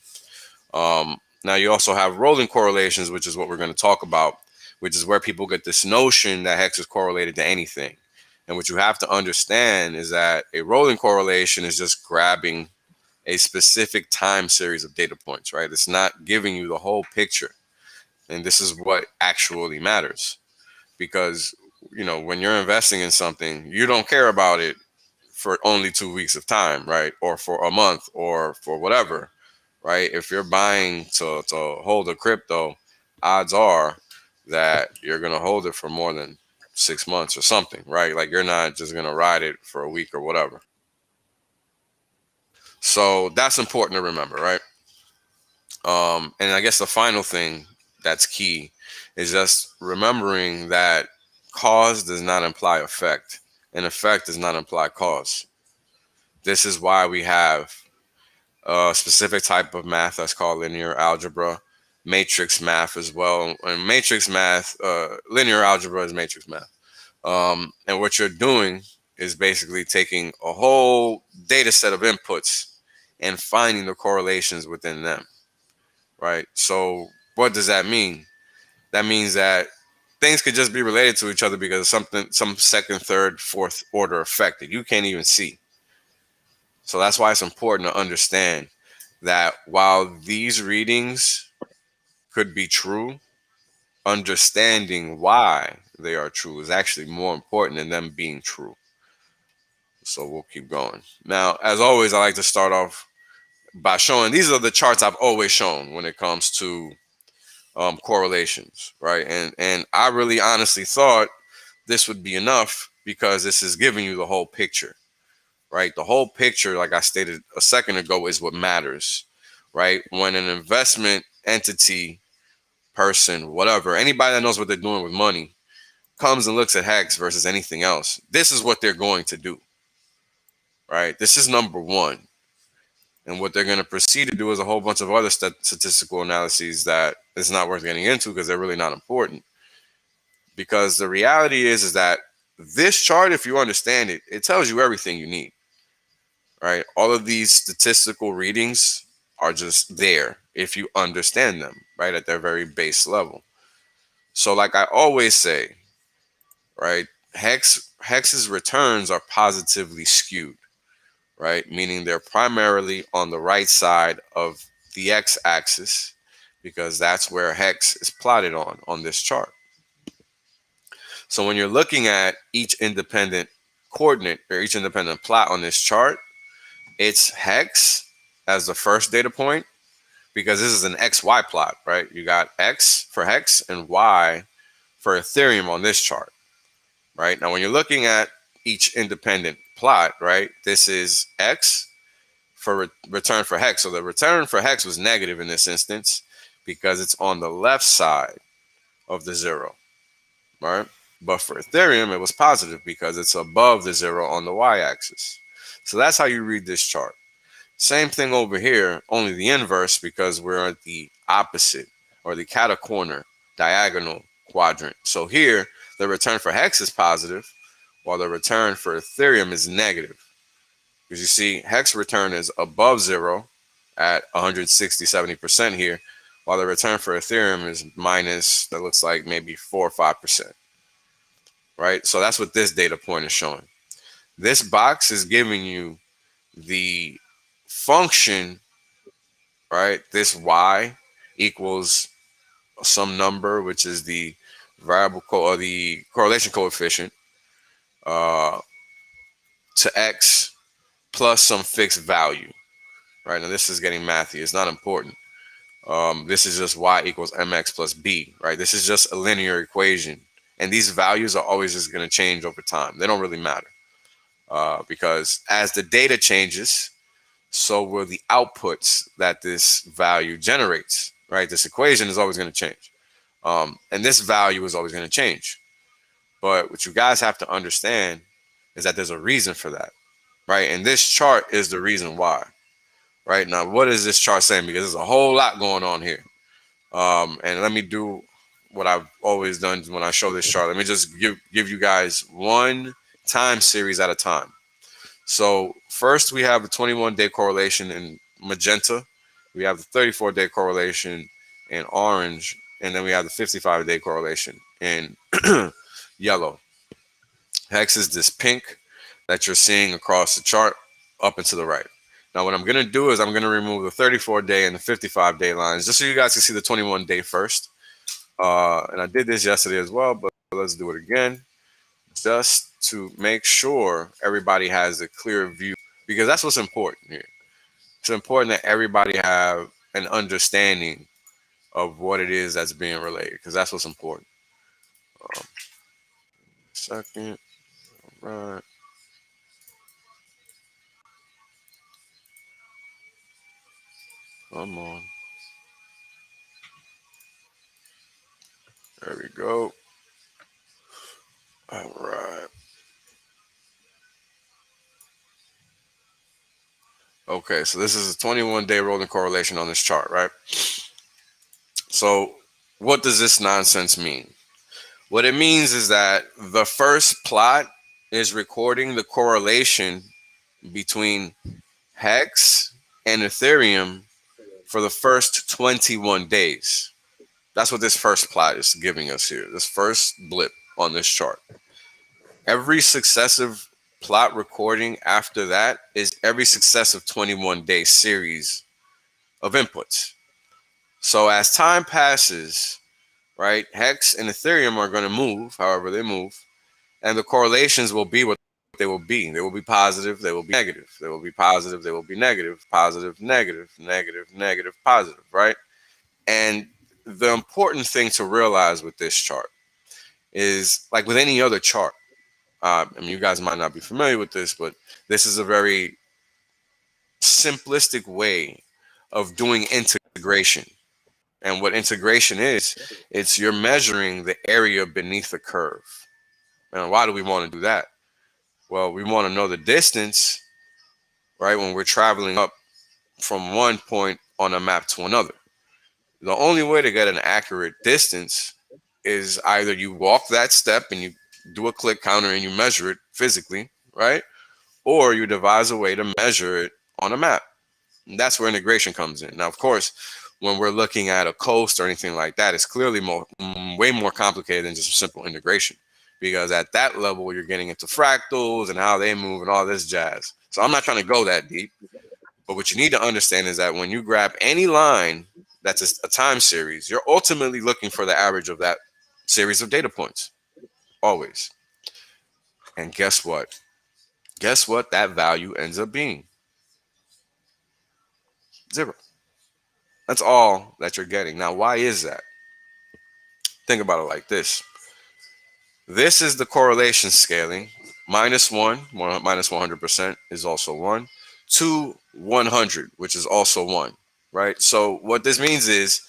[SPEAKER 4] Now, you also have rolling correlations, which is what we're going to talk about, which is where people get this notion that Hex is correlated to anything. And what you have to understand is that a rolling correlation is just grabbing a specific time series of data points, right? It's not giving you the whole picture. And this is what actually matters. Because, when you're investing in something, you don't care about it for only 2 weeks of time, right? Or for a month or for whatever, right? If you're buying to hold a crypto, odds are that you're going to hold it for more than 6 months or something, right? Like, you're not just going to ride it for a week or whatever. So that's important to remember, right? And I guess the final thing that's key is just remembering that cause does not imply effect, and effect does not imply cause. This is why we have a specific type of math that's called linear algebra, matrix math as well. And matrix math, linear algebra is matrix math. And what you're doing is basically taking a whole data set of inputs and finding the correlations within them, right? So what does that mean? That means that things could just be related to each other because of some second, third, fourth order effect that you can't even see. So that's why it's important to understand that while these readings could be true, understanding why they are true is actually more important than them being true. So we'll keep going. Now, as always, I like to start off by showing these are the charts I've always shown when it comes to correlations, right? And I really honestly thought this would be enough because this is giving you the whole picture, right? The whole picture, like I stated a second ago, is what matters, right? When an investment entity, person, whatever, anybody that knows what they're doing with money comes and looks at Hex versus anything else, this is what they're going to do, right? This is number one. And what they're going to proceed to do is a whole bunch of other statistical analyses that it's not worth getting into because they're really not important. because the reality is that this chart, if you understand it, it tells you everything you need, right? All of these statistical readings are just there if you understand them, right, at their very base level. So like I always say, right, Hex's returns are positively skewed, right? Meaning they're primarily on the right side of the x-axis because that's where Hex is plotted on this chart. So when you're looking at each independent coordinate or each independent plot on this chart, it's Hex as the first data point because this is an XY plot, right? You got X for Hex and Y for Ethereum on this chart, right? Now, when you're looking at each independent plot, right, this is X for return for Hex. So the return for Hex was negative in this instance because it's on the left side of the zero, right? But for Ethereum, it was positive because it's above the zero on the y-axis. So that's how you read this chart. Same thing over here, only the inverse because we're at the opposite or the catacorner diagonal quadrant. So here, the return for Hex is positive while the return for Ethereum is negative. Because you see, Hex return is above zero at 160, 70% here, while the return for Ethereum is minus, that looks like maybe 4 or 5%. Right? So that's what this data point is showing. This box is giving you the function, right? This y equals some number, which is the variable or the correlation coefficient to x plus some fixed value, right? Now this is getting mathy. It's not important. This is just y equals mx plus b, right? This is just a linear equation. And these values are always just going to change over time. They don't really matter because as the data changes, so will the outputs that this value generates, right? This equation is always going to change. And this value is always going to change. But what you guys have to understand is that there's a reason for that, right? And this chart is the reason why, right? Now, what is this chart saying? Because there's a whole lot going on here. And let me do what I've always done when I show this chart. Let me just give you guys one time series at a time. So first we have the 21-day correlation in magenta. We have the 34-day correlation in orange. And then we have the 55-day correlation in yellow. Hex is this pink that you're seeing across the chart up and to the right. Now what I'm going to do is I'm going to remove the 34-day and the 55-day lines just so you guys can see the 21-day first. And I did this yesterday as well, but let's do it again just to make sure everybody has a clear view because that's what's important here. It's important that everybody have an understanding of what it is that's being relayed because that's what's important. Second. All right. Come on. There we go. All right. Okay, so this is a 21-day rolling correlation on this chart, right? So what does this nonsense mean? What it means is that the first plot is recording the correlation between Hex and Ethereum for the first 21 days. That's what this first plot is giving us here, this first blip on this chart. Every successive plot recording after that is every successive 21-day series of inputs. So as time passes, right, Hex and Ethereum are going to move however they move, and the correlations will be what they will be. They will be positive, they will be negative. They will be positive, they will be negative, positive, negative, negative, negative, positive, right? And the important thing to realize with this chart is, like with any other chart, I mean, you guys might not be familiar with this, but this is a very simplistic way of doing integration. And what integration is, it's you're measuring the area beneath the curve. And why do we want to do that? Well, we want to know the distance, right, when we're traveling up from one point on a map to another. The only way to get an accurate distance is either you walk that step and you do a click counter and you measure it physically, right? Or you devise a way to measure it on a map. And that's where integration comes in. Now, of course, when we're looking at a coast or anything like that, it's clearly way more complicated than just simple integration, because at that level, you're getting into fractals and how they move and all this jazz. So I'm not trying to go that deep. But what you need to understand is that when you grab any line that's a time series, you're ultimately looking for the average of that series of data points, always. And guess what? Guess what that value ends up being? 0. That's all that you're getting. Now, why is that? Think about it like this. This is the correlation scaling. -1, minus 100% is also 1, to 100, which is also 1, right? So what this means is,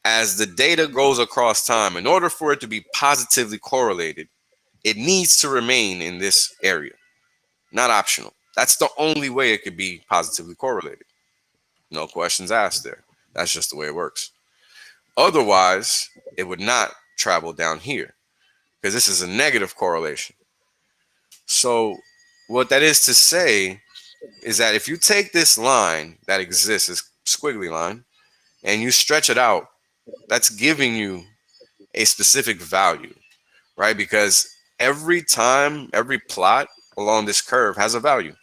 [SPEAKER 4] as the data goes across time, in order for it to be positively correlated, it needs to remain in this area, not optional. That's the only way it could be positively correlated. No questions asked there. That's just the way it works. Otherwise, it would not travel down here, because this is a negative correlation. So what that is to say is that if you take this line that exists, this squiggly line, and you stretch it out, that's giving you a specific value, right? Because every time, every plot along this curve has a value.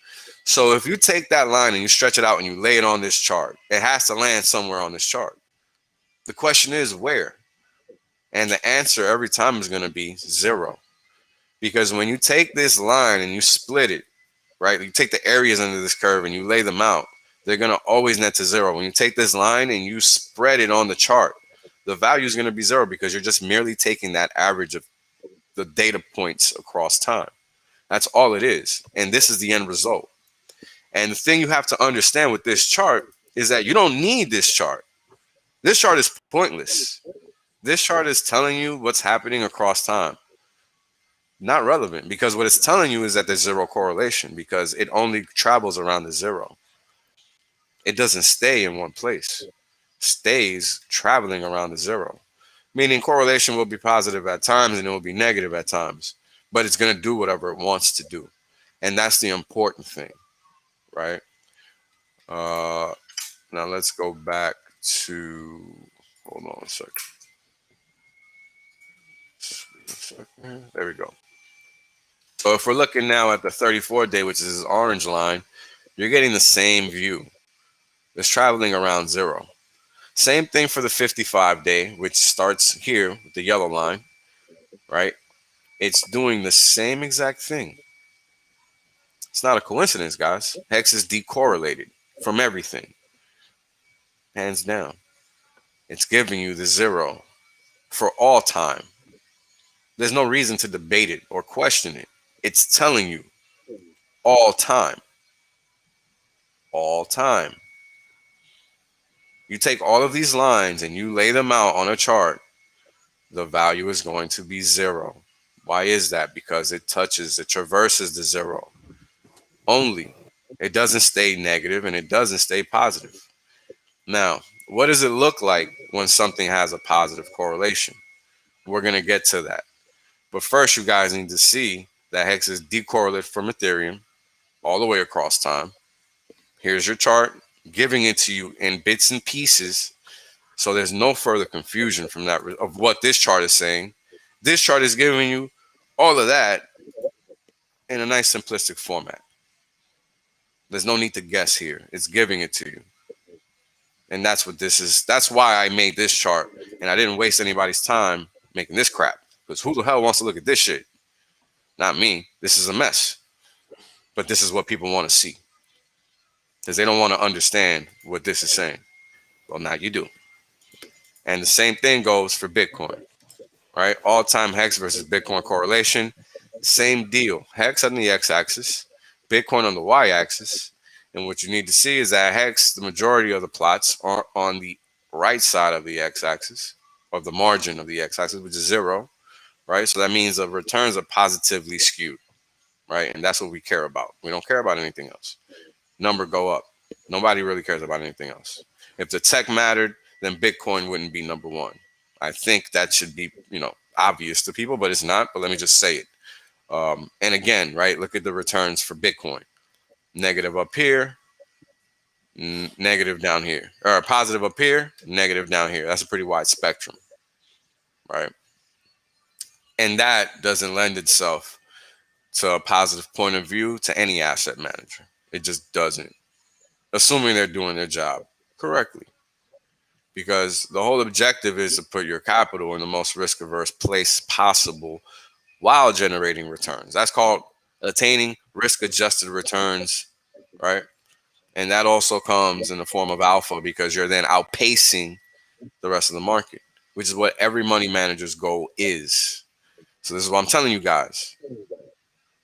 [SPEAKER 4] So if you take that line and you stretch it out and you lay it on this chart, it has to land somewhere on this chart. The question is where? And the answer every time is going to be 0. Because when you take this line and you split it, right? You take the areas under this curve and you lay them out, they're going to always net to 0. When you take this line and you spread it on the chart, the value is going to be 0, because you're just merely taking that average of the data points across time. That's all it is. And this is the end result. And the thing you have to understand with this chart is that you don't need this chart. This chart is pointless. This chart is telling you what's happening across time. Not relevant, because what it's telling you is that there's 0 correlation, because it only travels around the 0. It doesn't stay in one place. It stays traveling around the 0, meaning correlation will be positive at times and it will be negative at times, but it's going to do whatever it wants to do. And that's the important thing, right? Now let's go back to, hold on a second. There we go. So if we're looking now at the 34-day, which is this orange line, you're getting the same view. It's traveling around 0. Same thing for the 55-day, which starts here with the yellow line, right? It's doing the same exact thing. It's not a coincidence, guys. Hex is decorrelated from everything. Hands down. It's giving you the 0 for all time. There's no reason to debate it or question it. It's telling you all time. All time. You take all of these lines and you lay them out on a chart, the value is going to be 0. Why is that? Because it traverses the 0 only. It doesn't stay negative and it doesn't stay positive. Now, what does it look like when something has a positive correlation? We're going to get to that. But first, you guys need to see that Hex is decorrelated from Ethereum all the way across time. Here's your chart, giving it to you in bits and pieces, so there's no further confusion from that of what this chart is saying. This chart is giving you all of that in a nice simplistic format. There's no need to guess here. It's giving it to you. And that's what this is. That's why I made this chart, and I didn't waste anybody's time making this crap, because who the hell wants to look at this shit? Not me. This is a mess. But this is what people want to see, because they don't want to understand what this is saying. Well, now you do. And the same thing goes for Bitcoin, right? All-time Hex versus Bitcoin correlation, same deal. Hex on the x-axis, Bitcoin on the y-axis. And what you need to see is that Hex, the majority of the plots are on the right side of the x-axis, of the margin of the x-axis, which is 0, right? So that means the returns are positively skewed, right? And that's what we care about. We don't care about anything else. Number go up. Nobody really cares about anything else. If the tech mattered, then Bitcoin wouldn't be number 1. I think that should be, obvious to people, but it's not. But let me just say it. And again, right, look at the returns for Bitcoin. Negative up here, negative down here. Or positive up here, negative down here. That's a pretty wide spectrum, right? And that doesn't lend itself to a positive point of view to any asset manager. It just doesn't. Assuming they're doing their job correctly. Because the whole objective is to put your capital in the most risk-averse place possible while generating returns. That's called attaining risk-adjusted returns, right? And that also comes in the form of alpha because you're then outpacing the rest of the market, which is what every money manager's goal is. So this is what I'm telling you guys.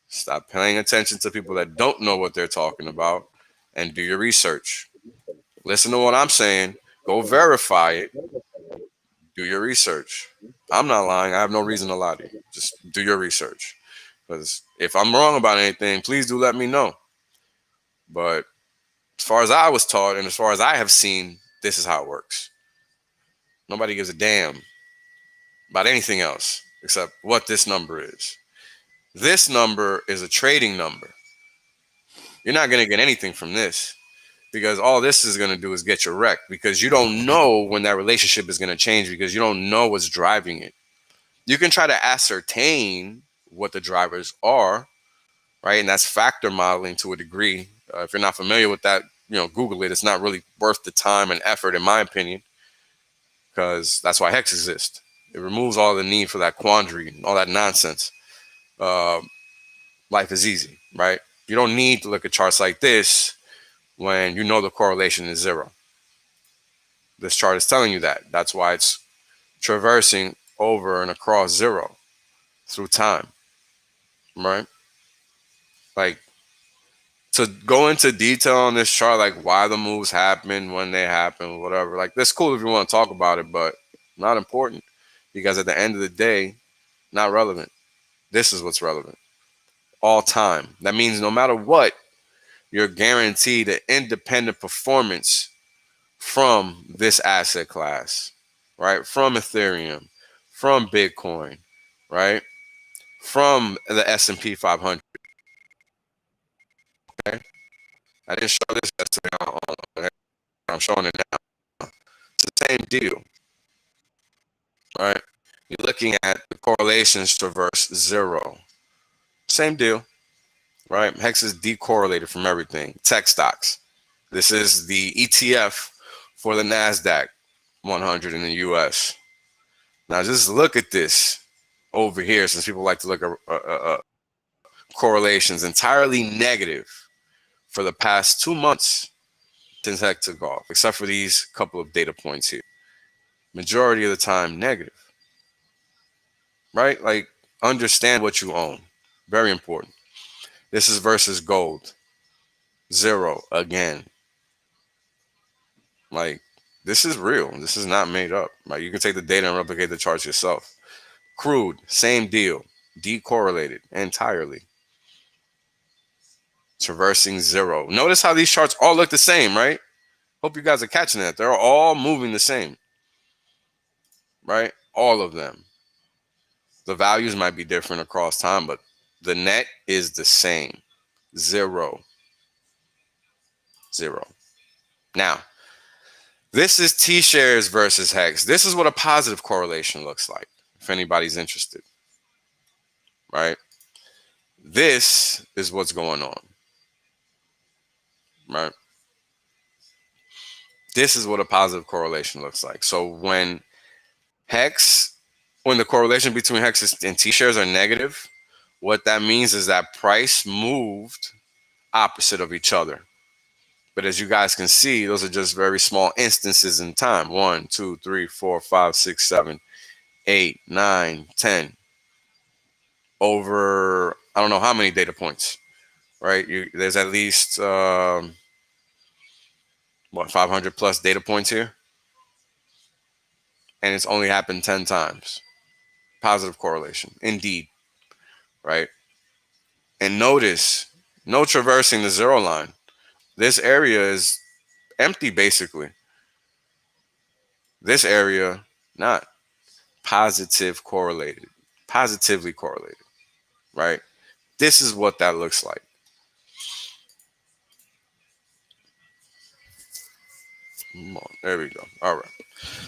[SPEAKER 4] Stop paying attention to people that don't know what they're talking about and do your research. Listen to what I'm saying. Go verify it. Do your research. I'm not lying. I have no reason to lie to you. Just do your research. Because if I'm wrong about anything, please do let me know. But as far as I was taught and as far as I have seen, this is how it works. Nobody gives a damn about anything else except what this number is. This number is a trading number. You're not going to get anything from this because all this is going to do is get you wrecked because you don't know when that relationship is going to change because you don't know what's driving it. You can try to ascertain what the drivers are, right? And that's factor modeling to a degree. If you're not familiar with that, Google it. It's not really worth the time and effort, in my opinion, because that's why Hex exists. It removes all the need for that quandary and all that nonsense. Life is easy, right? You don't need to look at charts like this when you know the correlation is 0. This chart is telling you that. That's why it's traversing over and across 0 through time, right? Like, to go into detail on this chart, like why the moves happen, when they happen, whatever, like that's cool if you want to talk about it, but not important because at the end of the day, not relevant. This is what's relevant. All time. That means no matter what, you're guaranteed an independent performance from this asset class, right? From Ethereum, from Bitcoin, right? From the S&P 500. Okay? I didn't show this yesterday. I'm showing it now. It's the same deal, right? You're looking at the correlations traverse 0. Same deal, right? Hex is decorrelated from everything. Tech stocks. This is the ETF for the NASDAQ 100 in the US. Now just look at this over here, since people like to look at correlations. Entirely negative for the past 2 months since Hex took off, except for these couple of data points here. Majority of the time negative, right? Like, understand what you own. Very important. This is versus gold. 0 again. Like, this is real. This is not made up. Like, you can take the data and replicate the charts yourself. Crude, same deal. Decorrelated entirely. Traversing 0. Notice how these charts all look the same, right? Hope you guys are catching that. They're all moving the same, right? All of them. The values might be different across time, but the net is the same. 0. 0. Now, this is T-shares versus Hex. This is what a positive correlation looks like, if anybody's interested, right? This is what's going on, right? This is what a positive correlation looks like. So when the correlation between Hex and T-shares are negative, what that means is that price moved opposite of each other. But as you guys can see, those are just very small instances in time. 1, 2, 3, 4, 5, 6, 7, 8, 9, 10. Over, I don't know how many data points, right? There's at least, 500 plus data points here? And it's only happened 10 times. Positive correlation, indeed, right? And notice, no traversing the 0 line. This area is empty, basically. This area, not. positively correlated, right? This is what that looks like. Come on, there we go. All right.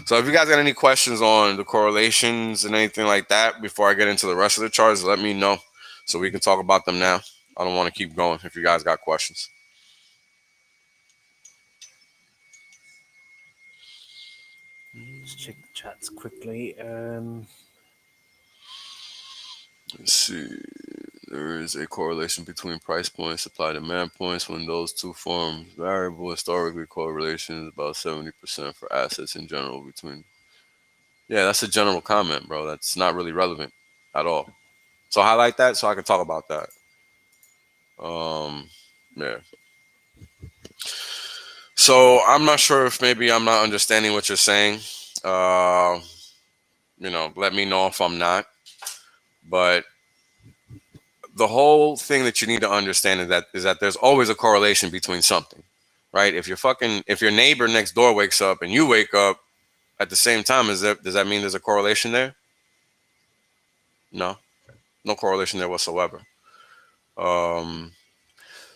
[SPEAKER 4] So if you guys got any questions on the correlations and anything like that before I get into the rest of the charts, let me know so we can talk about them now. I don't want to keep going if you guys got questions.
[SPEAKER 2] Let's check the chats quickly.
[SPEAKER 4] Let's see. There is a correlation between price points, supply demand points. When those two form variable, historically correlation is about 70% for assets in general between. Yeah, that's a general comment, bro. That's not really relevant at all. So highlight that so I can talk about that. Yeah. So I'm not sure if maybe I'm not understanding what you're saying. You know, let me know if I'm not. But the whole thing that you need to understand is that there's always a correlation between something, right? If your neighbor next door wakes up and you wake up at the same time, does that mean there's a correlation there? No correlation there whatsoever.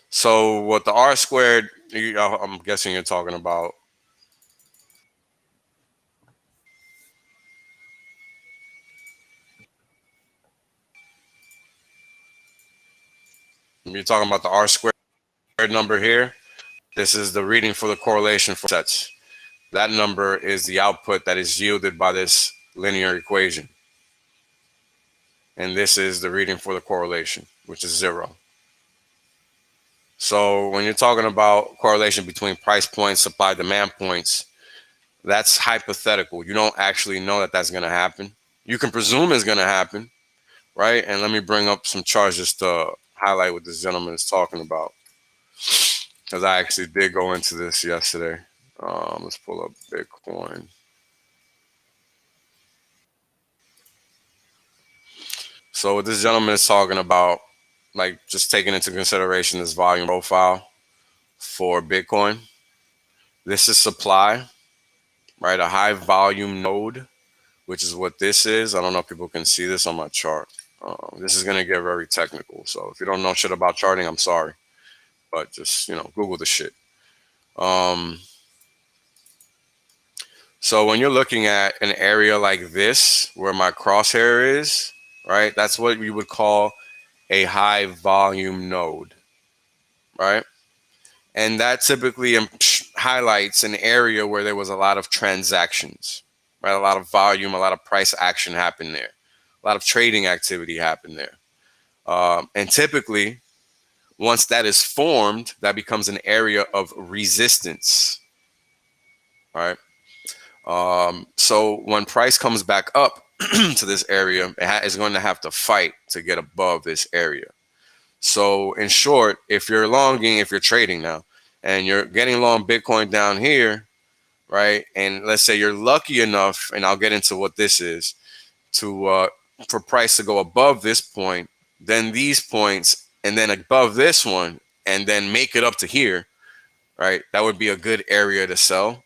[SPEAKER 4] So what the R squared, I'm guessing you're talking about. You're talking about the R squared number here. This is the reading for the correlation for sets. That number is the output that is yielded by this linear equation. And this is the reading for the correlation, which is 0. So when you're talking about correlation between price points, supply demand points, that's hypothetical. You don't actually know that that's going to happen. You can presume it's going to happen, right? And let me bring up some charts just to highlight what this gentleman is talking about, because I actually did go into this yesterday. Let's pull up Bitcoin. So what this gentleman is talking about, like just taking into consideration this volume profile for Bitcoin. This is supply, right? A high volume node, which is what this is. I don't know if people can see this on my chart. This is going to get very technical. So if you don't know shit about charting, I'm sorry. But just, Google the shit. So when you're looking at an area like this, where my crosshair is, right? That's what we would call a high volume node, right? And that typically highlights an area where there was a lot of transactions, right? A lot of volume, a lot of price action happened there. A lot of trading activity happened there. And typically, once that is formed, that becomes an area of resistance, right? So when price comes back up to this area, it is going to have to fight to get above this area. So in short, if you're longing, if you're trading now, and you're getting long Bitcoin down here, right? And let's say you're lucky enough, and I'll get into what this is, to for price to go above this point, then these points, and then above this one, and then make it up to here, right? That would be a good area to sell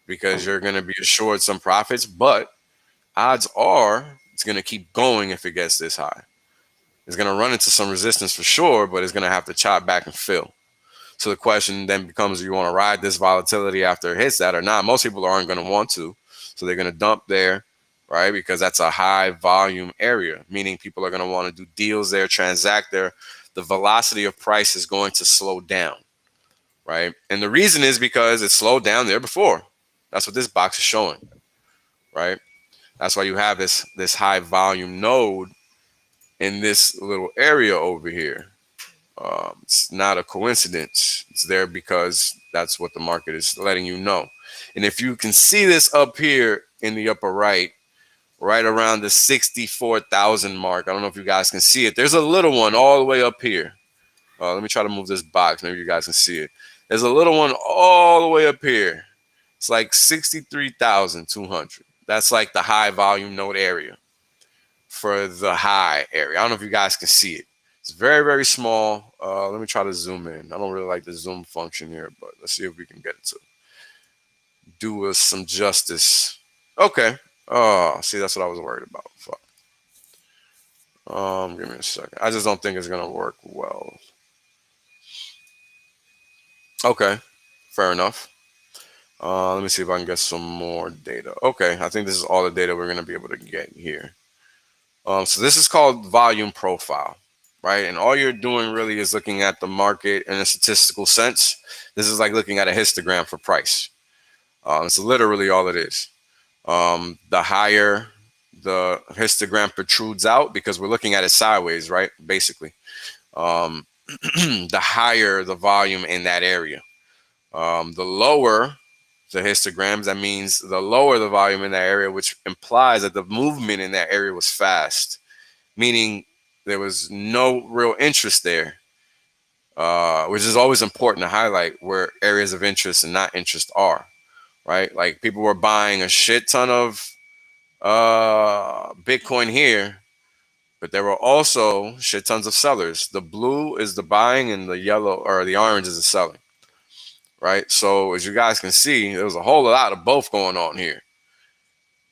[SPEAKER 4] because you're going to be assured some profits, but odds are it's going to keep going if it gets this high. It's going to run into some resistance for sure, but it's going to have to chop back and fill. So the question then becomes, do you want to ride this volatility after it hits that or not? Most people aren't going to want to. So they're going to dump there, right? Because that's a high volume area, meaning people are going to want to do deals there, transact there. The velocity of price is going to slow down, right? And the reason is because it slowed down there before. That's what this box is showing, right? That's why you have this high volume node in this little area over here. It's not a coincidence. It's there because that's what the market is letting you know. And if you can see this up here in the upper right around the 64,000 mark, I don't know if you guys can see it. There's a little one all the way up here. Let me try to move this box. Maybe you guys can see it. There's a little one all the way up here. It's like 63,200. That's like the high volume node area for the high area. I don't know if you guys can see it. It's very, very small. Let me try to zoom in. I don't really like the zoom function here, but let's see if we can get it to do us some justice. Okay. Oh, see, that's what I was worried about. Fuck. Give me a second. I just don't think it's gonna work well. Okay, fair enough. Let me see if I can get some more data. Okay, I think this is all the data we're gonna be able to get here. So this is called volume profile, right? And all you're doing really is looking at the market in a statistical sense. This is like looking at a histogram for price. It's literally all it is. The higher the histogram protrudes out, because we're looking at it sideways, right? Basically, the higher the volume in that area. The lower the histograms, that means the lower the volume in that area, which implies that the movement in that area was fast, meaning there was no real interest there, which is always important to highlight where areas of interest and not interest are, right? Like people were buying a shit ton of Bitcoin here, but there were also shit tons of sellers. The blue is the buying and the yellow or the orange is the selling. Right. So as you guys can see, there was a whole lot of both going on here.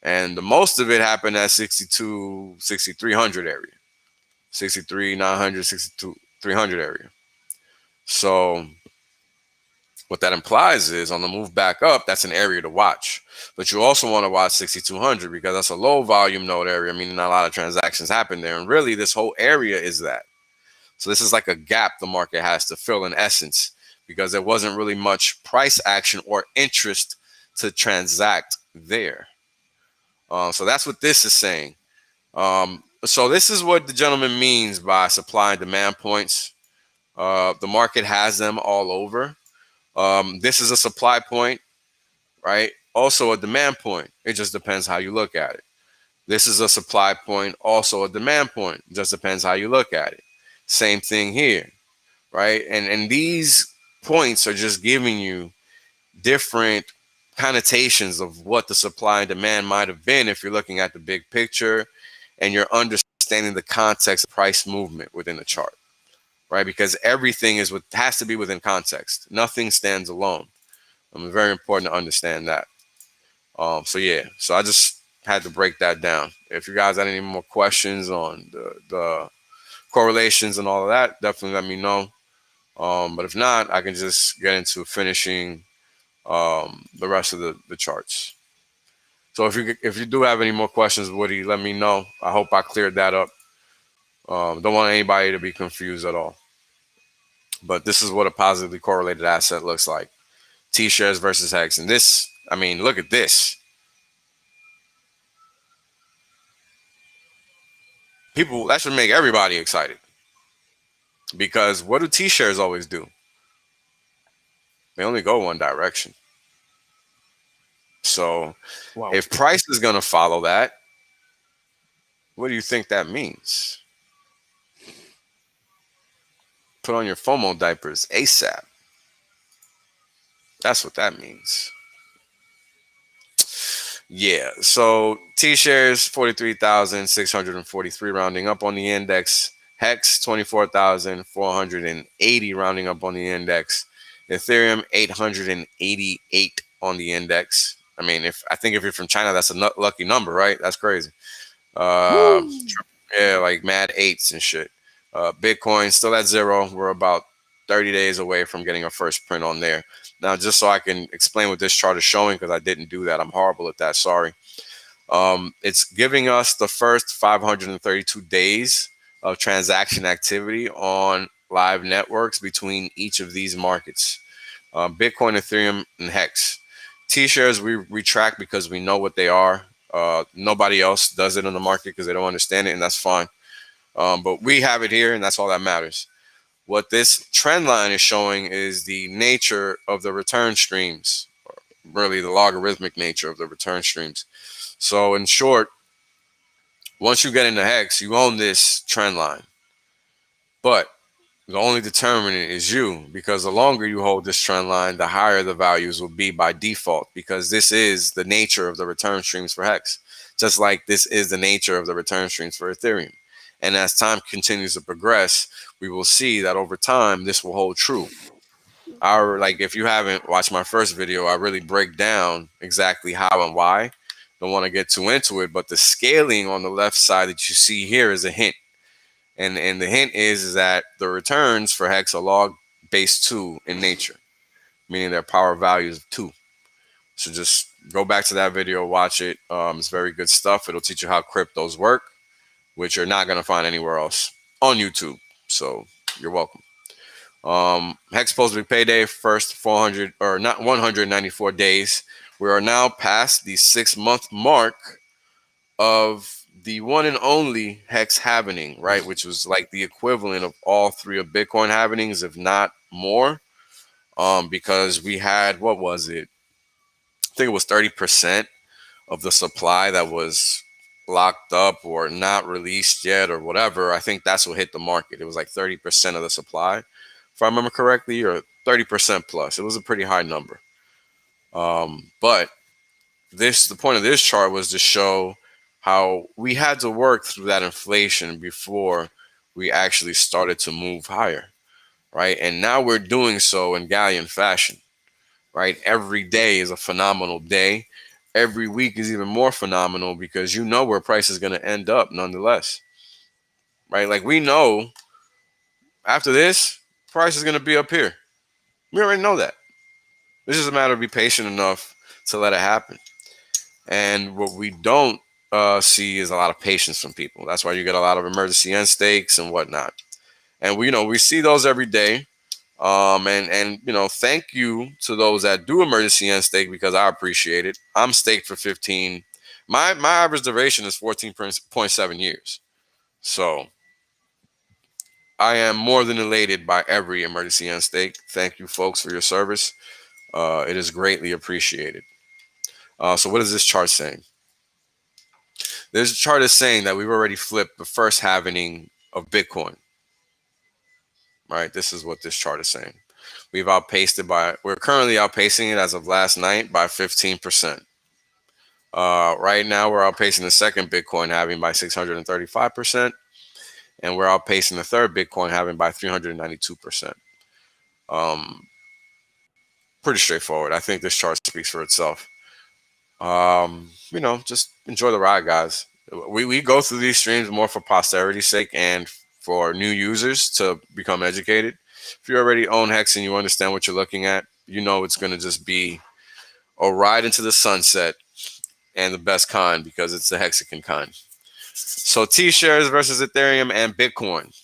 [SPEAKER 4] And the most of it happened at 6,300 area. 63,900, 62,300 area. So what that implies is on the move back up, that's an area to watch. But you also want to watch 6,200 because that's a low volume node area, meaning not a lot of transactions happen there. And really this whole area is that. So this is like a gap the market has to fill in essence, because there wasn't really much price action or interest to transact there. So that's what this is saying. So this is what the gentleman means by supply and demand points. The market has them all over. This is a supply point, right? Also a demand point. It just depends how you look at it. This is a supply point, also a demand point. It just depends how you look at it. Same thing here, right? And these points are just giving you different connotations of what the supply and demand might have been if you're looking at the big picture and you're understanding the context of price movement within the chart, right? Because everything is what has to be within context. Nothing stands alone. It's very important to understand that. So yeah, so I just had to break that down. If you guys had any more questions on the correlations and all of that, definitely let me know. But if not, I can just get into finishing the rest of the charts. So if you do have any more questions, Woody, let me know. I hope I cleared that up. Don't want anybody to be confused at all. But this is what a positively correlated asset looks like. T-shares versus Hex. And this, I mean, look at this. People, that should make everybody excited. Because what do T-shares always do? They only go one direction. So if price is going to follow that, what do you think that means? Put on your FOMO diapers ASAP. That's what that means. Yeah, so T-shares 43,643 rounding up on the index. Hex 24,480 rounding up on the index. Ethereum 888 on the index. I mean, if you're from China, that's a lucky number, right? That's crazy. Yeah, like mad eights and shit. Bitcoin still at 0. We're about 30 days away from getting a first print on there. Now, just so I can explain what this chart is showing, because I didn't do that. I'm horrible at that. Sorry. It's giving us the first 532 days of transaction activity on live networks between each of these markets. Bitcoin, Ethereum, and Hex. T-shares we track because we know what they are. Nobody else does it in the market because they don't understand it, and that's fine. But we have it here, and that's all that matters. What this trend line is showing is the nature of the return streams, or really the logarithmic nature of the return streams. So in short, once you get into Hex, you own this trend line. But the only determinant is you, because the longer you hold this trend line, the higher the values will be by default, because this is the nature of the return streams for Hex, just like this is the nature of the return streams for Ethereum. And as time continues to progress, we will see that over time, this will hold true. If you haven't watched my first video, I really break down exactly how and why. don't want to get too into it, but the scaling on the left side that you see here is a hint. And the hint is that the returns for Hex are log base 2 in nature, meaning their power value is 2. So just go back to that video, watch it. It's very good stuff. It'll teach you how cryptos work, which you're not going to find anywhere else on YouTube. So you're welcome. Hex supposed to be payday first 400 or not 194 days. We are now past the 6-month mark of the one and only Hex happening, right? Which was like the equivalent of all 3 of Bitcoin happenings, if not more. Because we had, what was it? I think it was 30% of the supply that was locked up or not released yet or whatever. I think that's what hit the market. It was like 30% of the supply, if I remember correctly, or 30% plus. It was a pretty high number. But the point of this chart was to show how we had to work through that inflation before we actually started to move higher, right? And now we're doing so in galleon fashion, right? Every day is a phenomenal day. Every week is even more phenomenal because you know where price is going to end up nonetheless, right? Like we know after this, price is going to be up here. We already know that. It's just a matter of be patient enough to let it happen. And what we don't see is a lot of patience from people. That's why you get a lot of emergency end stakes and whatnot. And we see those every day. And thank you to those that do emergency end stake because I appreciate it. I'm staked for 15. My average duration is 14.7 years. So I am more than elated by every emergency end stake. Thank you, folks, for your service. It is greatly appreciated. So what is this chart saying? This chart is saying that we've already flipped the first halving of Bitcoin. Right? This is what this chart is saying. We're currently outpacing it as of last night by 15%. Right now, we're outpacing the second Bitcoin halving by 635%. And we're outpacing the third Bitcoin halving by 392%. Pretty straightforward. I think this chart speaks for itself. Just enjoy the ride, guys. We go through these streams more for posterity's sake and for new users to become educated. If you already own Hex and you understand what you're looking at, it's going to just be a ride into the sunset and the best kind because it's the Hexican kind. So T-shares versus Ethereum and Bitcoin.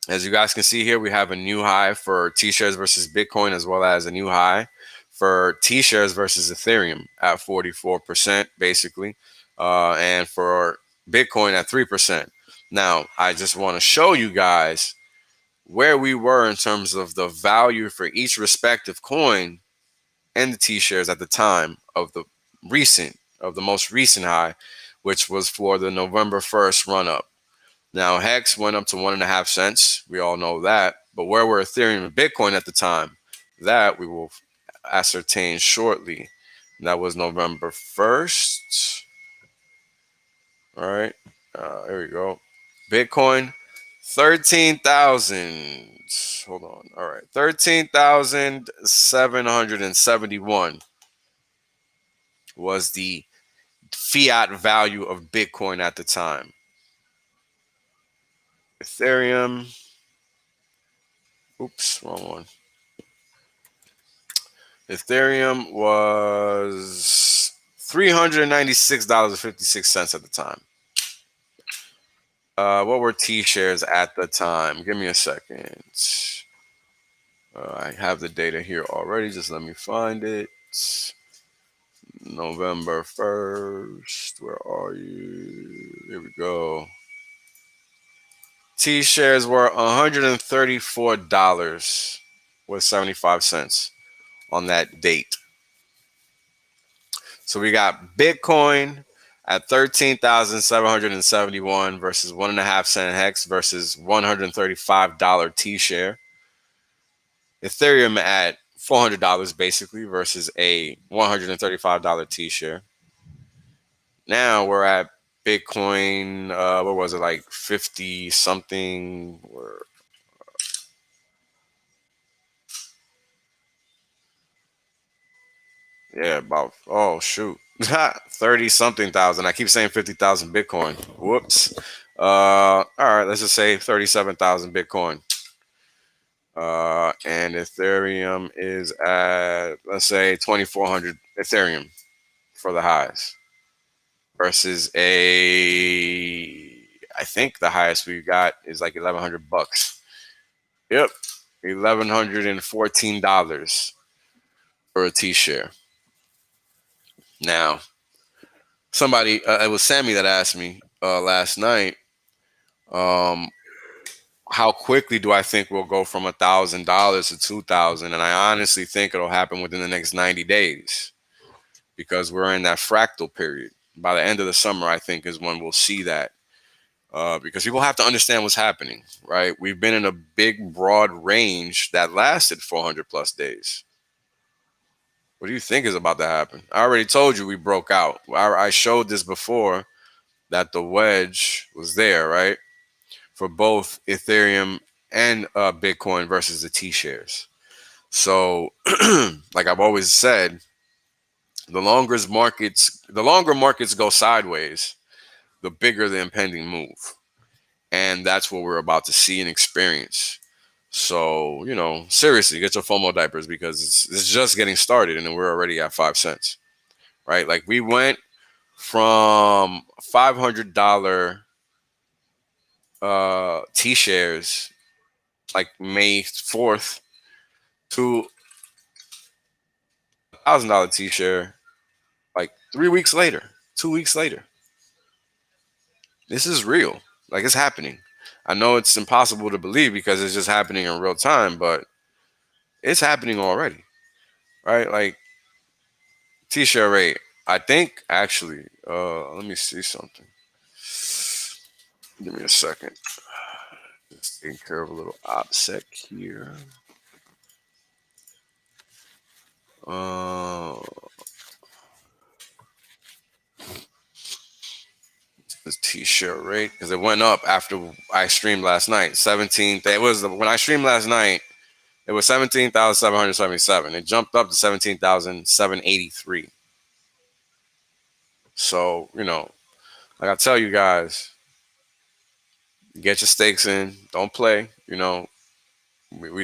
[SPEAKER 4] As you guys can see here, we have a new high for T-shares versus Bitcoin as well as a new high for T-shares versus Ethereum at 44%, basically, and for Bitcoin at 3%. Now, I just want to show you guys where we were in terms of the value for each respective coin and the T-shares at the time of the most recent high, which was for the November 1st run-up. Now, Hex went up to 1.5 cents. We all know that. But where were Ethereum and Bitcoin at the time? That we will ascertain shortly. That was November 1st. All right. There we go. Bitcoin, 13,000. Hold on. All right. 13,771 was the fiat value of Bitcoin at the time. Ethereum. Oops, wrong one. Ethereum was $396.56 at the time. What were T-shares at the time? Give me a second. I have the data here already. Just let me find it. November 1st. Where are you? Here we go. T-shares were $134 with 75 cents on that date. So we got Bitcoin at 13,771 versus 1.5 cent Hex versus $135 T-share. Ethereum at $400 basically versus a $135 T-share. Now we're at Bitcoin, what was it, like 50 something? Yeah, about, oh shoot. 30 something thousand. I keep saying 50,000 Bitcoin. Whoops. All right, let's just say 37,000 Bitcoin. And Ethereum is at, let's say, 2,400 Ethereum for the highs versus I think the highest we got is like $1,100. Yep, $1,114 for a T-share. Now, somebody, it was Sammy that asked me last night, how quickly do I think we'll go from $1,000 to $2,000? And I honestly think it'll happen within the next 90 days because we're in that fractal period. By the end of the summer, I think is when we'll see that. Because people have to understand what's happening, right? We've been in a big, broad range that lasted 400 plus days. What do you think is about to happen? I already told you we broke out. I showed this before that the wedge was there, right? For both Ethereum and Bitcoin versus the T-shares. So, like I've always said, the longer markets go sideways, the bigger the impending move. And that's what we're about to see and experience. So, seriously, get your FOMO diapers because it's just getting started and we're already at 5 cents, right? Like we went from $500 T-shares like May 4th to $1,000 T-share like 3 weeks later, 2 weeks later. This is real. Like it's happening. I know it's impossible to believe because it's just happening in real time, but it's happening already, right? Like T-share rate. I think actually, let me see something. Give me a second. Just taking care of a little OPSEC here. This T-share rate because it went up after I streamed last night. 17. It was when I streamed last night. It was 17,777. It jumped up to 17,783. So like I tell you guys, get your stakes in. Don't play. We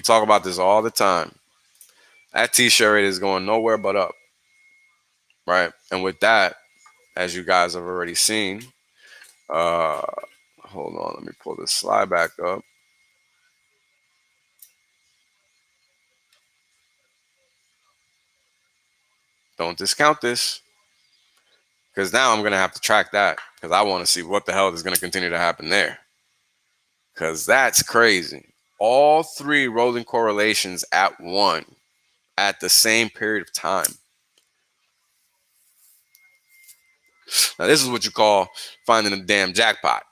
[SPEAKER 4] talk about this all the time. That T-share rate is going nowhere but up, right? And with that, as you guys have already seen, hold on, let me pull this slide back up. Don't discount this because now I'm going to have to track that because I want to see what the hell is going to continue to happen there because that's crazy. All three rolling correlations at one at the same period of time. Now, this is what you call finding a damn jackpot.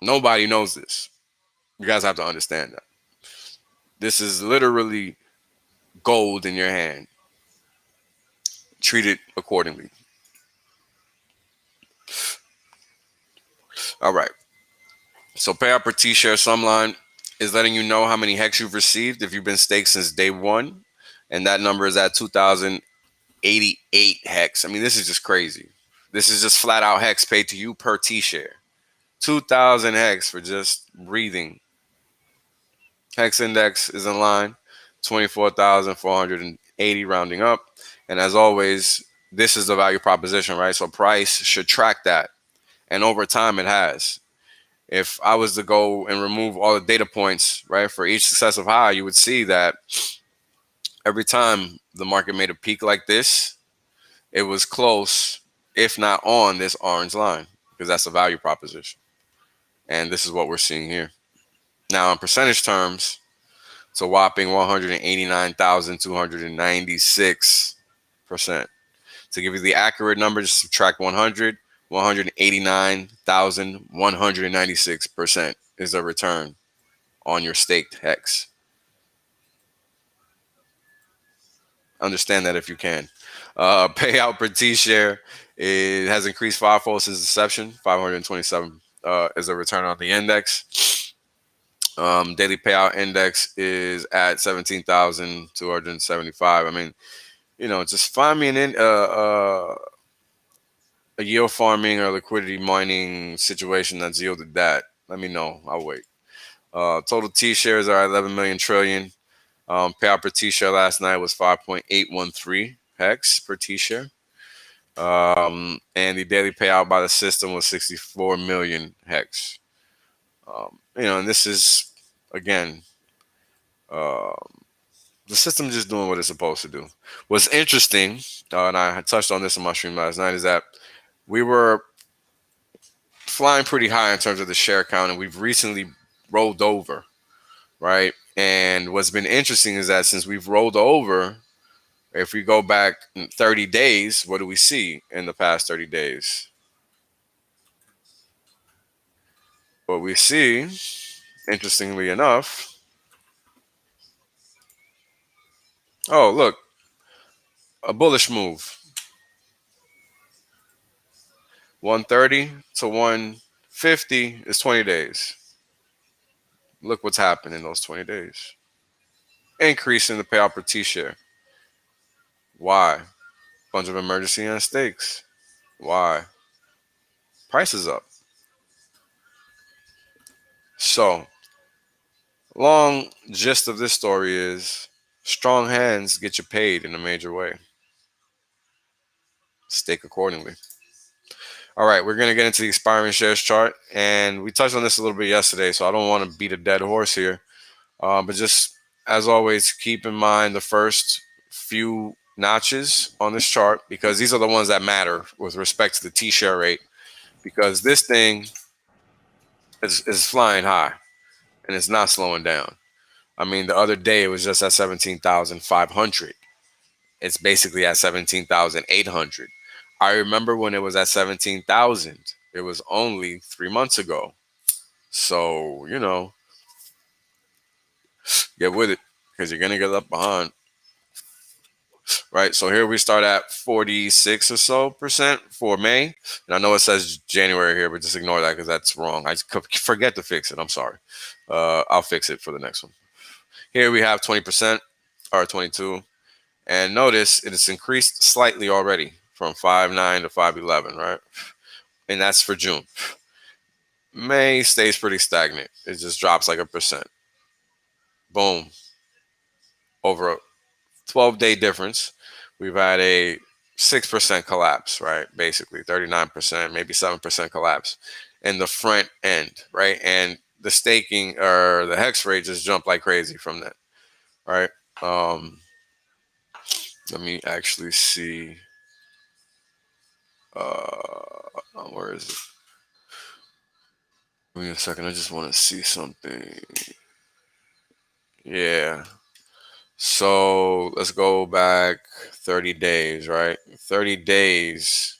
[SPEAKER 4] Nobody knows this. You guys have to understand that. This is literally gold in your hand. Treat it accordingly. All right. So payout per T-share sumline is letting you know how many hex you've received if you've been staked since day one. And that number is at 2,088 hex. I mean, this is just crazy. This is just flat out hex paid to you per T-share. 2,000 hex for just breathing. Hex index is in line, 24,480 rounding up. And as always, this is the value proposition, right? So price should track that. And over time, it has. If I was to go and remove all the data points, right, for each successive high, you would see that every time the market made a peak like this, it was close, if not on this orange line, because that's a value proposition. And this is what we're seeing here. Now, in percentage terms, it's a whopping 189,296%. To give you the accurate number, just subtract 100. 189,196% is the return on your staked hex. Understand that if you can. Payout per T-share has increased fivefold since inception. 527 is a return on the index. Daily payout index is at 17,275. I mean, just find me a yield farming or liquidity mining situation that's yielded that. Let me know. I'll wait. Total T shares are 11 million trillion. Payout per T share last night was 5.813 hex per T share. And the daily payout by the system was 64 million hex. And this is, again, the system just doing what it's supposed to do. What's interesting, and I touched on this in my stream last night, is that we were flying pretty high in terms of the share count, and we've recently rolled over, right? And what's been interesting is that since we've rolled over, if we go back 30 days, what do we see in the past 30 days? What we see, interestingly enough, oh, look, a bullish move. 130 to 150 is 20 days. Look what's happened in those 20 days. Increase in the payout per T share. Why? Bunch of emergency and stakes. Why? Price is up. So, long gist of this story is strong hands get you paid in a major way. Stake accordingly. All right, we're going to get into the expiring shares chart, and we touched on this a little bit yesterday, so I don't want to beat a dead horse here. But just as always, keep in mind the first few notches on this chart, because these are the ones that matter with respect to the T-share rate, because this thing is flying high and it's not slowing down. I mean, the other day it was just at 17,500. It's basically at 17,800. I remember when it was at 17,000. It was only 3 months ago. So, get with it, because you're going to get left behind. Right, so here we start at 46 or so percent for May. And I know it says January here, but just ignore that because that's wrong. I forget to fix it. I'm sorry. I'll fix it for the next one. Here we have 20% or 22. And notice it has increased slightly already from 5.9 to 5.11, right? And that's for June. May stays pretty stagnant. It just drops like 1%. Boom. Over a 12-day difference, we've had a 6% collapse, right? Basically 39%, maybe 7% collapse in the front end, right? And the staking or the hex rate just jumped like crazy from that, right? Let me actually see. Where is it? Give me a second. I just want to see something. Yeah. So let's go back 30 days, right? 30 days,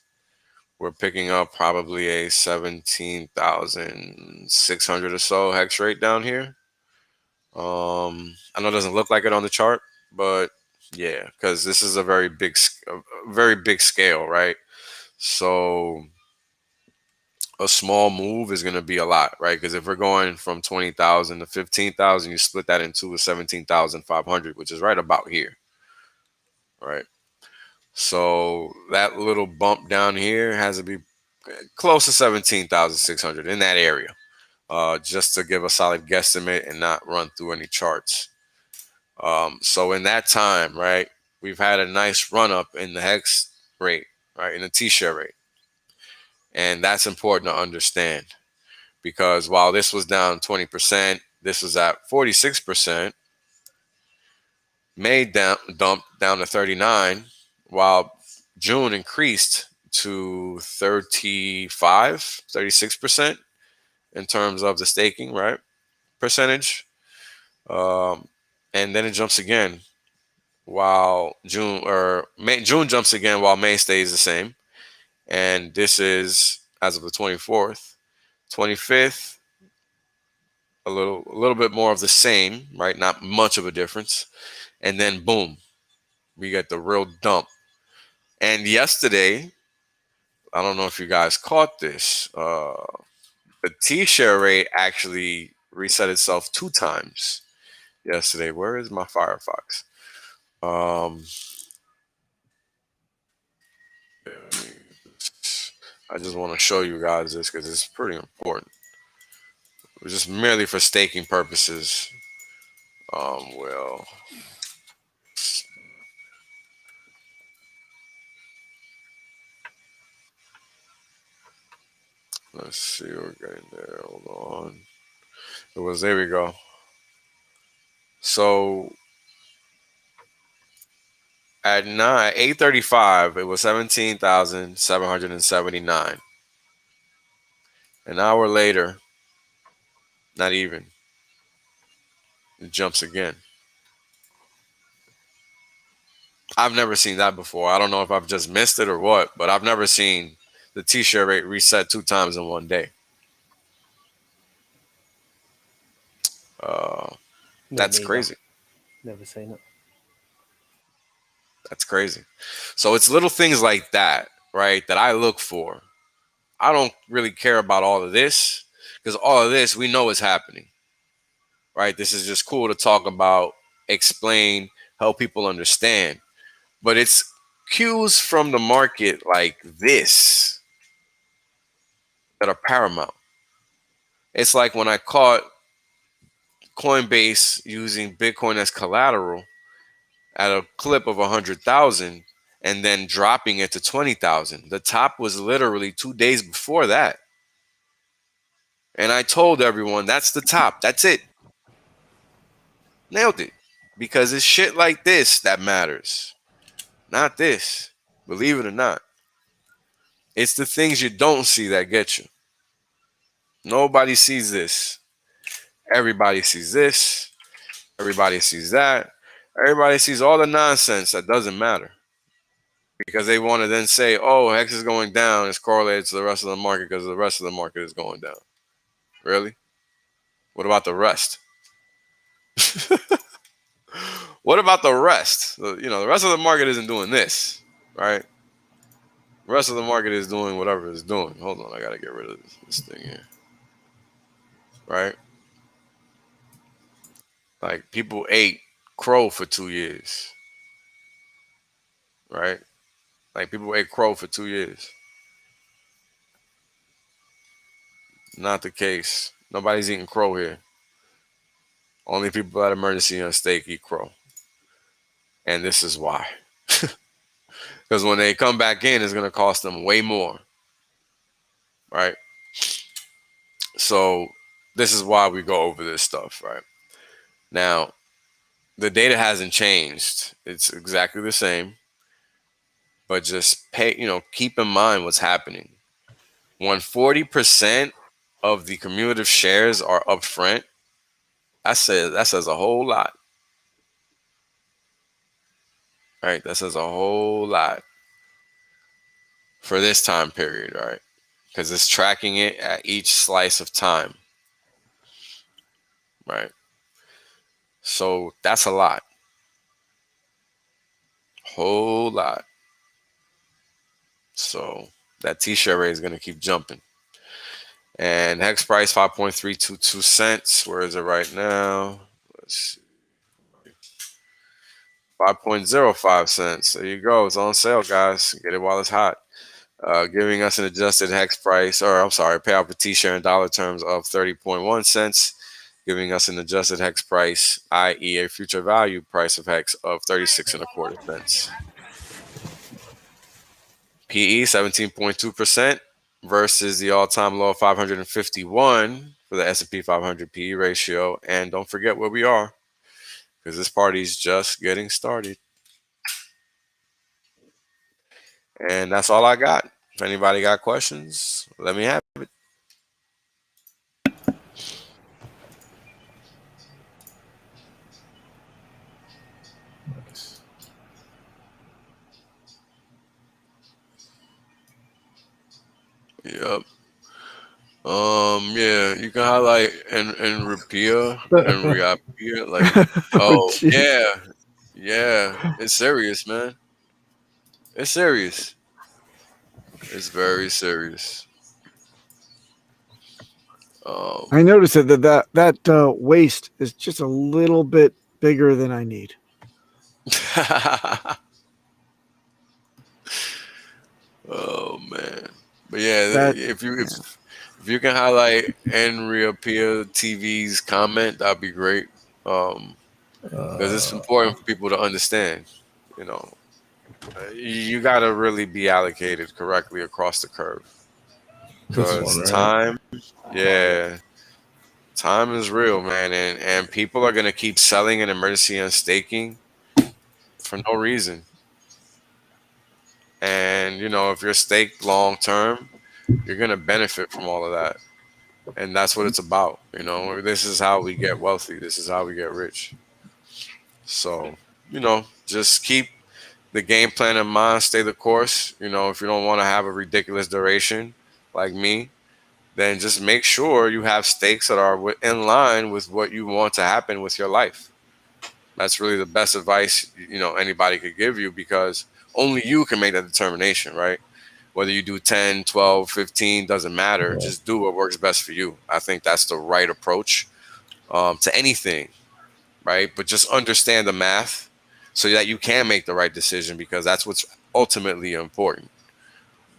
[SPEAKER 4] we're picking up probably a 17,600 or so hex rate down here. I know it doesn't look like it on the chart, but yeah, because this is a very big scale, right? So a small move is going to be a lot, right? Because if we're going from 20,000 to 15,000, you split that in two with 17,500, which is right about here, right? So that little bump down here has to be close to 17,600 in that area, just to give a solid guesstimate and not run through any charts. So in that time, right, we've had a nice run up in the hex rate, right, in the T-share rate. And that's important to understand, because while this was down 20%, this was at 46%. May dumped down to 39, while June increased to 36% in terms of the staking, right, percentage. And then it jumps again while June jumps again while May stays the same. And this is as of the 24th. 25th, a little bit more of the same, right? Not much of a difference. And then boom, we get the real dump. And yesterday, I don't know if you guys caught this, the T-share rate actually reset itself 2 times yesterday. Where is my Firefox? I just want to show you guys this because it's pretty important. It was just merely for staking purposes. Well, let's see, we're getting there. Hold on. There we go. So at 8:35, it was 17,779. An hour later, not even. It jumps again. I've never seen that before. I don't know if I've just missed it or what, but I've never seen the T-share rate reset 2 times in one day. That's crazy.
[SPEAKER 2] Never seen it.
[SPEAKER 4] That's crazy. So it's little things like that, right, that I look for. I don't really care about all of this because all of this we know is happening, right? This is just cool to talk about, explain, help people understand. But it's cues from the market like this that are paramount. It's like when I caught Coinbase using Bitcoin as collateral at a clip of 100,000 and then dropping it to 20,000. The top was literally 2 days before that. And I told everyone, that's the top. That's it. Nailed it. Because it's shit like this that matters. Not this. Believe it or not. It's the things you don't see that get you. Nobody sees this. Everybody sees this. Everybody sees that. Everybody sees all the nonsense that doesn't matter. Because they want to then say, oh, Hex is going down. It's correlated to the rest of the market because the rest of the market is going down. Really? What about the rest? What about the rest? The rest of the market isn't doing this, right? The rest of the market is doing whatever it's doing. Hold on, I got to get rid of this thing here. Right? Like people ate crow for 2 years. Right? Like people ate crow for 2 years. Not the case. Nobody's eating crow here. Only people at emergency on stake eat crow. And this is why. Because when they come back in, it's going to cost them way more. Right? So this is why we go over this stuff, right? Now, the data hasn't changed. It's exactly the same. But just keep in mind what's happening. When 40% of the cumulative shares are up front, that says a whole lot. Right? That says a whole lot for this time period, right? Because it's tracking it at each slice of time. Right? So that's a lot. Whole lot. So that T-share rate is going to keep jumping. And Hex price 5.322 cents. Where is it right now? Let's see. 5.05 cents. There you go. It's on sale, guys. Get it while it's hot. Giving us an adjusted Hex price, payout per T-share in dollar terms of 30.1 cents. Giving us an adjusted Hex price, i.e. a future value price of Hex of 36.25 cents. PE 17.2% versus the all-time low of 551 for the S&P 500 PE ratio. And don't forget where we are, because this party's just getting started. And that's all I got. If anybody got questions, let me have it. Yep. Yeah, you can highlight and repair and reappear. Yeah. It's serious, man. It's serious. It's very serious.
[SPEAKER 1] I noticed that waist is just a little bit bigger than I need.
[SPEAKER 4] Oh man, But yeah, if you can highlight Enriapia TV's comment, that'd be great. Because it's important for people to understand. You know, you got to really be allocated correctly across the curve. Because time, time is real, man, and people are gonna keep selling in emergency and staking for no reason. And you know, if you're staked long term, you're gonna benefit from all of that. And that's what it's about. You know, this is how we get wealthy. This is how we get rich. So, you know, just keep the game plan in mind, stay the course. You know, if you don't want to have a ridiculous duration like me, then just make sure you have stakes that are in line with what you want to happen with your life. That's really the best advice, you know, anybody could give you, because only you can make that determination, right? Whether you do 10, 12, 15, doesn't matter. Just do what works best for you. I think that's the right approach to anything, right? But just understand the math so that you can make the right decision, because that's what's ultimately important.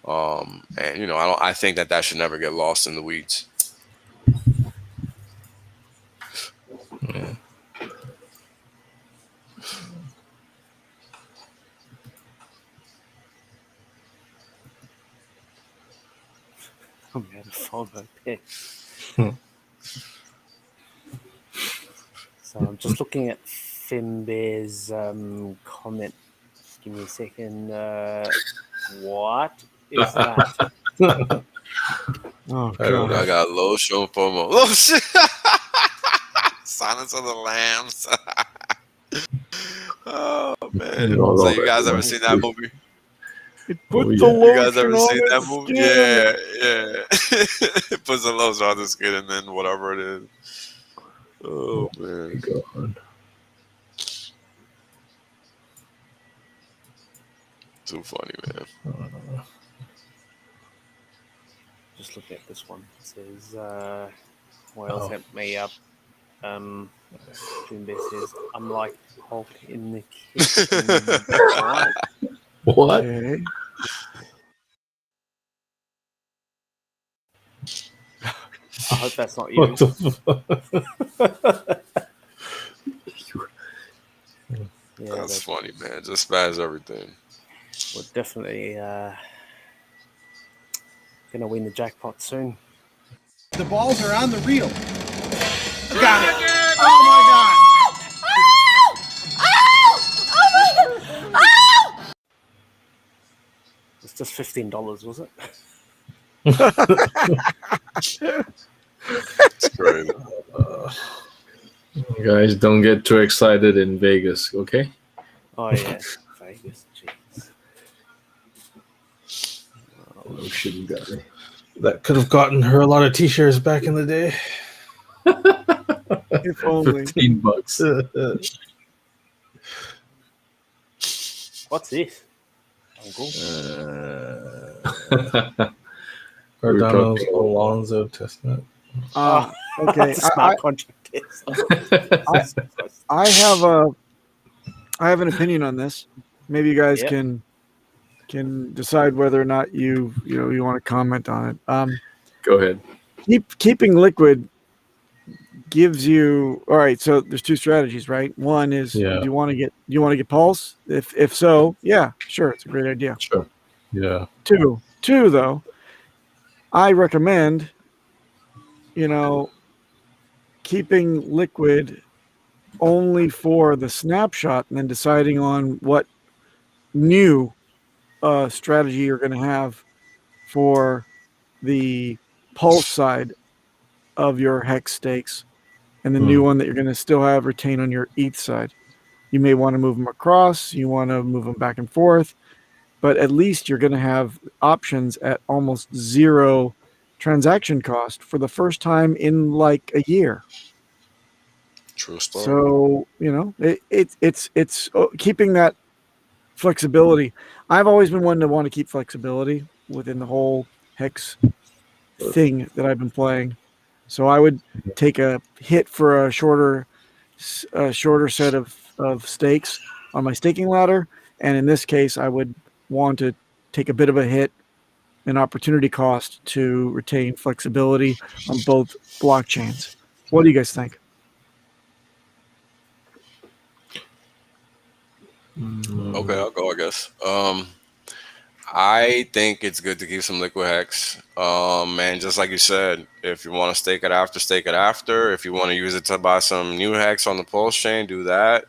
[SPEAKER 4] And you know, I think that should never get lost in the weeds.
[SPEAKER 3] Yeah.
[SPEAKER 2] I'm going to follow my pick. So I'm just looking at Finbear's comment. Just give me a second. What is that?
[SPEAKER 1] Oh, God.
[SPEAKER 4] I got low show FOMO. Oh shit! Silence of the Lambs. Oh man! So you guys ever seen that movie?
[SPEAKER 1] It puts
[SPEAKER 4] You guys ever seen that movie? Yeah. It puts the lotion on the skin and then whatever it is. Oh man.
[SPEAKER 3] God.
[SPEAKER 4] Too funny, man.
[SPEAKER 2] Just look at this one. It says, what else hit me up? Finbear says, I'm like Hulk in the kitchen. Right.
[SPEAKER 3] What?
[SPEAKER 1] Okay.
[SPEAKER 2] I hope that's not you.
[SPEAKER 3] What the fuck?
[SPEAKER 2] Yeah,
[SPEAKER 4] That's funny, man. Just spaz everything.
[SPEAKER 2] We're definitely gonna win the jackpot soon.
[SPEAKER 19] The balls are on the reel. Got it. Oh my God.
[SPEAKER 2] It's just $15, was it?
[SPEAKER 4] It's crazy.
[SPEAKER 6] Guys, don't get too excited in Vegas, okay?
[SPEAKER 2] Oh yeah, Vegas. Jeez.
[SPEAKER 6] Oh shit, got me.
[SPEAKER 3] That could have gotten her a lot of t-shirts back in the day.
[SPEAKER 1] If only.
[SPEAKER 6] $15.
[SPEAKER 2] What's this?
[SPEAKER 3] Cardano's Alonzo testnet.
[SPEAKER 1] Okay.
[SPEAKER 2] Smart contract test.
[SPEAKER 1] I have an opinion on this. Maybe you guys can decide whether or not you want to comment on it.
[SPEAKER 6] Go ahead.
[SPEAKER 1] Keeping liquid gives you all right. So there's two strategies, right? One is do you want to get pulse? If so, yeah, sure, it's a great idea.
[SPEAKER 3] Sure. Yeah.
[SPEAKER 1] Two though, I recommend keeping liquid only for the snapshot and then deciding on what new strategy you're going to have for the pulse side of your hex stakes and the new one that you're going to still have retain on your ETH side. You may want to move them across, you want to move them back and forth, but at least you're going to have options at almost zero transaction cost for the first time in like a year.
[SPEAKER 4] True story.
[SPEAKER 1] So, it's keeping that flexibility. I've always been one to want to keep flexibility within the whole hex thing that I've been playing. So I would take a hit for a shorter set of stakes on my staking ladder. And in this case, I would want to take a bit of a hit an opportunity cost to retain flexibility on both blockchains. What do you guys think?
[SPEAKER 4] Okay, I'll go, I guess. I think it's good to keep some liquid hex. And just like you said, if you want to stake it after, stake it after. If you want to use it to buy some new hex on the Pulse chain, do that.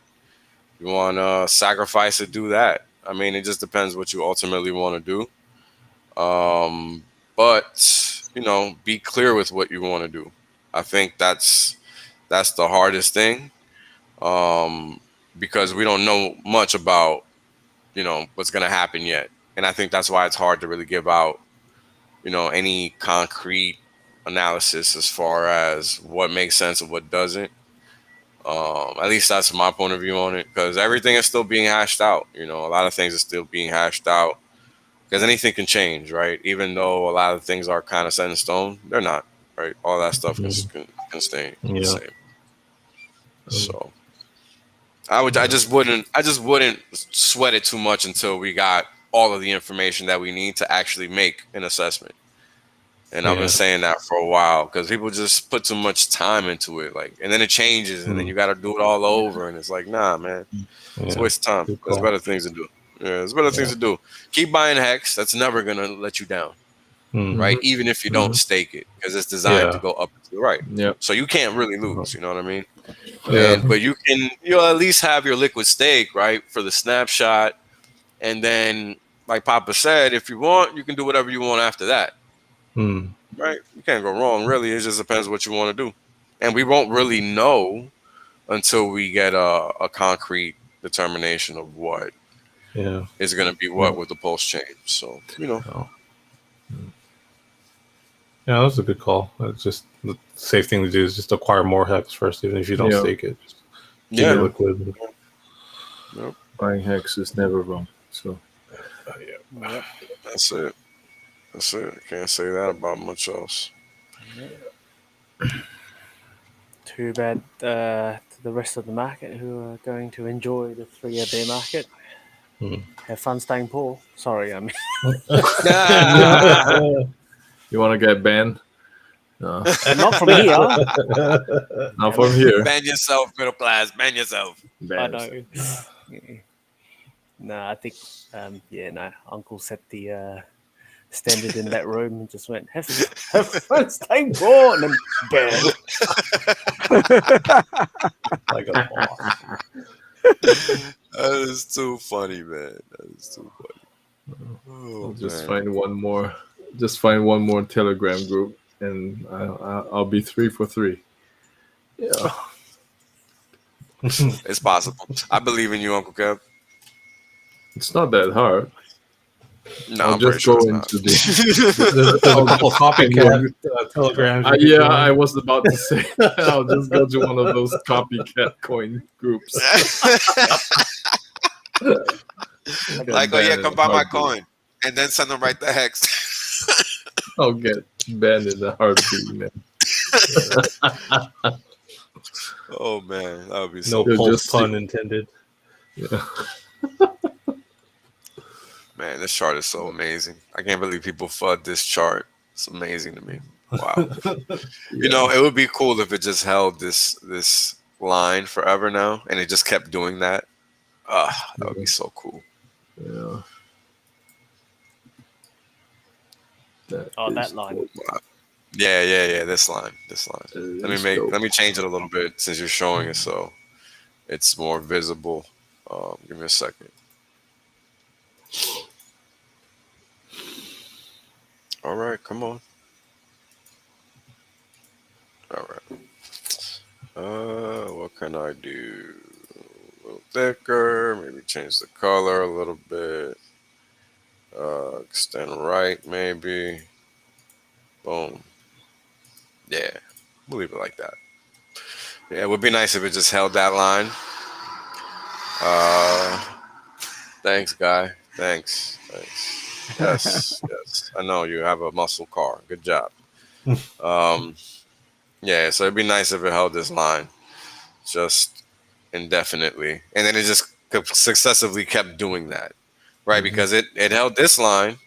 [SPEAKER 4] You want to sacrifice it, do that. I mean, it just depends what you ultimately want to do. But you know, be clear with what you want to do. I think that's the hardest thing, because we don't know much about, you know, what's going to happen yet. And I think that's why it's hard to really give out, you know, any concrete analysis as far as what makes sense and what doesn't. At least that's my point of view on it, because everything is still being hashed out. You know, a lot of things are still being hashed out, because anything can change, right? Even though a lot of things are kind of set in stone, they're not, right? All that stuff can stay the same. So I just wouldn't sweat it too much until we got all of the information that we need to actually make an assessment. And I've been saying that for a while, because people just put too much time into it, like, and then it changes, and then you got to do it all over, and it's like, nah, man, it's a waste of time. There's better things to do. Yeah, there's better things to do. Keep buying hex. That's never gonna let you down, right? Even if you don't stake it, because it's designed to go up to the right.
[SPEAKER 6] Yeah.
[SPEAKER 4] So you can't really lose. You know what I mean?
[SPEAKER 6] Yeah.
[SPEAKER 4] But you'll at least have your liquid stake, right, for the snapshot, and then, like Papa said, if you want, you can do whatever you want after that. Right? You can't go wrong, really. It just depends what you want to do. And we won't really know until we get a concrete determination of what is going to be what with the Pulse chain. So, you know.
[SPEAKER 3] Yeah, that's a good call. It's just the safe thing to do is just acquire more hex first, even if you don't stake it. Just keep it liquid.
[SPEAKER 4] Yep.
[SPEAKER 6] Buying hex is never wrong. So,
[SPEAKER 4] That's it. That's it. I can't say that about much else.
[SPEAKER 2] Too bad to the rest of the market who are going to enjoy the 3-year bear market. Have fun staying poor. Sorry, I mean.
[SPEAKER 6] you want to get banned? No.
[SPEAKER 2] Not from here.
[SPEAKER 6] Not from here.
[SPEAKER 4] Ban yourself, middle class. Ban yourself.
[SPEAKER 2] I know. No, I think, Uncle set the standard in that room and just went, have fun staying poor, and then banned.
[SPEAKER 3] Like a boss.
[SPEAKER 4] That is too funny, man. That is too funny.
[SPEAKER 6] I'll just find one more. Just find one more Telegram group, and I'll be 3 for 3. Yeah,
[SPEAKER 4] it's possible. I believe in you, Uncle Kev.
[SPEAKER 6] It's not that hard.
[SPEAKER 4] No,
[SPEAKER 6] I'll just go into
[SPEAKER 3] There's a couple copycat telegrams.
[SPEAKER 6] Yeah, I was about to say I'll just go to one of those copycat coin groups.
[SPEAKER 4] Like, oh yeah, come buy my coin, and then send them right the hex.
[SPEAKER 6] I'll get banned in a heartbeat, man.
[SPEAKER 4] Oh man, that would be so.
[SPEAKER 3] No pulse pun intended.
[SPEAKER 6] Yeah.
[SPEAKER 4] Man, this chart is so amazing. I can't believe people FUD this chart. It's amazing to me. Wow. You know, it would be cool if it just held this line forever now, and it just kept doing that. That would be so cool.
[SPEAKER 6] Yeah.
[SPEAKER 2] That line.
[SPEAKER 4] Yeah. This line. Let me change it a little bit since you're showing it so it's more visible. Give me a second. All right, come on. All right. What can I do? A little thicker. Maybe change the color a little bit. Extend right, maybe. Boom. Yeah, we'll leave it like that. Yeah, it would be nice if it just held that line. Thanks, guy. Thanks. Yes. I know you have a muscle car. Good job. Yeah, so it'd be nice if it held this line just indefinitely. And then it just successively kept doing that, right? Because it held this line,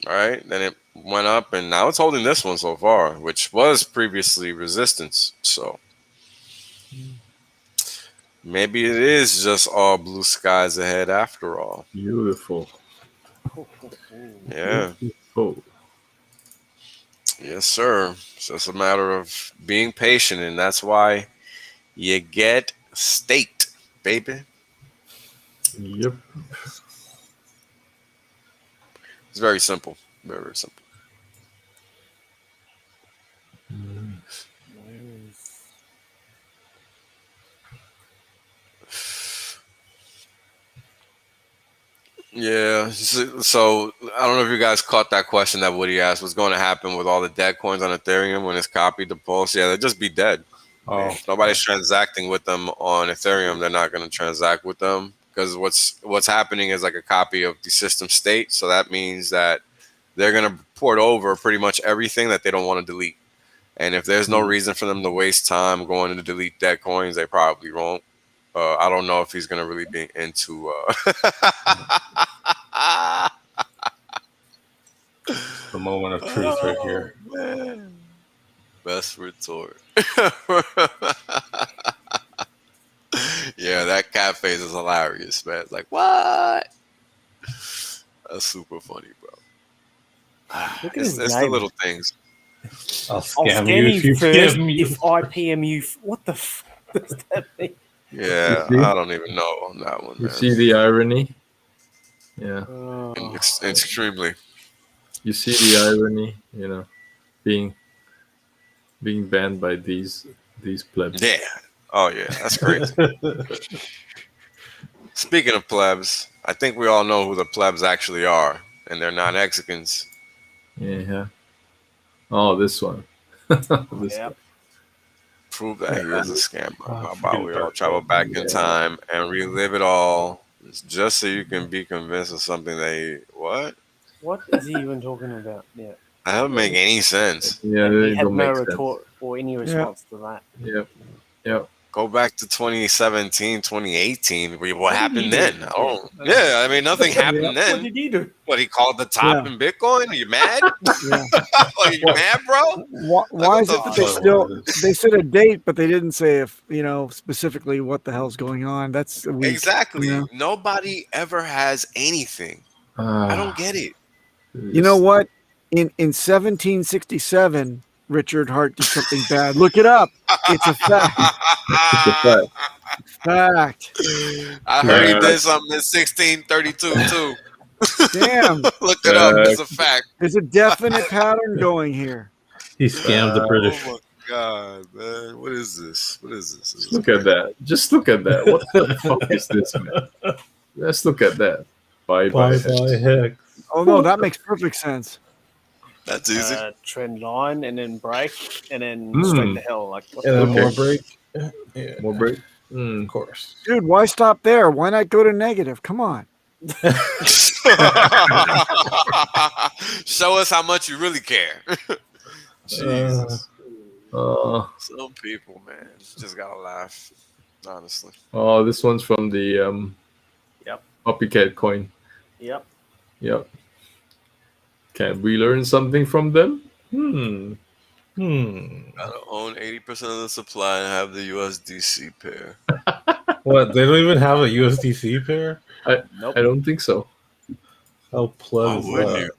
[SPEAKER 4] All right, then it went up, and now it's holding this one so far, which was previously resistance. So maybe it is just all blue skies ahead after all.
[SPEAKER 6] Beautiful.
[SPEAKER 4] Yeah.
[SPEAKER 6] Beautiful.
[SPEAKER 4] Yes, sir. It's just a matter of being patient, and that's why you get staked, baby.
[SPEAKER 6] Yep.
[SPEAKER 4] It's very simple. Very, very simple. Yeah. So I don't know if you guys caught that question that Woody asked. What's going to happen with all the dead coins on Ethereum when it's copied to Pulse? Yeah, they'll just be dead.
[SPEAKER 3] Oh.
[SPEAKER 4] If nobody's transacting with them on Ethereum, they're not going to transact with them because what's happening is like a copy of the system state. So that means that they're going to port over pretty much everything that they don't want to delete. And if there's no reason for them to waste time going to delete dead coins, they probably won't. I don't know if he's going to really be into
[SPEAKER 3] the moment of truth right here.
[SPEAKER 4] Man. Best retort. Yeah, that cat face is hilarious, man. It's like, what? That's super funny, bro. It's the little things.
[SPEAKER 3] I'll scam you if you
[SPEAKER 2] first.
[SPEAKER 3] scam me.
[SPEAKER 2] If I PM you, what the f does that mean?
[SPEAKER 4] Yeah, I don't even know on that one.
[SPEAKER 6] You
[SPEAKER 4] Man.
[SPEAKER 6] see the irony? Yeah.
[SPEAKER 4] Extremely.
[SPEAKER 6] You see the irony, you know, being banned by these plebs.
[SPEAKER 4] Yeah. Oh yeah, that's crazy. Speaking of plebs, I think we all know who the plebs actually are, and they're not Hexicans.
[SPEAKER 6] Yeah. Oh, this one. This one.
[SPEAKER 4] Prove that he is a scammer. How about we all travel back in time and relive it all, just so you can be convinced of something that he what?
[SPEAKER 2] What is he even talking about? Yeah.
[SPEAKER 4] That doesn't make any sense.
[SPEAKER 6] Yeah,
[SPEAKER 2] He
[SPEAKER 6] they
[SPEAKER 2] had
[SPEAKER 6] don't
[SPEAKER 2] no
[SPEAKER 6] make sense.
[SPEAKER 2] retort or any response to that.
[SPEAKER 6] Yep.
[SPEAKER 4] Go back to 2017, 2018. What
[SPEAKER 2] did
[SPEAKER 4] happened
[SPEAKER 2] he
[SPEAKER 4] then?
[SPEAKER 2] do?
[SPEAKER 4] Oh, yeah. I mean, nothing happened then.
[SPEAKER 2] What did he do?
[SPEAKER 4] What, he called the top in Bitcoin? Are you mad? Are you mad, bro?
[SPEAKER 1] Why is it that they said a date, but they didn't say if specifically what the hell's going on? That's weak,
[SPEAKER 4] exactly.
[SPEAKER 1] You know?
[SPEAKER 4] Nobody ever has anything. I don't get it.
[SPEAKER 1] You know what? In 1767, Richard Hart did something bad. Look it up. It's a fact. Fact.
[SPEAKER 4] I heard he did something in 1632 too.
[SPEAKER 1] Damn.
[SPEAKER 4] Look it up. It's a fact.
[SPEAKER 1] There's a definite pattern going here.
[SPEAKER 3] He scammed the British.
[SPEAKER 4] Oh my god, man! What is this? What is this?
[SPEAKER 6] Just look at that. Just look at that. What the fuck is this, man? Let's look at that. Bye
[SPEAKER 3] Hex.
[SPEAKER 1] Oh no, that makes perfect sense.
[SPEAKER 4] That's easy.
[SPEAKER 2] Trend line and then break and then straight to hell. Like what
[SPEAKER 3] And then
[SPEAKER 2] the
[SPEAKER 3] more break. Yeah.
[SPEAKER 6] More break.
[SPEAKER 3] Of course.
[SPEAKER 1] Dude, why stop there? Why not go to negative? Come on.
[SPEAKER 4] Show us how much you really care. Jesus. Some people, man, just gotta laugh. Honestly.
[SPEAKER 6] Oh, this one's from the copycat coin.
[SPEAKER 2] Yep.
[SPEAKER 6] Can we learn something from them?
[SPEAKER 4] Gotta own 80% of the supply and have the USDC pair.
[SPEAKER 3] What? They don't even have a USDC pair?
[SPEAKER 6] I don't think so.
[SPEAKER 3] How pleb is
[SPEAKER 4] wouldn't
[SPEAKER 3] that?
[SPEAKER 4] you?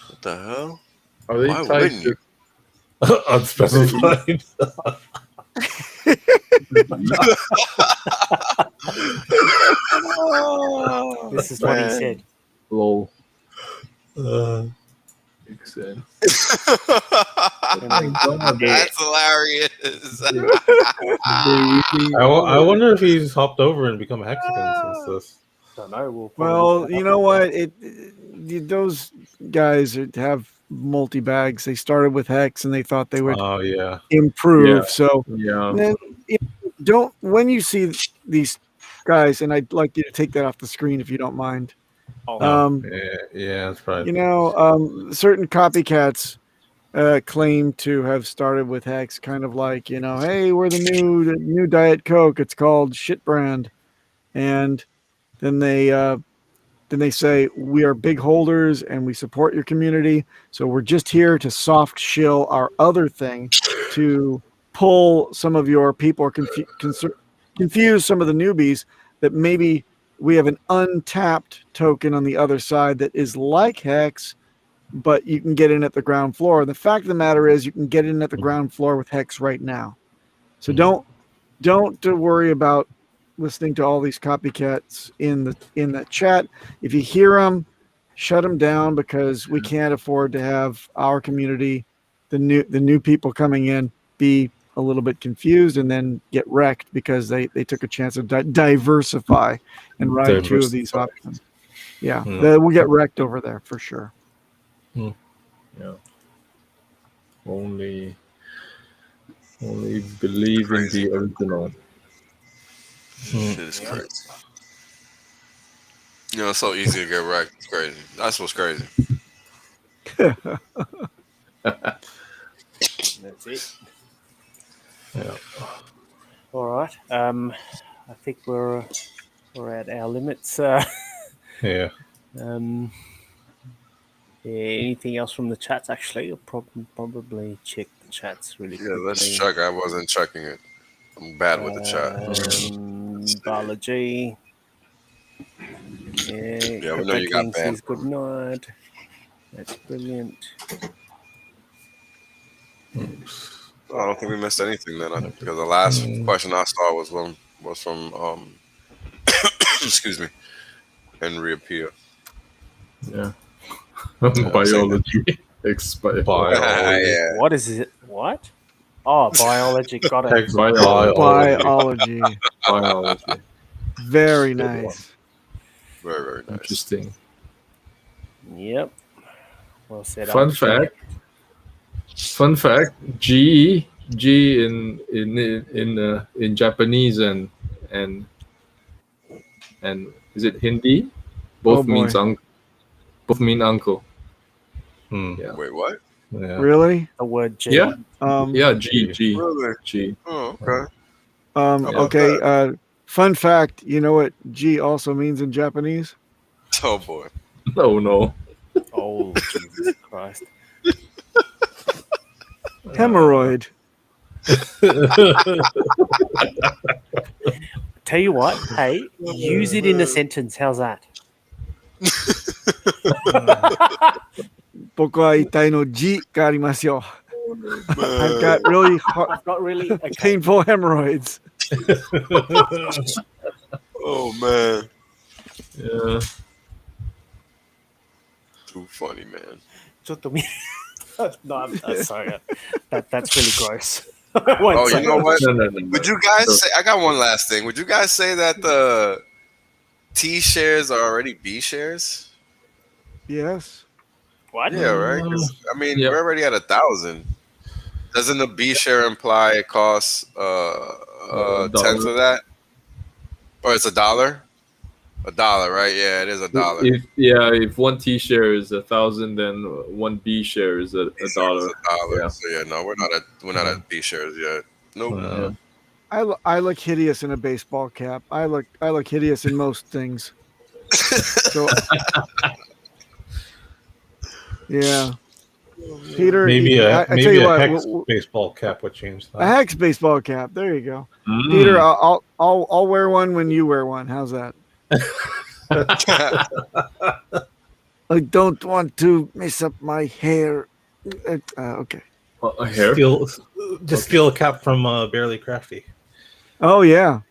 [SPEAKER 4] What the hell?
[SPEAKER 6] Are they
[SPEAKER 4] Why
[SPEAKER 6] tied
[SPEAKER 4] wouldn't
[SPEAKER 6] to
[SPEAKER 4] you?
[SPEAKER 3] Unspecified.
[SPEAKER 2] This is what he said.
[SPEAKER 6] Lol.
[SPEAKER 4] Makes sense. That's hilarious.
[SPEAKER 3] I wonder if he's hopped over and become a Hexican since this.
[SPEAKER 2] Don't know.
[SPEAKER 1] Well, you know what? Those guys have multi-bags. They started with Hex and they thought they would improve.
[SPEAKER 6] Yeah.
[SPEAKER 1] So then, don't when you see these guys, and I'd like you to take that off the screen if you don't mind.
[SPEAKER 3] Yeah, that's probably.
[SPEAKER 1] Certain copycats claim to have started with Hex, kind of like, hey, we're the new Diet Coke. It's called Shit Brand, and then they then they say, we are big holders and we support your community. So we're just here to soft shill our other thing to pull some of your people or confuse some of the newbies that maybe we have an untapped token on the other side that is like Hex, but you can get in at the ground floor. The fact of the matter is you can get in at the ground floor with Hex right now. So don't worry about listening to all these copycats in the chat. If you hear them, shut them down, because we can't afford to have our community, the new people coming in, be a little bit confused and then get wrecked because they took a chance to diversify and ride two of these options. Yeah, we'll get wrecked over there for sure.
[SPEAKER 6] Yeah. Only believe in the original.
[SPEAKER 4] Shit is crazy. You know, it's so easy to get wrecked. It's crazy. That's what's crazy.
[SPEAKER 2] That's it.
[SPEAKER 6] Yeah.
[SPEAKER 2] All right. I think we're at our limits.
[SPEAKER 3] Yeah.
[SPEAKER 2] Anything else from the chats? Actually, I'll probably check the chats really quickly.
[SPEAKER 4] Yeah, let's check. I wasn't checking it. I'm bad with the chat.
[SPEAKER 2] Biology.
[SPEAKER 4] Yeah, we know you got banned.
[SPEAKER 2] Says good night. That's brilliant.
[SPEAKER 4] I don't think we missed anything then, because the last question I saw was from excuse me, Henry Appeal.
[SPEAKER 6] Yeah. Biology. Biology.
[SPEAKER 4] Yeah.
[SPEAKER 2] What is it? What? Oh, biology. Got it.
[SPEAKER 1] Biology.
[SPEAKER 6] Biology.
[SPEAKER 1] Very nice.
[SPEAKER 4] Very, very nice.
[SPEAKER 6] Interesting.
[SPEAKER 2] Yep. Well said.
[SPEAKER 6] Fun fact. G in Japanese and is it Hindi? Both means uncle. Both mean uncle. Yeah.
[SPEAKER 4] Wait, what?
[SPEAKER 6] Yeah.
[SPEAKER 1] Really?
[SPEAKER 2] The word G.
[SPEAKER 6] Yeah.
[SPEAKER 1] Yeah.
[SPEAKER 6] G.
[SPEAKER 4] Really?
[SPEAKER 6] G.
[SPEAKER 4] Oh, okay.
[SPEAKER 1] Okay. Fun fact. You know what G also means in Japanese?
[SPEAKER 4] Oh boy.
[SPEAKER 6] No.
[SPEAKER 2] Oh Jesus Christ.
[SPEAKER 1] Hemorrhoid.
[SPEAKER 2] Tell you what. Hey, use it in a sentence. How's that?
[SPEAKER 1] 僕は痛いの G がありますよ. I've got really painful hemorrhoids.
[SPEAKER 4] Oh man.
[SPEAKER 6] Yeah.
[SPEAKER 4] Too funny, man.
[SPEAKER 2] No, I'm sorry. That's really gross.
[SPEAKER 4] Oh, you know what?
[SPEAKER 6] No.
[SPEAKER 4] Would you guys say? I got one last thing. Would you guys say that the T shares are already B shares?
[SPEAKER 1] Yes.
[SPEAKER 2] What?
[SPEAKER 4] Yeah, right. 'Cause, I mean, we're already at 1,000. Doesn't the B share imply it costs a tenth of that? Or it's $1? $1, right? Yeah, it is $1.
[SPEAKER 6] If one T share is 1,000, then one B share is a dollar.
[SPEAKER 4] Yeah. So yeah, no, we're not at B shares yet. Nope.
[SPEAKER 1] I look hideous in a baseball cap. I look hideous in most things. So, yeah. Peter,
[SPEAKER 3] maybe a Hex
[SPEAKER 1] what,
[SPEAKER 3] baseball cap would change that.
[SPEAKER 1] A Hex baseball cap. There you go. Peter, I'll wear one when you wear one. How's that? I don't want to mess up my hair. Okay.
[SPEAKER 6] A hair?
[SPEAKER 3] Steal a cap from Barely Crafty.
[SPEAKER 1] Oh yeah.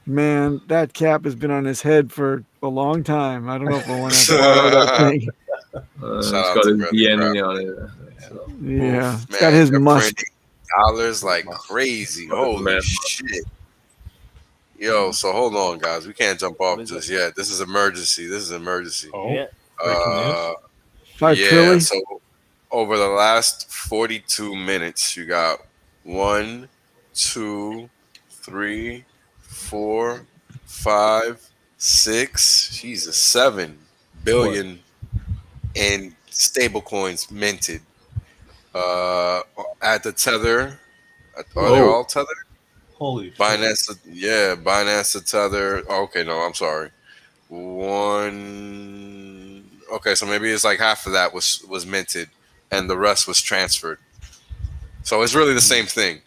[SPEAKER 1] Man, that cap has been on his head for a long time. I don't know if I want to borrow that thing.
[SPEAKER 6] It's got his DNA on it. So.
[SPEAKER 1] Yeah, it's got his musk.
[SPEAKER 4] Dollars like crazy. Holy shit. Yo, so hold on, guys. We can't jump off just yet. This is emergency.
[SPEAKER 6] Oh,
[SPEAKER 2] yeah.
[SPEAKER 1] 5 trillion.
[SPEAKER 4] So over the last 42 minutes, you got 1, 2, 3, 4, 5, 6. Jesus, 7 billion in stable coins minted. At the tether. Are they all tethered?
[SPEAKER 3] Holy
[SPEAKER 4] Binance, Binance to Tether. Okay, no, I'm sorry. one. Okay, so maybe it's like half of that was minted, and the rest was transferred. So it's really the same thing,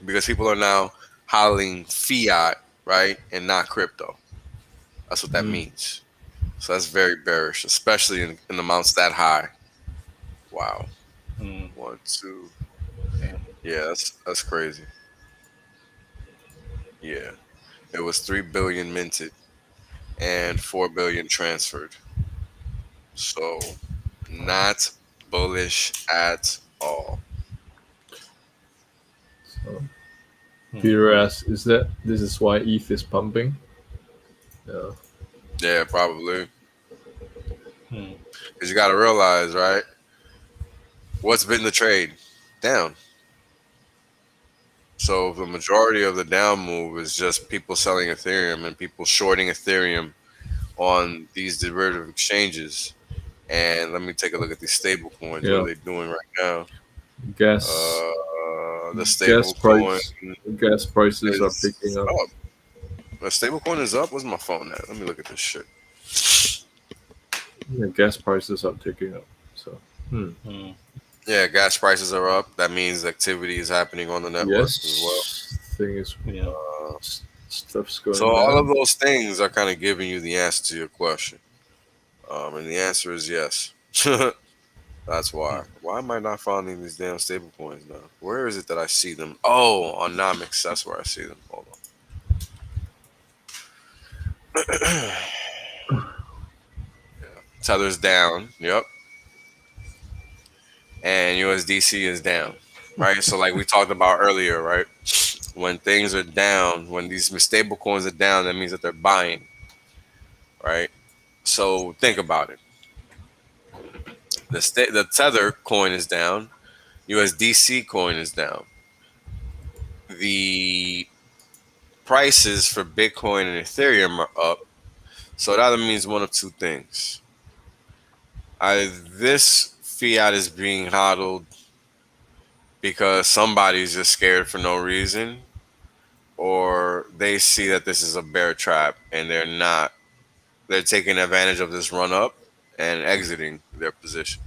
[SPEAKER 4] because people are now holding fiat, right, and not crypto. That's what that means. So that's very bearish, especially in amounts that high. Wow. 1, 2. Yeah, that's crazy. Yeah, it was 3 billion minted and 4 billion transferred. So not bullish at all.
[SPEAKER 6] So, Peter asks, this is why ETH is pumping? Yeah.
[SPEAKER 4] Yeah, probably. Because you got to realize, right? What's been the trade? Down. So the majority of the down move is just people selling Ethereum and people shorting Ethereum on these derivative exchanges. And let me take a look at these stable coins. What are they doing right now? The stable
[SPEAKER 6] gas prices are picking up.
[SPEAKER 4] The stable coin is up. Where's my phone at? Let me look at this shit.
[SPEAKER 6] Yeah, gas prices are ticking up. So.
[SPEAKER 4] Yeah, gas prices are up. That means activity is happening on the network as well.
[SPEAKER 6] Thing is, stuff's going
[SPEAKER 4] so
[SPEAKER 6] down.
[SPEAKER 4] all of those things are kind of giving you the answer to your question, and the answer is yes. That's why. Why am I not finding these damn stable coins now? Where is it that I see them? Oh, on Nomics. That's where I see them. Hold on. Tether's down. Yep. And USDC is down. Right? So like we talked about earlier, right? When things are down, when these stable coins are down, that means that they're buying. Right? So think about it. The Tether coin is down. USDC coin is down. The prices for Bitcoin and Ethereum are up. So that either means one of two things. Either this fiat is being hodled because somebody's just scared for no reason, or they see that this is a bear trap and they're taking advantage of this run up and exiting their position.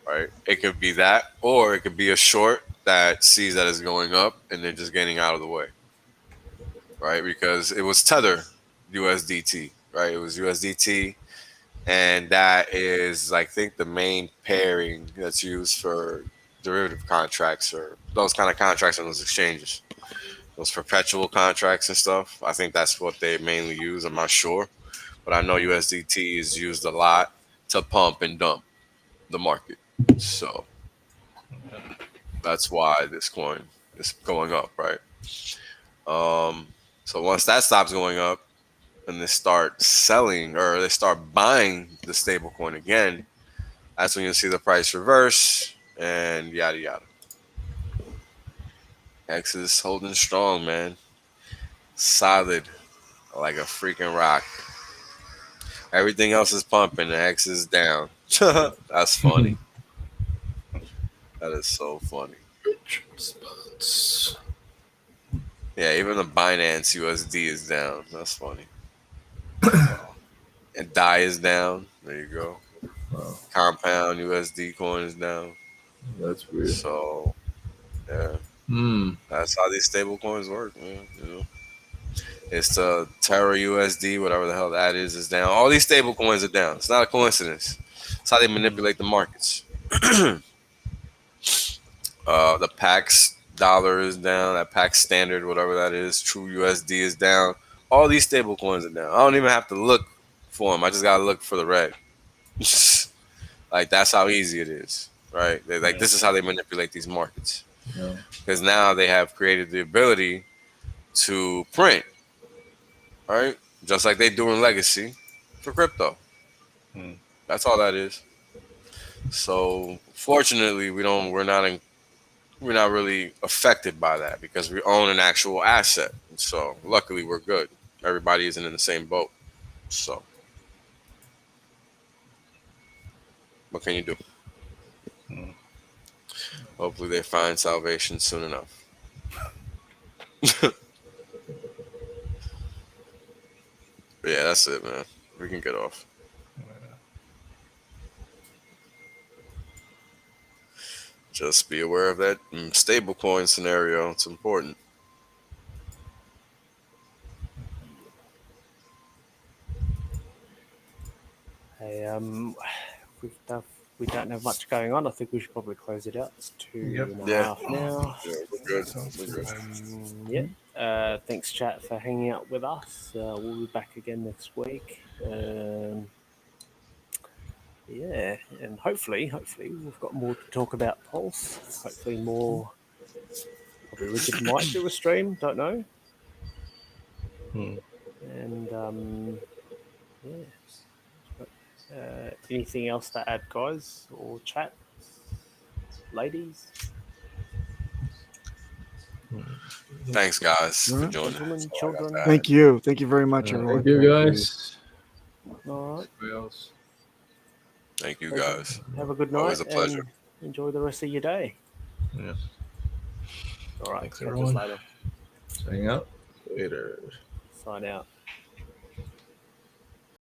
[SPEAKER 4] Right? It could be that, or it could be a short that sees that it's going up and they're just getting out of the way. Right? Because it was Tether USDT, right? It was USDT, and that is, I think, the main pairing that's used for derivative contracts or those kind of contracts on those exchanges. Those perpetual contracts and stuff. I think that's what they mainly use. I'm not sure, but I know USDT is used a lot to pump and dump the market. So that's why this coin is going up, right? So once that stops going up and they start selling or they start buying the stable coin again, that's when you'll see the price reverse and yada yada. X is holding strong, man. Solid like a freaking rock. Everything else is pumping, the X is down. That's funny. That is so funny. Yeah, even the Binance USD is down. That's funny. And DAI is down. There you go.
[SPEAKER 6] Wow.
[SPEAKER 4] Compound USD coin is down.
[SPEAKER 6] That's weird.
[SPEAKER 4] So, yeah. That's how these stable coins work, man. You know, it's the Terra USD, whatever the hell that is down. All these stable coins are down. It's not a coincidence. It's how they manipulate the markets. The PAX dollar is down. That PAX standard, whatever that is, True USD is down. All these stable coins are down. I don't even have to look for them. I just gotta look for the red. Like that's how easy it is, right? This is how they manipulate these markets. Because now they have created the ability to print, right? Just like they do in Legacy for crypto. That's all that is. So fortunately, we're not really affected by that because we own an actual asset. So luckily, we're good. Everybody isn't in the same boat. So what can you do? Hopefully, they find salvation soon enough. that's it, man. We can get off. Just be aware of that stablecoin scenario. It's important.
[SPEAKER 2] Hey, we don't have much going on. I think we should probably close it out. It's 2.5 now.
[SPEAKER 4] Yeah, we're good.
[SPEAKER 2] Thanks, chat, for hanging out with us. We'll be back again next week. And hopefully we've got more to talk about Pulse. Hopefully more. Probably Richard might do a stream. Don't know. And anything else to add, guys, or chat, ladies?
[SPEAKER 4] Thanks, guys, for joining.
[SPEAKER 2] Gentlemen, children.
[SPEAKER 1] Thank you very much, everyone.
[SPEAKER 6] Thank you, guys.
[SPEAKER 2] All right.
[SPEAKER 4] Thank you, guys.
[SPEAKER 2] Have a good night.
[SPEAKER 4] Always a pleasure.
[SPEAKER 2] And enjoy the rest of your day.
[SPEAKER 6] Yeah.
[SPEAKER 2] All right.
[SPEAKER 6] Thanks,
[SPEAKER 2] Catch us
[SPEAKER 6] everyone.
[SPEAKER 2] later.
[SPEAKER 6] Hang out later.
[SPEAKER 2] Sign out.